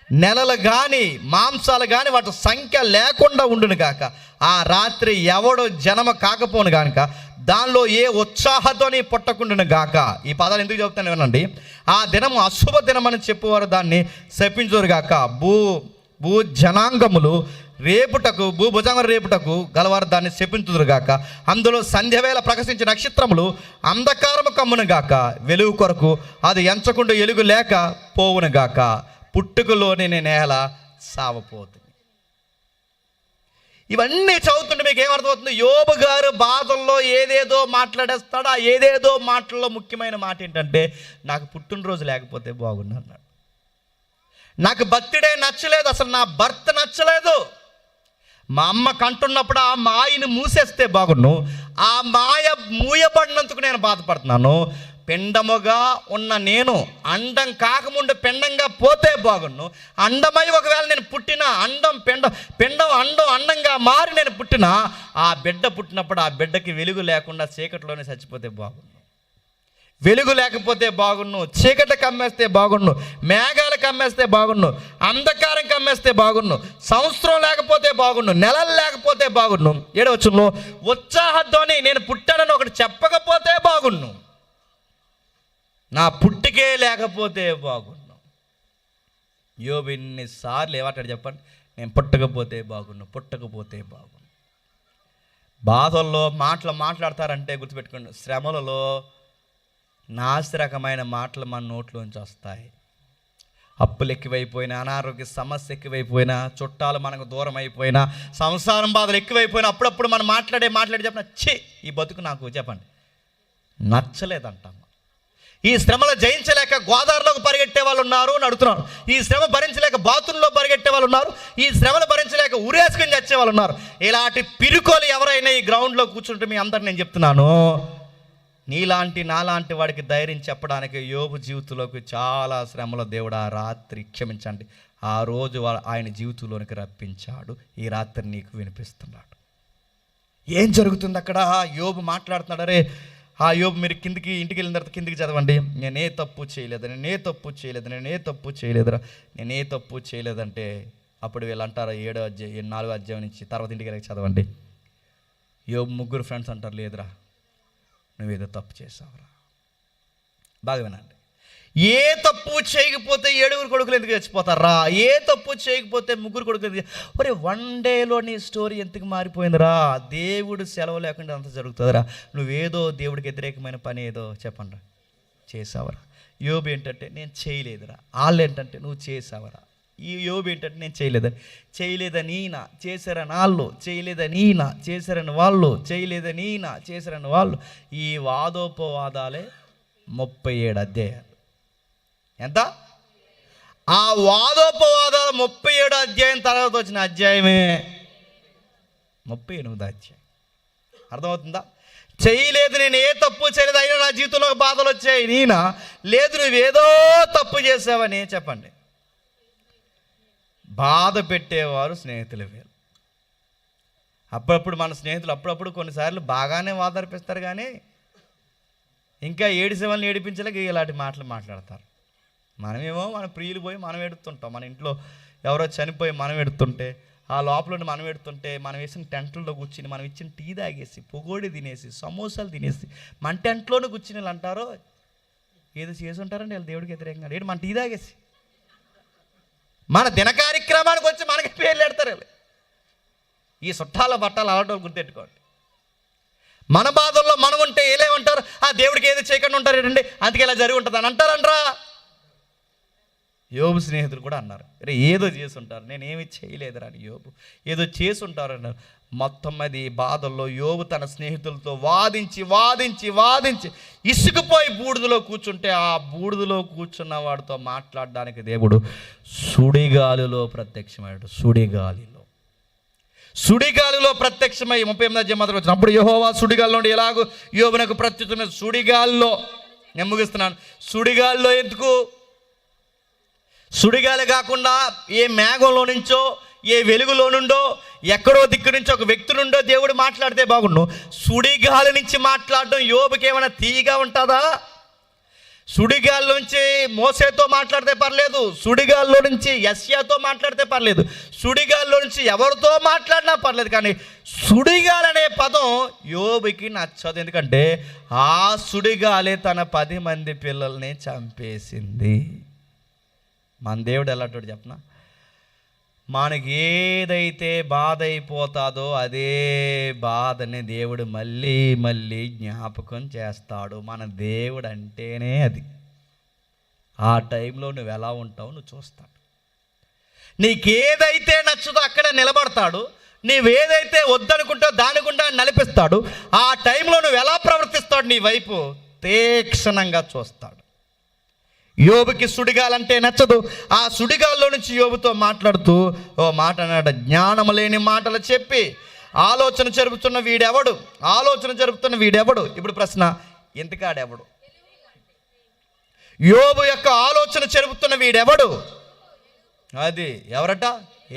నెలలు కానీ మాంసాలు కానీ వాటి సంఖ్య లేకుండా ఉండును గాక, ఆ రాత్రి ఎవడు జనమ కాకపోను గాక, దానిలో ఏ ఉత్సాహతోని పుట్టకుండును గాక. ఈ పదాలు ఎందుకు చెబుతాను వినండి. ఆ దినము అశుభ దినమని చెప్పువారు దాన్ని శపించురు గాక, భూ జనాంగములు రేపుటకు, భూభుజంగం రేపుటకు గలవారు దాన్ని శపించుదురుగాక, అందులో సంధ్యవేళ ప్రకాశించే నక్షత్రములు అంధకారము కమ్మును గాక, వెలుగు కొరకు అది ఎంచకుండా ఎలుగు లేక పోవును గాక, పుట్టుకలోని నేల సావపోతుంది. ఇవన్నీ చదువుతుంటే మీకు ఏమర్థమవుతుంది? యోబు గారు బాధల్లో ఏదేదో మాట్లాడేస్తాడు. ఆ ఏదేదో మాటల్లో ముఖ్యమైన మాట ఏంటంటే, నాకు పుట్టినరోజు లేకపోతే బాగుండు అన్నాడు. నాకు బర్త్డే నచ్చలేదు, అసలు నా భర్త నచ్చలేదు, మా అమ్మ కంటున్నప్పుడు ఆ మాయను మూసేస్తే బాగుండు, ఆ మాయ మూయబడినందుకు నేను బాధపడుతున్నాను, పిండముగా ఉన్న నేను అండం కాకముందు పిండంగా పోతే బాగుండు, అండమై ఒకవేళ నేను పుట్టిన పిండం అండంగా మారి నేను పుట్టిన, ఆ బిడ్డ పుట్టినప్పుడు ఆ బిడ్డకి వెలుగు లేకుండా చీకటిలోనే చచ్చిపోతే బాగుండు. వెలుగు లేకపోతే బాగున్ను, చీకటి కమ్మేస్తే బాగున్ను, మేఘాలు కమ్మేస్తే బాగున్ను, అంధకారం కమ్మేస్తే బాగున్ను, సంవత్సరం లేకపోతే బాగున్ను, నెలలు లేకపోతే బాగున్ను. 7వ వచనంలో ఉత్సాహధ్వని నేను పుట్టానని ఒకటి చెప్పకపోతే బాగున్ను, నా పుట్టికే లేకపోతే బాగున్ను. యోబు ఎన్నిసార్లు ఏమంటాడు చెప్పండి? నేను పుట్టకపోతే బాగున్ను, పుట్టకపోతే బాగున్ను. బాధల్లో మాట్లాడతారంటే గుర్తుపెట్టుకోండి, శ్రమలలో నాసిరకమైన మాటలు మన నోట్లోంచి వస్తాయి. అప్పులు ఎక్కువైపోయినా, అనారోగ్య సమస్య ఎక్కువైపోయినా, చుట్టాలు మనకు దూరం అయిపోయినా, సంసారం బాధలు ఎక్కువైపోయినా అప్పుడప్పుడు మనం మాట్లాడి చెప్పిన ఈ బతుకు నాకు చెప్పండి నచ్చలేదంటాం. ఈ శ్రమలో జయించలేక గోదావరిలోకి పరిగెట్టే వాళ్ళు ఉన్నారు అని అడుగుతున్నారు. ఈ శ్రమ భరించలేక బాతుల్లో పరిగెట్టే వాళ్ళు ఉన్నారు. ఈ శ్రమలు భరించలేక ఉరేసుకొని చచ్చే వాళ్ళు ఉన్నారు. ఇలాంటి పిరుకోలు ఎవరైనా ఈ గ్రౌండ్లో కూర్చుంటే మీ అందరు నేను చెప్తున్నాను, నీలాంటి నాలాంటి వాడికి ధైర్యం చెప్పడానికి యోబు జీవితంలోకి చాలా శ్రమలో దేవుడు ఆ రాత్రి క్షమించండి ఆ రోజు ఆయన జీవితంలోనికి రప్పించాడు. ఈ రాత్రి నీకు వినిపిస్తున్నాడు. ఏం జరుగుతుంది అక్కడ? యోబు మాట్లాడుతున్నాడు. అరే ఆ యోబు మీరు ఇంటికి వెళ్ళిన తర్వాత కిందికి చదవండి. నేనే తప్పు చేయలేదురా, నేనే తప్పు చేయలేదంటే అప్పుడు వీళ్ళు అంటారు 4వ అధ్యాయం నుంచి తర్వాత ఇంటికి వెళ్ళి చదవండి. యోబు ముగ్గురు ఫ్రెండ్స్ అంటారు, లేదురా నువ్వేదో తప్పు చేసావురా. బాగా వినండి. ఏ తప్పు చేయకపోతే 7 కొడుకులు ఎందుకు చచ్చిపోతారా? ఏ తప్పు చేయకపోతే 3 కొడుకులు ఎందుకు? ఒరే 1 డేలో నీ స్టోరీ ఎందుకు మారిపోయిందిరా? దేవుడు సెలవు లేకుండా అంత జరుగుతుందిరా. నువ్వేదో దేవుడికి వ్యతిరేకమైన పని ఏదో చెప్పండి చేసావరా. యోబు ఏంటంటే నేను చేయలేదురా, వాళ్ళు ఏంటంటే నువ్వు చేసావరా. ఈ యోబు ఏంటంటే నేను చేయలేదని ఈయన, చేశారని వాళ్ళు, చేయలేదని ఈయన, చేశారని వాళ్ళు, చేయలేదని ఈయన, చేశారని వాళ్ళు. ఈ వాదోపవాదాలే 37 అధ్యాయాలు. ఎంత? ఆ వాదోపవాదాలు 37 అధ్యాయం తర్వాత వచ్చిన అధ్యాయమే 38 అధ్యాయం. అర్థమవుతుందా? చేయలేదు, నేను ఏ తప్పు చేయలేదు, అయినా నా జీవితంలో బాధలు వచ్చాయి. నేనా? లేదు, నువ్వేదో తప్పు చేసావని చెప్పండి. బాధ పెట్టేవారు స్నేహితులు వేరు. అప్పుడప్పుడు మన స్నేహితులు అప్పుడప్పుడు కొన్నిసార్లు బాగానే వాదరిపిస్తారు, కానీ ఇంకా ఏడిసేవాళ్ళని ఏడిపించలేక ఇలాంటి మాటలు మాట్లాడతారు. మనమేమో మన ప్రియులు పోయి మనం ఎడుతుంటాం. మన ఇంట్లో ఎవరో చనిపోయి మనం ఎడుతుంటే, ఆ లోపల మనం ఎడుతుంటే, మనం వేసిన టెంట్లలో కూర్చుని మనం ఇచ్చిన టీ తాగేసి, పొగోడి తినేసి, సమోసాలు తినేసి మన టెంట్లోనే కూర్చుని వాళ్ళు అంటారో ఏదో చేసి ఉంటారండి వాళ్ళు దేవుడికి వ్యతిరేకంగా. ఏంటి మన టీ తాగేసి మన దిన కార్యక్రమానికి వచ్చి మనకి పేర్లు పెడతారు. ఈ చుట్టాల బట్టాలు అలాంటి వాళ్ళు గుర్తెట్టుకోండి. మన బాధల్లో మనం ఉంటే ఏలేమంటారు? ఆ దేవుడికి ఏదో చేయకుండా ఉంటారు ఏంటండి, అందుకే ఇలా జరిగి ఉంటుంది అని అంటారంటారా? యోబు స్నేహితులు కూడా అన్నారు, అరే ఏదో చేసి ఉంటారు, నేనేమి చేయలేదురా అని. యోబు ఏదో చేసి ఉంటారు అన్నారు. మొత్తం అది బాధల్లో యోబు తన స్నేహితులతో వాదించి ఇసుకుపోయి బూడిదలో కూర్చుంటే, ఆ బూడిదలో కూర్చున్న వాడితో మాట్లాడడానికి దేవుడు సుడిగాలిలో ప్రత్యక్షమయ్యాడు. సుడిగాలిలో ప్రత్యక్షమై 38వ అధ్యాయం మొదలు వచ్చిన అప్పుడు యెహోవా సుడిగాలి నుండి ఎలాగో యోబునకు ప్రత్యుత్తరమైన సుడిగాలిలో, నేను ముగిస్తున్నాను. సుడిగాలిలో ఎందుకు? సుడిగాలి కాకుండా ఏ మేఘంలో నుంచో, ఏ వెలుగులో నుండో, ఎక్కడో దిక్కు నుంచి ఒక వ్యక్తి నుండో దేవుడు మాట్లాడితే బాగుండు. సుడిగాలి నుంచి మాట్లాడడం యోబుకి ఏమైనా తీయగా ఉంటుందా? సుడిగాల్లో నుంచి మోసేతో మాట్లాడితే పర్లేదు, సుడిగాల్లో నుంచి యెషయాతో మాట్లాడితే పర్లేదు, సుడిగాల్లో నుంచి ఎవరితో మాట్లాడినా పర్లేదు, కానీ సుడిగాలి అనే పదం యోబుకి నచ్చదు. ఎందుకంటే ఆ సుడిగాలి తన 10 మంది పిల్లల్ని చంపేసింది. మన దేవుడు ఎలాంటి చెప్పనా? మనకి ఏదైతే బాధ అయిపోతాదో అదే బాధని దేవుడు మళ్ళీ జ్ఞాపకం చేస్తాడు. మన దేవుడు అంటేనే అది. ఆ టైంలో నువ్వు ఎలా ఉంటావు నువ్వు చూస్తాడు. నీకేదైతే నచ్చదో అక్కడే నిలబడతాడు. నువ్వేదైతే వద్దనుకుంటావు దాని గుండా నలిపిస్తాడు. ఆ టైంలో నువ్వు ఎలా ప్రవర్తిస్తాడు నీ వైపు తీక్షణంగా చూస్తాడు. యోబుకి సుడిగాలంటే నచ్చదు. ఆ సుడిగాల్లో నుంచి యోబుతో మాట్లాడుతూ ఓ మాట అన్నాడు, జ్ఞానము లేని మాటలు చెప్పి ఆలోచన జరుపుతున్న వీడెవడు? ఇప్పుడు ప్రశ్న, ఇంతకాడెవడు? యోబు యొక్క ఆలోచన జరుపుతున్న వీడెవడు? అది ఎవరట?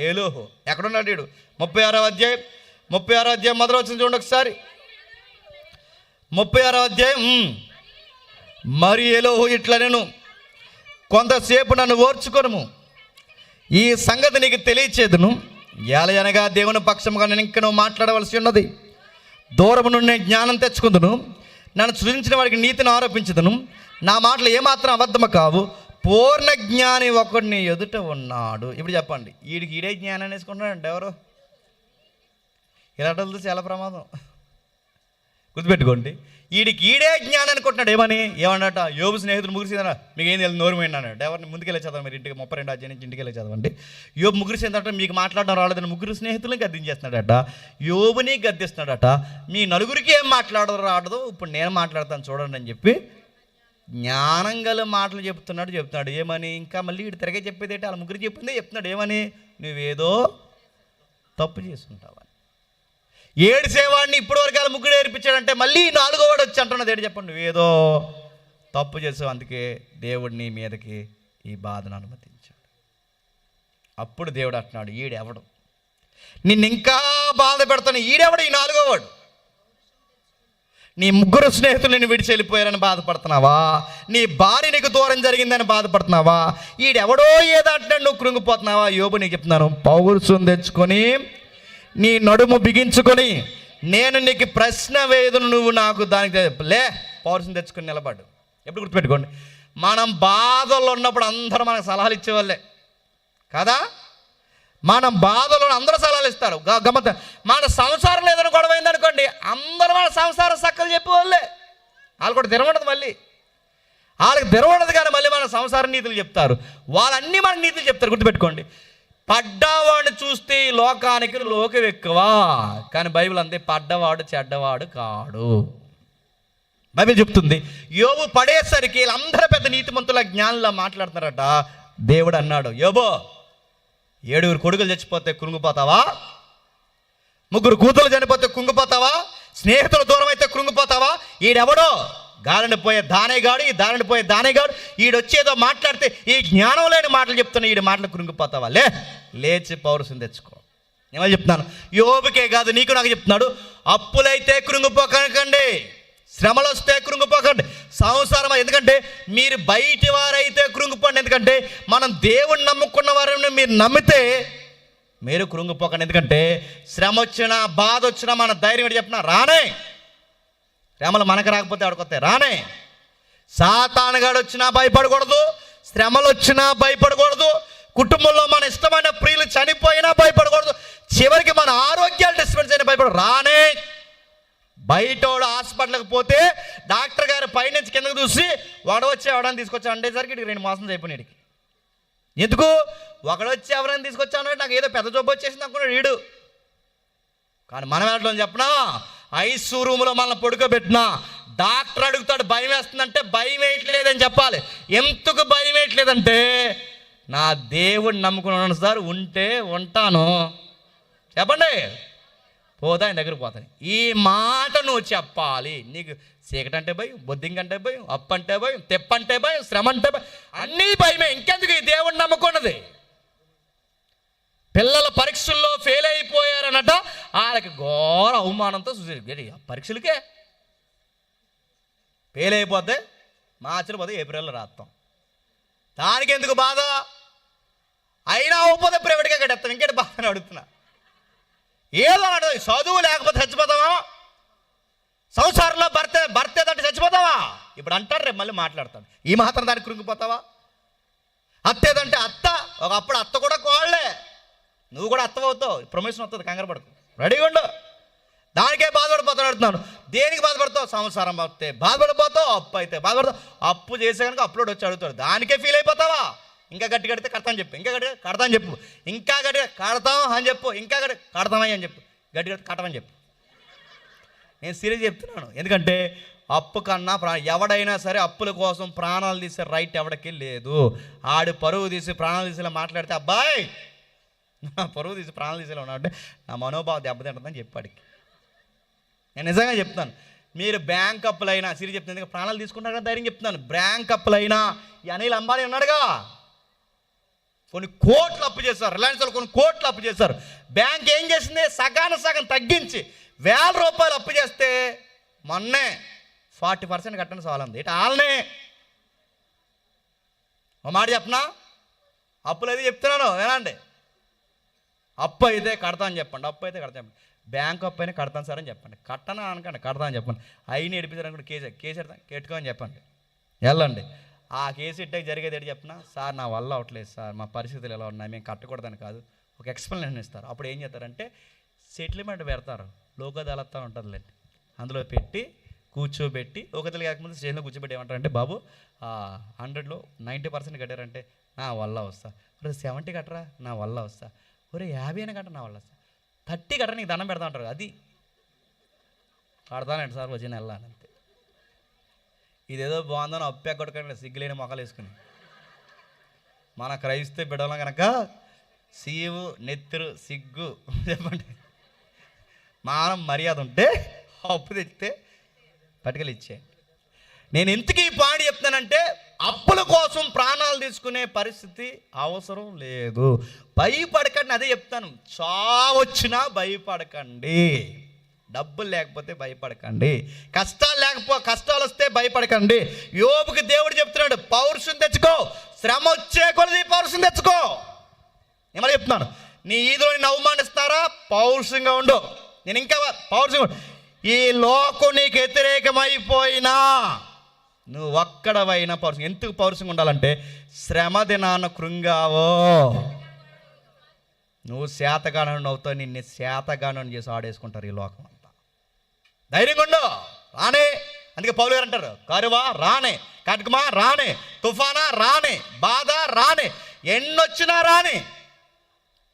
ఏలోహు. ఎక్కడున్నాడు వీడు? 36వ అధ్యాయం మొదలు వచ్చిన చూడండి ఒకసారి. 36వ అధ్యాయం మరి ఎలోహు ఇట్లా నేను కొంతసేపు నన్ను ఓర్చుకొనుము, ఈ సంగతి నీకు తెలియచేదును. ఏలయనగా దేవుని పక్షముగా నేను ఇంకా నువ్వు మాట్లాడవలసి ఉన్నది. దూరము నుండి నేను జ్ఞానం తెచ్చుకుందును, నన్ను సృజించిన వాడికి నీతిని ఆరోపించదును. నా మాటలు ఏమాత్రం అబద్ధము కావు. పూర్ణ జ్ఞాని ఒకడు నీ ఎదుట ఉన్నాడు. ఇప్పుడు చెప్పండి, వీడికి ఈడే జ్ఞానాన్ని వేసుకుంటున్నాడంటే ఎవరు? ఇలాంటి చాలా ప్రమాదం, గుర్తుపెట్టుకోండి. వీడికి ఈడే జ్ఞానం అనుకుంటున్నాడు. ఏమన్నట? యోబు స్నేహితులు ముగిరిసిందట. మీకు ఏం తెలియదు, నోరు పోయినా అన్నాడు. ఎవరిని ముందుకెళ్ళి చదవండి, మీరు ఇంటికి 32 అధ్యాయం నుంచి ఇంటికి వెళ్ళి చదవండి. యోబు ముగిరిసిందట. మీకు మాట్లాడడం రాలేదని ముగ్గురు స్నేహితులను గద్దించేస్తున్నాడట, యోబుని గద్దిస్తున్నాడట. మీ నలుగురికి ఏం మాట్లాడదు రాడదు, ఇప్పుడు నేను మాట్లాడతాను చూడండి అని చెప్పి జ్ఞానం గల మాటలు చెప్తున్నాడు. ఏమని? ఇంకా మళ్ళీ ఇటు తిరగే చెప్పేది ఏంటి? వాళ్ళ ముగ్గురు చెప్పిందే చెప్తున్నాడు. ఏమని? నువ్వేదో తప్పు చేసుకుంటావా. ఏడిసేవాడిని ఇప్పటి వరకు వాళ్ళ ముగ్గురు ఏర్పించాడంటే మళ్ళీ 4వ వాడు వచ్చి అంటున్నది ఏంటి చెప్పండి? నువ్వేదో తప్పు చేసావు, అందుకే దేవుడు నీ మీదకి ఈ బాధను అనుమతించాడు. అప్పుడు దేవుడు అంటున్నాడు, ఈడెవడు నిన్ను ఇంకా బాధ పెడతాను? ఈడెవడు ఈ 4వ వాడు? నీ ముగ్గురు స్నేహితులు నిన్ను విడిచి వెళ్ళిపోయారని బాధపడుతున్నావా? నీ భార్య నీకు దూరం జరిగిందని బాధపడుతున్నావా? ఈడెవడో ఏదో అంటున్నాడు, నువ్వు కృంగిపోతున్నావా? యోబు నీకు చెప్తున్నాను, పౌరుషం తెచ్చుకొని నీ నడుము బిగించుకొని నేను నీకు ప్రశ్న వేదును, నువ్వు నాకు దానికి లే. పౌరుషం తెచ్చుకొని నిలబడు. ఎప్పుడు గుర్తుపెట్టుకోండి, మనం బాధల్లో ఉన్నప్పుడు అందరూ మనకు సలహాలు ఇచ్చేవాళ్ళే కదా. మనం బాధలో అందరూ సలహాలు ఇస్తారు. గమ్మత, మన సంసారం లేదని గొడవైంది అనుకోండి, అందరూ మన సంసారం సక్కలు చెప్పేవాళ్ళే. వాళ్ళు కూడా తెరవడదు, మళ్ళీ వాళ్ళకి తెరవడదు కానీ మళ్ళీ మన సంసార నీతులు చెప్తారు. వాళ్ళన్నీ మనకు నీతులు చెప్తారు. గుర్తుపెట్టుకోండి, పడ్డవాడిని చూస్తే లోకానికి లోకం ఎక్కువ, కానీ బైబిల్ అంతే, పడ్డవాడు చెడ్డవాడు కాడు. బైబిల్ చెప్తుంది. యోబు పడేసరికి వీళ్ళందరూ పెద్ద నీతిమంతుల జ్ఞానంలో మాట్లాడుతున్నారట. దేవుడు అన్నాడు, యోబో 7 కొడుకులు చచ్చిపోతే కృంగిపోతావా? 3 కూతురు చనిపోతే కృంగిపోతావా? స్నేహితులు దూరం అయితే కృంగిపోతావా? ఈడెవడో గాలిని పోయే దానేగాడు, ఈ దానిని పోయే దానేగాడు, ఈడొచ్చేదో మాట్లాడితే ఈ జ్ఞానం లేని మాటలు చెప్తున్నా, ఈడి మాటలు కృంగిపోతావా? లేచి పౌరుషం తెచ్చుకో. నేను చెప్తున్నాను, యోబుకే కాదు నీకు నాకు చెప్తున్నాడు, అప్పులైతే కృంగిపోకండి, శ్రమలు వస్తే కృంగిపోకండి, సంసారం. ఎందుకంటే మీరు బయటి వారైతే కృంగిపోండి, ఎందుకంటే మనం దేవుణ్ణి నమ్ముకున్న వారిని మీరు నమ్మితే మీరు కృంగిపోకండి. ఎందుకంటే శ్రమ వచ్చినా బాధ వచ్చినా మన ధైర్యం ఏంటి చెప్పినా రానే. శ్రమలు మనకు రాకపోతే ఆడుకొస్తాయి, రానే. సాతానుగాడు వచ్చినా భయపడకూడదు, శ్రమలు వచ్చినా భయపడకూడదు, కుటుంబంలో మన ఇష్టమైన ప్రియులు చనిపోయినా భయపడకూడదు, చివరికి మన ఆరోగ్యాలు డిస్టర్బెన్స్ అయినా భయపడదు, రానే. బయటోడు హాస్పిటల్కి పోతే డాక్టర్ గారు పైనుంచి కిందకు చూసి వాడొచ్చి ఎవడని తీసుకొచ్చా అంటేసరికి ఇటు 2 మాసం అయిపోయినాడు. ఎందుకు? ఒకడొచ్చి ఎవరైనా తీసుకొచ్చాను, నాకు ఏదో పెద్ద జబ్బు వచ్చేసింది అనుకున్నాడు వీడు. కానీ మనం వెళ్ళడం చెప్పనా, ఐసూ రూమ్లో మనల్ని పడుకోబెట్టినా డాక్టర్ అడుగుతాడు, భయం వేస్తుందంటే భయం వేయట్లేదని చెప్పాలి. ఎందుకు భయం వేయట్లేదంటే నా దేవుడిని నమ్ముకున్నాను సార్, ఉంటే ఉంటాను, చెప్పండి, పోతా ఆయన దగ్గరికి పోతాను. ఈ మాట నువ్వు చెప్పాలి. నీకు చీకటి అంటే భయం, బొద్దింకంటే భయం, అప్పు అంటే భయం, తెప్పంటే భయం, శ్రమ అంటే భయం, అన్నీ భయమే. ఇంకెందుకు ఈ దేవుడిని నమ్ముకున్నది? పిల్లల పరీక్షల్లో ఫెయిల్ అయిపోయారనట, వాళ్ళకి ఘోర అవమానంతో చూసారు. పరీక్షలకే ఫెయిల్ అయిపోతే మార్చిలో పోతే ఏప్రిల్లో రాస్తాం, దానికి ఎందుకు బాధ? అయినా అవ్వకపోతే ప్రైవేట్గా కట్టేస్తాం, ఇంకేంటి బాధ అని అడుగుతున్నా. ఏదో అడుగు, చదువు లేకపోతే చచ్చిపోతావా? సంసారంలో భర్త ఏదంటే చచ్చిపోతావా? ఇప్పుడు అంటారు, రేపు మళ్ళీ మాట్లాడతాడు. ఈ మాత్రం దానికి కృంగిపోతావా? అత్త ఏదంటే అత్త, ఒకప్పుడు అత్త కూడా కోళ్ళే, నువ్వు కూడా అత్త అవుతావు, ప్రమోషన్ వస్తుంది, కంగారు పడకు, రెడీగా ఉండు. దానికే బాధపడిపోతాడు. అడుగుతున్నాను, దేనికి బాధపడతావు? సంసారం వస్తే బాధపడిపోతావు, అప్పు అయితే బాధపడతావు. అప్పు చేసే కనుక అప్లోడ్ వచ్చి అడుగుతాడు, దానికే ఫీల్ అయిపోతావా? ఇంకా గట్టి కడితే కడతాను చెప్పు, ఇంకా గట్టిగా కడతాను చెప్పు, ఇంకా గట్టిగా కడతాం అని చెప్పు, ఇంకా గట్టి కడతామని అని చెప్పు, గట్టిగా కట్టమని చెప్పు. నేను సీరియస్ చెప్తున్నాను, ఎందుకంటే అప్పు కన్నా ఎవడైనా సరే అప్పుల కోసం ప్రాణాలు తీసే రైట్ ఎవడికి లేదు. ఆడు పరువు తీసి ప్రాణాలు తీసేలా మాట్లాడితే, అబ్బాయి నా పరువు తీసి ప్రాణాలు తీసేలా ఉన్నాడు అంటే నా మనోభావం దెబ్బతింటుందని చెప్పాడికి. నేను నిజంగా చెప్తాను, మీరు బ్యాంక్ అప్పులైనా సీరియస్ చెప్తుంది, ప్రాణాలు తీసుకుంటారు కదా ధైర్యం చెప్తున్నాను. బ్యాంక్ అప్పులైనా ఈ అనిల్ అంబానీ ఉన్నాడుగా, కొన్ని కోట్లు అప్పు చేశారు, రిలయన్స్ వాళ్ళు కొన్ని కోట్లు అప్పు చేశారు. బ్యాంక్ ఏం చేసింది? సగానికి సగం తగ్గించి 1000 రూపాయలు అప్పు చేస్తే మొన్నే 40% కట్టండి చాలంది. ఇటు వాళ్ళనే ఒక మాట చెప్పనా, అప్పులు అయితే చెప్తున్నాను వినండి. అప్పు అయితే కడతాను చెప్పండి, అప్పు అయితే కడతాను చెప్పండి. బ్యాంక్ అప్పు అయినా కడతాను సార్ అని చెప్పండి. కట్టనా అనకండి, కడతాను చెప్పండి. అయినా ఏడిపిస్తారు అనుకోండి, కేసు ఎట్టుకోని చెప్పండి, వెళ్ళండి. ఆ కేసు ఇట్టే జరిగేది ఏంటి చెప్పిన, సార్ నా వల్ల అవట్లేదు సార్, మా పరిస్థితులు ఎలా ఉన్నాయి, మేము కట్టకూడదని కాదు, ఒక ఎక్స్ప్లెనేషన్ ఇస్తారు. అప్పుడు ఏం చేస్తారంటే సెటిల్మెంట్ పెడతారు, లోక్ అదాలత్ ఉంటుందిలేండి, అందులో పెట్టి కూర్చోబెట్టి, లోకతలు కాకముందు స్టేషన్లో కూర్చోబెట్టి ఏమంటారంటే, బాబు 100లో 90% కట్టారంటే నా వల్ల వస్తా, ఒరే 70 కట్టరా నా వల్ల వస్తా, ఒరే 50 అయినా కట్ట నా వల్ల వస్తా, 30 కట్టరా నీకు దండం పెడతా అంటారు. అది కడతానండి సార్ వచ్చిన వెళ్ళాను అంతే. ఇదేదో బాగుందని అప్పు ఎక్కడికండి సిగ్గులేని మొక్కలు వేసుకుని. మన క్రైస్తవ బిడ్డలం కనుక సీవు నెత్తురు సిగ్గు చెప్పండి, మానం మర్యాద ఉంటే అప్పు తెచ్చితే పట్టుకెళ్ళి ఇచ్చే. నేను ఎందుకు ఈ పాడి చెప్తానంటే, అప్పుల కోసం ప్రాణాలు తీసుకునే పరిస్థితి అవసరం లేదు. భయపడకండి, అదే చెప్తాను. చావొచ్చినా భయపడకండి, డబ్బులు లేకపోతే భయపడకండి, కష్టాలు వస్తే భయపడకండి. యోబుకి దేవుడు చెప్తున్నాడు, పౌరుషం తెచ్చుకో, శ్రమ వచ్చే కొలది పౌరుషం తెచ్చుకో. ఏమని చెప్తున్నాను, నీ ఈదులో నిన్ను అవమానిస్తారా, పౌరుషంగా ఉండు. నేను ఇంకా పౌరుషంగా ఉండు. ఈ లోకం నీకు వ్యతిరేకమైపోయినా నువ్వు ఒక్కడవైనా పౌరుషం. ఎందుకు పౌరుషంగా ఉండాలంటే, శ్రమ దినాన కృంగావో నువ్వు శాతగానం అవుతావు, నిన్ను శాతగానం చేసి ఆడేసుకుంటారు ఈ లోకం అంతా. ధైర్యంగా ఉండు, రానే. అందుకే పౌలు గారు అంటారు, కరువా రానే, కటకమా రానే, తుఫానా రానే, బాధ రానే, ఎన్నొచ్చినా రానే,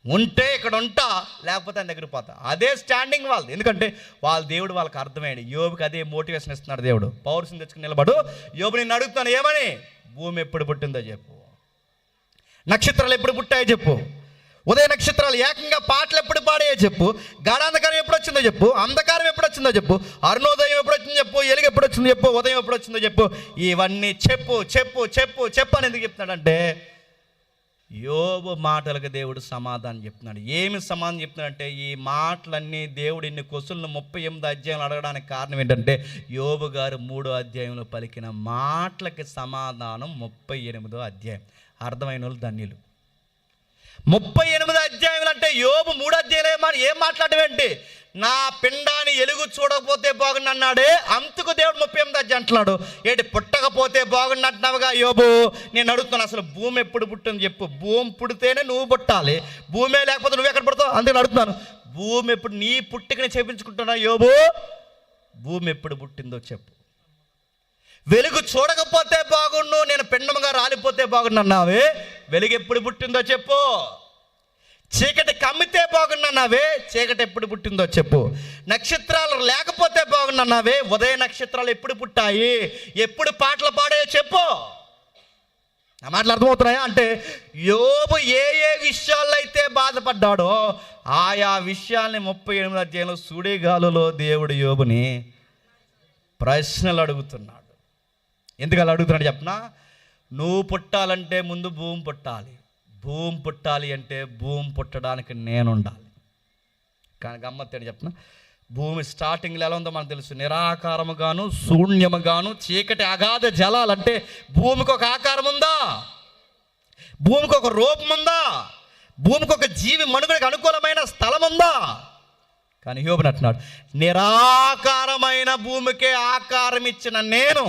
ఉంటే ఇక్కడ ఉంటా, లేకపోతే ఆయన దగ్గర పోతా. అదే స్టాండింగ్ వాళ్ళది. ఎందుకంటే వాళ్ళ దేవుడు వాళ్ళకి అర్థమయ్యాడు. యోబుకి అదే మోటివేషన్ ఇస్తున్నాడు దేవుడు. పౌరుషం తెచ్చుకుని నిలబడు. యోబు నిన్ను అడుగుతాను, ఏమని? భూమి ఎప్పుడు పుట్టిందో చెప్పు, నక్షత్రాలు ఎప్పుడు పుట్టాయో చెప్పు, ఉదయ నక్షత్రాలు ఏకంగా పాటలు ఎప్పుడు పాడాయో చెప్పు, గాఢాంధకారం ఎప్పుడు వచ్చిందో చెప్పు, అంధకారం ఎప్పుడు వచ్చిందో చెప్పు, అరుణోదయం ఎప్పుడు వచ్చిందో చెప్పు, ఎలుగు ఎప్పుడు వచ్చిందో చెప్పు, ఉదయం ఎప్పుడు వచ్చిందో చెప్పు. ఇవన్నీ చెప్పు చెప్పు చెప్పు చెప్పు అని ఎందుకు చెప్తున్నాడంటే, యోబు మాటలకు దేవుడు సమాధానం చెప్తున్నాడు. ఏమి సమాధానం చెప్తున్నాడంటే, ఈ మాటలన్నీ దేవుడు ఇన్ని క్వశ్చన్లు 38 అధ్యాయులు అడగడానికి కారణం ఏంటంటే, యోబు గారు 3వ అధ్యాయంలో పలికిన మాటలకి సమాధానం 38వ అధ్యాయం. అర్థమైన వాళ్ళు ధన్యులు. 38 అధ్యాయులు అంటే యోబు 3 అధ్యాయులు ఏం మాట్లాడడం ఏంటి? నా పిండాన్ని ఎలుగు చూడకపోతే బాగుండు అన్నాడే, అందుకు దేవుడు 38 అధ్యాయం అంటున్నాడు. ఏంటి పుట్టకపోతే బాగుండు అంటున్నావుగా యోబు? నేను అడుగుతున్నాను, అసలు భూమి ఎప్పుడు పుట్టింది చెప్పు. భూమి పుడితేనే నువ్వు పుట్టాలి, భూమి లేకపోతే నువ్వు ఎక్కడ పుడతావు? అందుకని అడుగుతున్నాను, భూమి ఎప్పుడు నీ పుట్టికని చేపించుకుంటున్నా యోబు? భూమి ఎప్పుడు పుట్టిందో చెప్పు. వెలుగు చూడకపోతే బాగుండు, నేను పిండముగా రాలిపోతే బాగుండు అన్నావే, వెలుగు ఎప్పుడు పుట్టిందో చెప్పు. చీకటి కమ్మితే బాగున్నావే, చీకటి ఎప్పుడు పుట్టిందో చెప్పు. నక్షత్రాలు లేకపోతే బాగున్నావే, ఉదయ నక్షత్రాలు ఎప్పుడు పుట్టాయి, ఎప్పుడు పాటలు పాడాయో చెప్పు. నా మాటలు అర్థమవుతున్నాయా? అంటే యోబు ఏ ఏ విషయాల్లో అయితే బాధపడ్డాడో ఆయా విషయాల్ని 38 అధ్యాయంలో సుడిగాలులో దేవుడు యోబుని ప్రశ్నలు అడుగుతున్నాడు. ఎందుకు అలా అడుగుతున్నాడు చెప్పనా? నువ్వు పుట్టాలంటే ముందు భూమి పుట్టాలి, భూమి పుట్టాలి అంటే భూమి పుట్టడానికి నేను ఉండాలి. కానీ గమ్మత్తు ఏంటి చెప్పనా? భూమి స్టార్టింగ్లో ఎలా ఉందో మనకు తెలుసు, నిరాకారముగాను శూన్యముగాను చీకటి అగాధ జలాలంటే భూమికి ఒక ఆకారం ఉందా? భూమికి ఒక రూపం ఉందా? భూమికి ఒక జీవి మనుగడకు అనుకూలమైన స్థలం ఉందా? కానీ యోబు అంటున్నాడు, నిరాకారమైన భూమికే ఆకారం ఇచ్చిన నేను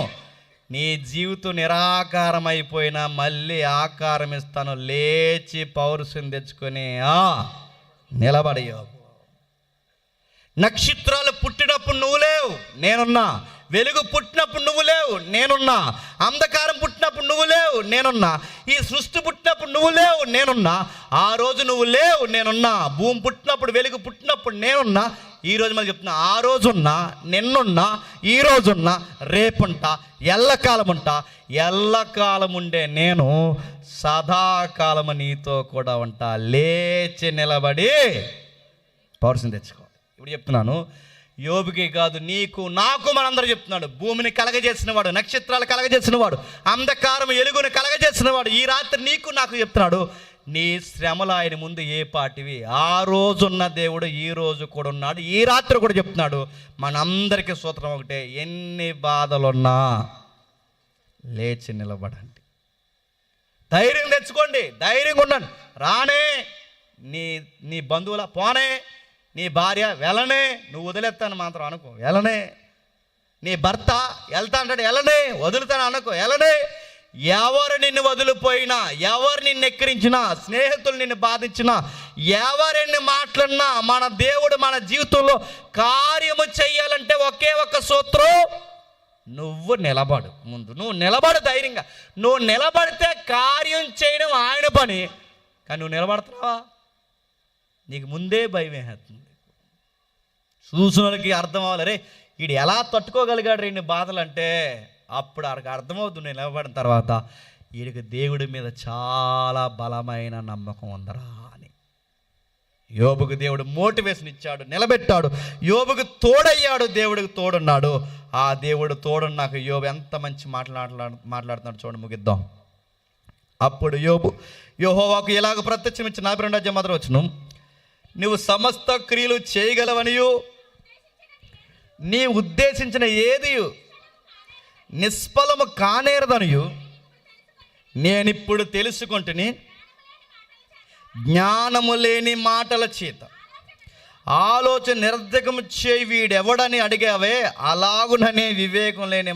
నీ జీవితం నిరాకారమైపోయినా మళ్ళీ ఆకారం ఇస్తాను, లేచి పౌరుషం తెచ్చుకొని నిలబడి. నక్షత్రాలు పుట్టినప్పుడు నువ్వు లేవు, నేనున్నా. వెలుగు పుట్టినప్పుడు నువ్వు లేవు, నేనున్నా. అంధకారం పుట్టినప్పుడు నువ్వు లేవు, నేనున్నా. ఈ సృష్టి పుట్టినప్పుడు నువ్వు లేవు, నేనున్నా. ఆ రోజు నువ్వు లేవు, నేనున్నా. భూమి పుట్టినప్పుడు, వెలుగు పుట్టినప్పుడు నేనున్నా. ఈరోజు మనం చెప్తున్నా, ఆ రోజున్నా, నిన్నున్నా, ఈ రోజున్నా, రేపుంటా, ఎల్లకాలం ఉంటా. ఎల్లకాలం ఉండే నేను సదాకాలము నీతో కూడా ఉంటా. లేచి నిలబడి పౌరుషం తెచ్చుకో. ఇప్పుడు చెప్తున్నాను, యోబుకి కాదు, నీకు నాకు మనందరూ చెప్తున్నాడు. భూమిని కలగజేసిన వాడు, నక్షత్రాలు కలగజేసిన వాడు, అంధకారం ఎలుగుని కలగజేసిన వాడు ఈ రాత్రి నీకు నాకు చెప్తున్నాడు, నీ శ్రమలు ఆయన ముందు ఏ పాటివి. ఆ రోజున్న దేవుడు ఈ రోజు కూడా ఉన్నాడు. ఈ రాత్రి కూడా చెప్తున్నాడు మనందరికీ సూత్రం ఒకటే, ఎన్ని బాధలున్నా లేచి నిలబడండి, ధైర్యం తెచ్చుకోండి, ధైర్యంగా ఉండండి. రానే నీ నీ బంధువుల పోనే, నీ భార్య వెళ్ళనే, నువ్వు వదిలేస్తాను మాత్రం అనుకో, వెళ్ళనే. నీ భర్త వెళ్తా అంటాడు, వెళ్ళనే, వదులుతాను అనుకో, వెళ్ళనే. ఎవరు నిన్ను వదిలిపోయినా, ఎవరు నిన్ను ఎక్కిరించినా, స్నేహితులు నిన్ను బాధించినా, ఎవరిని మాట్లాడినా, మన దేవుడు మన జీవితంలో కార్యము చెయ్యాలంటే ఒకే ఒక్క సూత్రం, నువ్వు నిలబడు. ముందు నువ్వు నిలబడు ధైర్యంగా. నువ్వు నిలబడితే కార్యం చేయడం ఆయన పని. కానీ నువ్వు నిలబడుతున్నావా? నీకు ముందే భయం వేస్తుంది. చూసిన వాళ్ళకి అర్థం అవ్వాలి, రే వీడు ఎలా తట్టుకోగలిగాడు రెండు బాధలు అంటే, అప్పుడు ఆడికి అర్థమవుతుంది నేను నిలబడిన తర్వాత, వీడికి దేవుడి మీద చాలా బలమైన నమ్మకం ఉందరా అని. యోబుకు దేవుడు మోటివేషన్ ఇచ్చాడు, నిలబెట్టాడు. యోబుకు తోడయ్యాడు, దేవుడికి తోడున్నాడు. ఆ దేవుడు తోడున్నాక యోబు ఎంత మంచి మాట్లాడుతున్నాడు చూడండి. ముగిద్దాం. అప్పుడు యోబు యెహోవాకు ఇలాగ ప్రత్యక్షమిచ్చి 42వ నువ్వు సమస్త క్రియలు చేయగలవనియు, నీ ఉద్దేశించిన ఏది నిష్ఫలము కానేరదనియు నేనిప్పుడు తెలుసుకుంటుని, జ్ఞానము లేని మాటల చేత ఆలోచన నిరర్ధకము చేయి వీడెవడని అడిగావే, అలాగుననే వివేకం లేని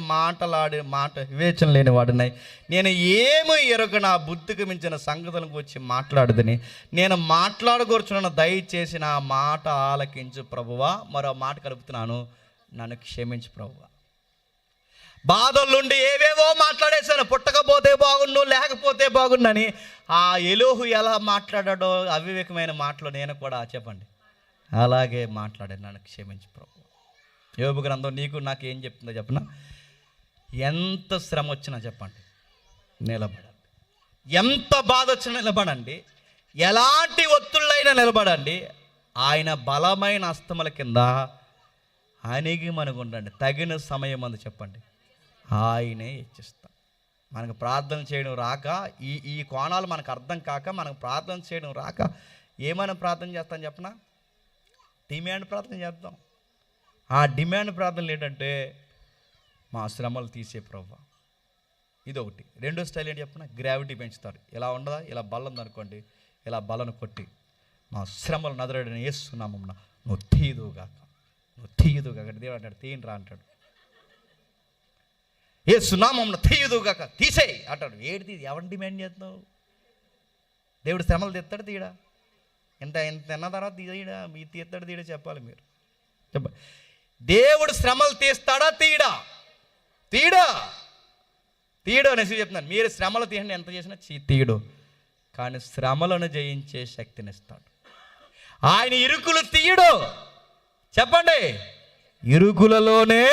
వివేచన లేని వాడినై నేను ఏమీ ఎరుక నా బుద్ధికి మించిన సంగతులకు వచ్చి మాట్లాడదని నేను మాట్లాడకూర్చున్న, దయచేసి నా మాట ఆలకించు ప్రభువా. మరో మాట కలుపుతున్నాను, నన్ను క్షమించు ప్రభువా. బాధల్లుండి ఏవేవో మాట్లాడేశాను, పుట్టకపోతే బాగుండు, లేకపోతే బాగుండని. ఆ ఎలోహు ఎలా మాట్లాడాడో అవివేకమైన మాటలు నేను కూడా చెప్పండి అలాగే మాట్లాడాను, నన్ను క్షమించు ప్రభు. యోబు గ్రంథం నీకు నాకు ఏం చెప్తుందో చెప్పనా? ఎంత శ్రమ వచ్చినా చెప్పండి నిలబడండి, ఎంత బాధ వచ్చినా నిలబడండి, ఎలాంటి ఒత్తుళ్ళైనా నిలబడండి. ఆయన బలమైన హస్తముల కింద అణిగి మనకుండండి. తగిన సమయం అందు చెప్పండి ఆయనే హెచ్చిస్తాం. మనకు ప్రార్థన చేయడం రాక, ఈ కోణాలు మనకు అర్థం కాక, మనకు ప్రార్థన చేయడం రాక ఏమైనా ప్రార్థన చేస్తాం చెప్పనా? డిమాండ్ ప్రార్థన చేద్దాం. ఆ డిమాండ్ ప్రార్థనలు ఏంటంటే, మా శ్రమలు తీసే ప్రభువా. ఇదొకటి. రెండో స్టైల్ ఏంటి చెప్పనా? గ్రావిటీ పెంచుతారు. ఇలా ఉండదా, ఇలా బల్ల ఉందనుకోండి, ఇలా బల్లను కొట్టి మా శ్రమలు నదరడని యేసునామమున నువ్వు తీయదుగాక, నువ్వు తీయదుగాక. దేవుడు అంటాడు తీయని రా అంటాడు. యేసునామమున తీయదుగాక, తీసేయి అంటాడు. ఏడు తీసి ఎవరిని డిమాండ్ చేస్తున్నావు? దేవుడు శ్రమలు తెస్తాడు తీయడా? ఎంత తిన్న తర్వాత తీయడా? మీ తీస్తాడు తీయడా చెప్పాలి మీరు. చెప్ప దేవుడు శ్రమలు తీస్తాడా తీయడా? తీయడా తీయడు అనేసి చెప్తున్నాను. మీరు శ్రమలు తీయండి, ఎంత చేసినా తీయడు. కానీ శ్రమలను జయించే శక్తినిస్తాడు. ఆయన ఇరుకులు తీయడు. చెప్పండి, ఇరుకులలోనే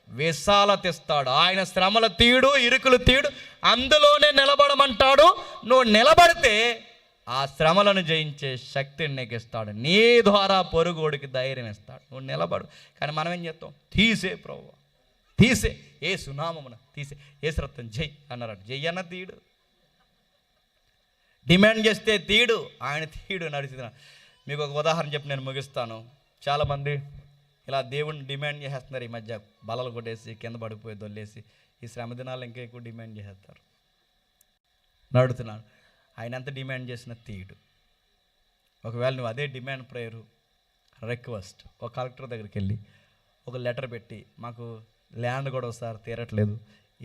విశాలత ఇస్తాడు. ఆయన శ్రమలు తీయడు, ఇరుకులు తీయడు, అందులోనే నిలబడమంటాడు. నువ్వు నిలబడితే ఆ శ్రమలను జయించే శక్తిని నీకు ఇస్తాడు. నీ ద్వారా పొరుగోడికి ధైర్యం ఇస్తాడు. నువ్వు నిలబడు. కానీ మనం ఏం చేస్తాం? తీసే ప్రభువా, తీసే, యేసునామమున తీసే, యేసు రక్తం జై అన్నారు. జై అన్న తీయడు. డిమాండ్ చేస్తే తీయడు, ఆయన తీయడు. నడుచుతున్నా. మీకు ఒక ఉదాహరణ చెప్పి నేను ముగిస్తాను. చాలామంది ఇలా దేవుడిని డిమాండ్ చేసేస్తున్నారు ఈ మధ్య. బలలు కొట్టేసి కింద పడిపోయి దొల్లేసి ఈ శ్రమ దినాలు ఇంకా ఎక్కువ డిమాండ్ చేసేస్తారు. నడుతున్నాను. ఆయన ఎంత డిమాండ్ చేసినా తీయడు. ఒకవేళ నువ్వు అదే డిమాండ్ ప్రేయరు రిక్వెస్ట్ ఒక కలెక్టర్ దగ్గరికి వెళ్ళి ఒక లెటర్ పెట్టి, మాకు ల్యాండ్ కూడా ఒకసారి తీరట్లేదు,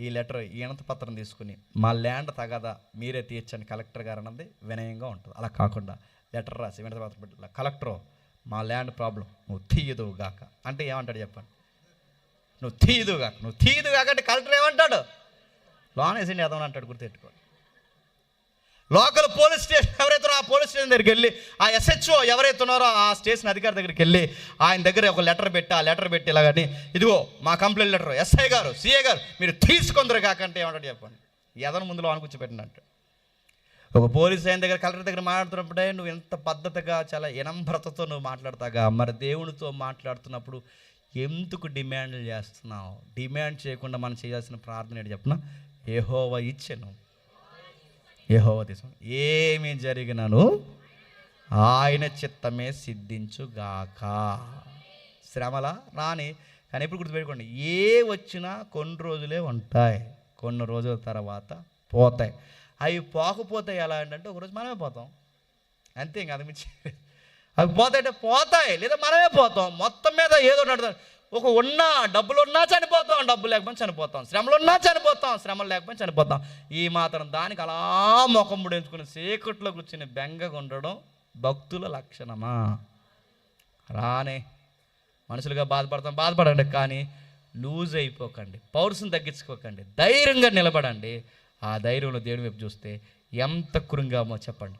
ఈ లెటర్ ఈయనత పత్రం తీసుకుని మా ల్యాండ్ తగదా మీరే తీర్చండి కలెక్టర్ గారు అన్నది వినయంగా ఉంటుంది. అలా కాకుండా లెటర్ రాసి వినత పత్రం పెట్టి, కలెక్టరు మా ల్యాండ్ ప్రాబ్లం నువ్వు తీయదుగాక అంటే ఏమంటాడు చెప్పండి? నువ్వు తీయదుగాక, నువ్వు తీయదుగాక అంటే కలెక్టర్ ఏమంటాడు? లోన్ వేసిండి అదమని అంటాడు. గుర్తెట్టుకోండి. లోకల్ పోలీస్ స్టేషన్ ఎవరైతే ఆ పోలీస్ స్టేషన్ దగ్గరికి వెళ్ళి ఆ ఎస్హెచ్ఓ ఎవరైతే ఉన్నారో ఆ స్టేషన్ అధికారి దగ్గరికి వెళ్ళి ఆయన దగ్గర ఒక లెటర్ పెట్టి, ఆ లెటర్ పెట్టి ఇలాగని, ఇదిగో మా కంప్లైంట్ లెటర్, ఎస్ఐ గారు సిఏ గారు మీరు తీసుకుందరు కాకంటే ఏమంటాడు చెప్పండి? ఎదను ముందులో అనుకూర్చోబెట్టినట్టు. ఒక పోలీస్ ఆయన దగ్గర కలెక్టర్ దగ్గర మాట్లాడుతున్నప్పుడే నువ్వు ఎంత పద్ధతిగా చాలా వినమ్రతతో నువ్వు మాట్లాడతాగా, మరి దేవునితో మాట్లాడుతున్నప్పుడు ఎందుకు డిమాండ్లు చేస్తున్నావు? డిమాండ్ చేయకుండా మనం చేయాల్సిన ప్రార్థన ఏంటి చెప్పిన? యెహోవా ఇచ్చెను యెహోవా దేశం ఏమి జరిగినను ఆయన చిత్తమే సిద్ధించుగాక. శ్రమల రాని, కానీ ఎప్పుడు గుర్తుపెట్టుకోండి, ఏ వచ్చినా కొన్ని రోజులే ఉంటాయి, కొన్ని రోజుల తర్వాత పోతాయి. అవి పోకపోతే ఎలా అంటే ఒకరోజు మనమే పోతాం, అంతే. ఇంకా అదిమించి అవి పోతాయంటే పోతాయి, లేదా మనమే పోతాం. మొత్తం మీద ఏదో నడుతుంది. ఉన్నా డబ్బులు ఉన్నా చనిపోతాం, డబ్బు లేకపోతే చనిపోతాం. శ్రమలు ఉన్నా చనిపోతాం, శ్రమలు లేకపోతే చనిపోతాం. ఈ మాత్రం దానికి అలా ముఖం ముడించుకుని చీకట్లో కూర్చుని బెంగగా ఉండడం భక్తుల లక్షణమా? రానే మనుషులుగా బాధపడండి, కానీ లూజ్ అయిపోకండి, పౌరుషం తగ్గించుకోకండి, ధైర్యంగా నిలబడండి. ఆ ధైర్యంలో దేవుని వైపు చూస్తే ఎంత కురుంగామో చెప్పండి,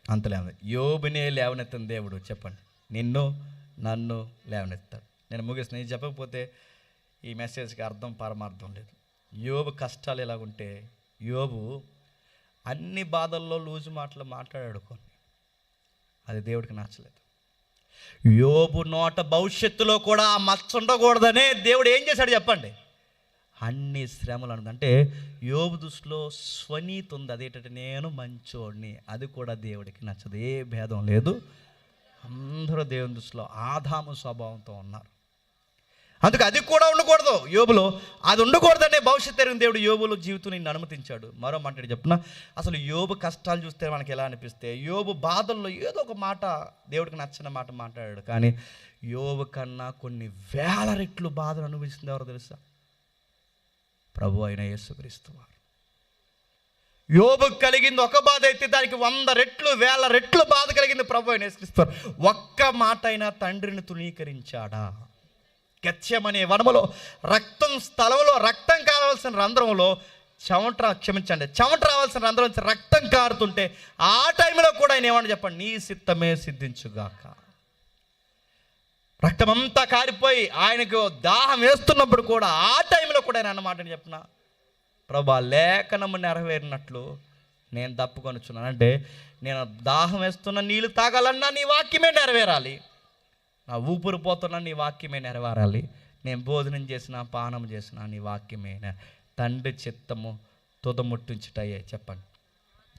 అంత లేవ. యోబునే లేవనెత్తిన దేవుడు చెప్పండి, నిన్ను నన్ను లేవనెత్తాడు. నేను ముగిస్తాను. ఇది చెప్పకపోతే ఈ మెసేజ్కి అర్థం పరమార్థం లేదు. యోబు కష్టాలు ఎలాగుంటే, యోబు అన్ని బాధల్లో లూజు మాటలు మాట్లాడాడు కొన్ని, అది దేవుడికి నచ్చలేదు. యోబు నోట భవిష్యత్తులో కూడా ఆ మచ్చ ఉండకూడదనే దేవుడు ఏం చేశాడు చెప్పండి? అన్ని శ్రమలు అన్నది. అంటే యోబు దృష్టిలో స్వనీతి ఉంది, అదేంటంటే నేను మంచోడిని, అది కూడా దేవుడికి నచ్చదు. ఏ భేదం లేదు, అందరూ దేవుని దృష్టిలో ఆదాము స్వభావంతో ఉన్నారు. అందుకే అది కూడా ఉండకూడదు యోబులో, అది ఉండకూడదనే భవిష్యత్తు ఎరిగిన దేవుడు యోబులో జీవితం నిన్ను అనుమతించాడు. మరో మాట చెప్తున్నా, అసలు యోబు కష్టాలు చూస్తే మనకి ఎలా అనిపిస్తే, యోబు బాధల్లో ఏదో ఒక మాట దేవుడికి నచ్చిన మాట మాట్లాడాడు, కానీ యోబు కన్నా కొన్ని వేల రెట్లు బాధలు అనుభవిస్తుంది ఎవరో తెలుసా? ప్రభు అయిన యేసుక్రీస్తు వారు. యోబుకు కలిగింది ఒక బాధ అయితే దానికి 100 రెట్లు 1000 రెట్లు బాధ కలిగింది ప్రభు అయిన యేసుక్రీస్తు వారు. ఒక్క మాట అయినా తండ్రిని తృణీకరించాడా? గెత్సేమనే వనములో స్థలంలో రక్తం కావాల్సిన రంధ్రంలో చెమట రావాల్సిన రంధ్రం నుంచి రక్తం కారుతుంటే ఆ టైంలో కూడా ఆయన ఏమన్నా చెప్పండి, నీ చిత్తమే సిద్ధించుగాక. రక్తమంతా కారిపోయి ఆయనకు దాహం వేస్తున్నప్పుడు కూడా ఆ టైంలో కూడా ఆయన అన్నమాట చెప్పిన, ప్రభా లేఖనము నెరవేరినట్లు నేను తప్పుకొనుచున్నాను. అంటే నేను దాహం వేస్తున్న నీళ్ళు తాగాలన్నా నీ వాక్యమే నెరవేరాలి, నా ఊపిరి పోతున్నా నీ వాక్యమే నెరవేరాలి, నేను భోజనం చేసిన పానం చేసిన నీ వాక్యమే. తండ్రి చిత్తము తుదముట్టించుటయ్యే చెప్పండి.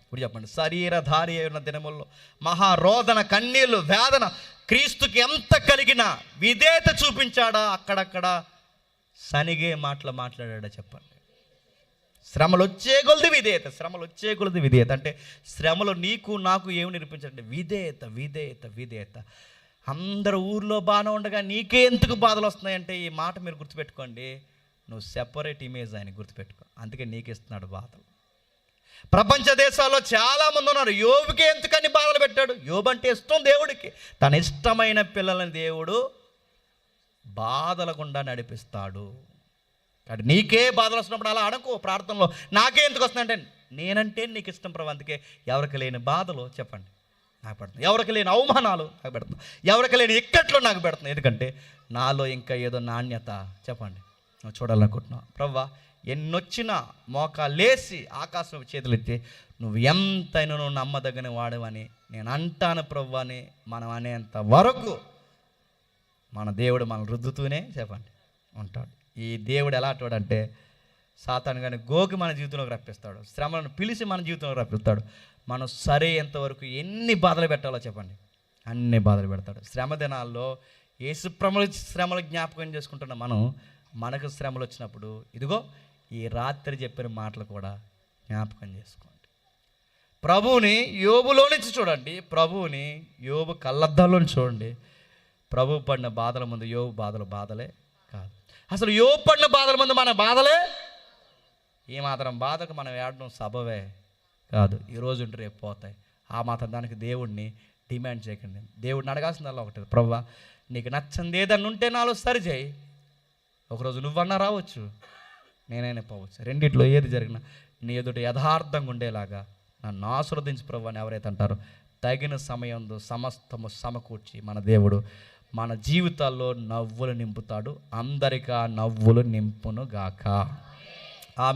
ఇప్పుడు చెప్పండి, శరీరధారి అయిన దినముల్లో మహారోదన, కన్నీళ్ళు, వేదన క్రీస్తుకి ఎంత కలిగినా విధేయత చూపించాడా? అక్కడక్కడ సనిగే మాటలు మాట్లాడా? చెప్పండి. శ్రమలు వచ్చే కొలది విధేయత, శ్రమలు వచ్చే కొలది విధేయత. అంటే శ్రమలు నీకు నాకు ఏమి నేర్పించాలంటే విధేయత, విధేయత, విధేయత. అందరూ ఊర్లో బాగానే ఉండగా నీకే ఎందుకు బాధలు వస్తున్నాయంటే ఈ మాట మీరు గుర్తుపెట్టుకోండి, నువ్వు సెపరేట్ ఇమేజ్ ఆయన గుర్తుపెట్టుకో. అందుకే నీకు ఇస్తున్నాడు బాధలు. ప్రపంచ దేశాల్లో చాలామంది ఉన్నారు, యోబుకే ఎందుకని బాధలు పెట్టాడు? యోబు అంటే ఇష్టం దేవుడికి, తన ఇష్టమైన పిల్లలని దేవుడు బాధల గుండా నడిపిస్తాడు. కానీ నీకే బాధలు వస్తున్నప్పుడు అలా అనుకో ప్రార్థనలో, నాకే ఎందుకు వస్తుందంటే నేనంటే నీకు ఇష్టం ప్రభు, అందుకే ఎవరికి లేని బాధలు చెప్పండి నాకు పెడుతుంది, ఎవరికి లేని అవమానాలు నాకు పెడుతుంది, ఎవరికి లేని ఇక్కట్లు నాకు పెడుతుంది. ఎందుకంటే నాలో ఇంకా ఏదో నాణ్యత చెప్పండి నువ్వు చూడాలనుకుంటున్నావు. ప్రవ్వా ఎన్నొచ్చినా మోకాలేసి ఆకాశం చేతులెత్తి నువ్వు ఎంతైనా నువ్వు నమ్మదగిన వాడవని నేను అంటాను ప్రవ్వా అని మనం అనేంత వరకు మన దేవుడు మనం రుద్దుతూనే చెప్పండి ఉంటాడు. ఈ దేవుడు ఎలాంటివాడంటే సాతాను కానీ గోకి మన జీవితంలోకి రప్పిస్తాడు, శ్రమలను పిలిచి మన జీవితంలోకి రప్పిస్తాడు. మనం సరే ఎంతవరకు ఎన్ని బాధలు పెట్టాలో చెప్పండి అన్ని బాధలు పెడతాడు. శ్రమ దినాల్లో యేసు శ్రమలు జ్ఞాపకం చేసుకుంటున్న మనకు శ్రమలు వచ్చినప్పుడు ఇదిగో ఈ రాత్రి చెప్పిన మాటలు కూడా జ్ఞాపకం చేసుకోండి. ప్రభువుని యోబులో నుంచి చూడండి, ప్రభువుని యోబు కళ్ళద్దాల్లో నుంచి చూడండి. ప్రభు పడిన బాధల ముందు యోబు బాధలే కాదు. అసలు యోబు పడిన బాధల ముందు మన బాధలే. ఈ మాత్రం బాధకు మనం ఏడడం సబవే కాదు, ఈరోజు ఉంటే రేపు పోతాయి. ఆ మాత్రం దానికి దేవుడిని డిమాండ్ చేయకండి. దేవుడిని అడగాల్సిందల్లా ఒకటి, ప్రభువా నీకు నచ్చంది ఏదన్నా ఉంటే నాలో సరిచేయి. ఒకరోజు నువ్వన్నా రావచ్చు, నేనైనా పోవచ్చు, రెండిట్లో ఏది జరిగినా నీ ఎదుట యథార్థంగా ఉండేలాగా నన్ను ఆశీర్వదించి ప్రభు అని ఎవరైతే అంటారో తగిన సమయంలో సమస్తము సమకూర్చి మన దేవుడు మన జీవితాల్లో నవ్వులు నింపుతాడు. అందరికీ నవ్వులు నింపును గాక. ఆమె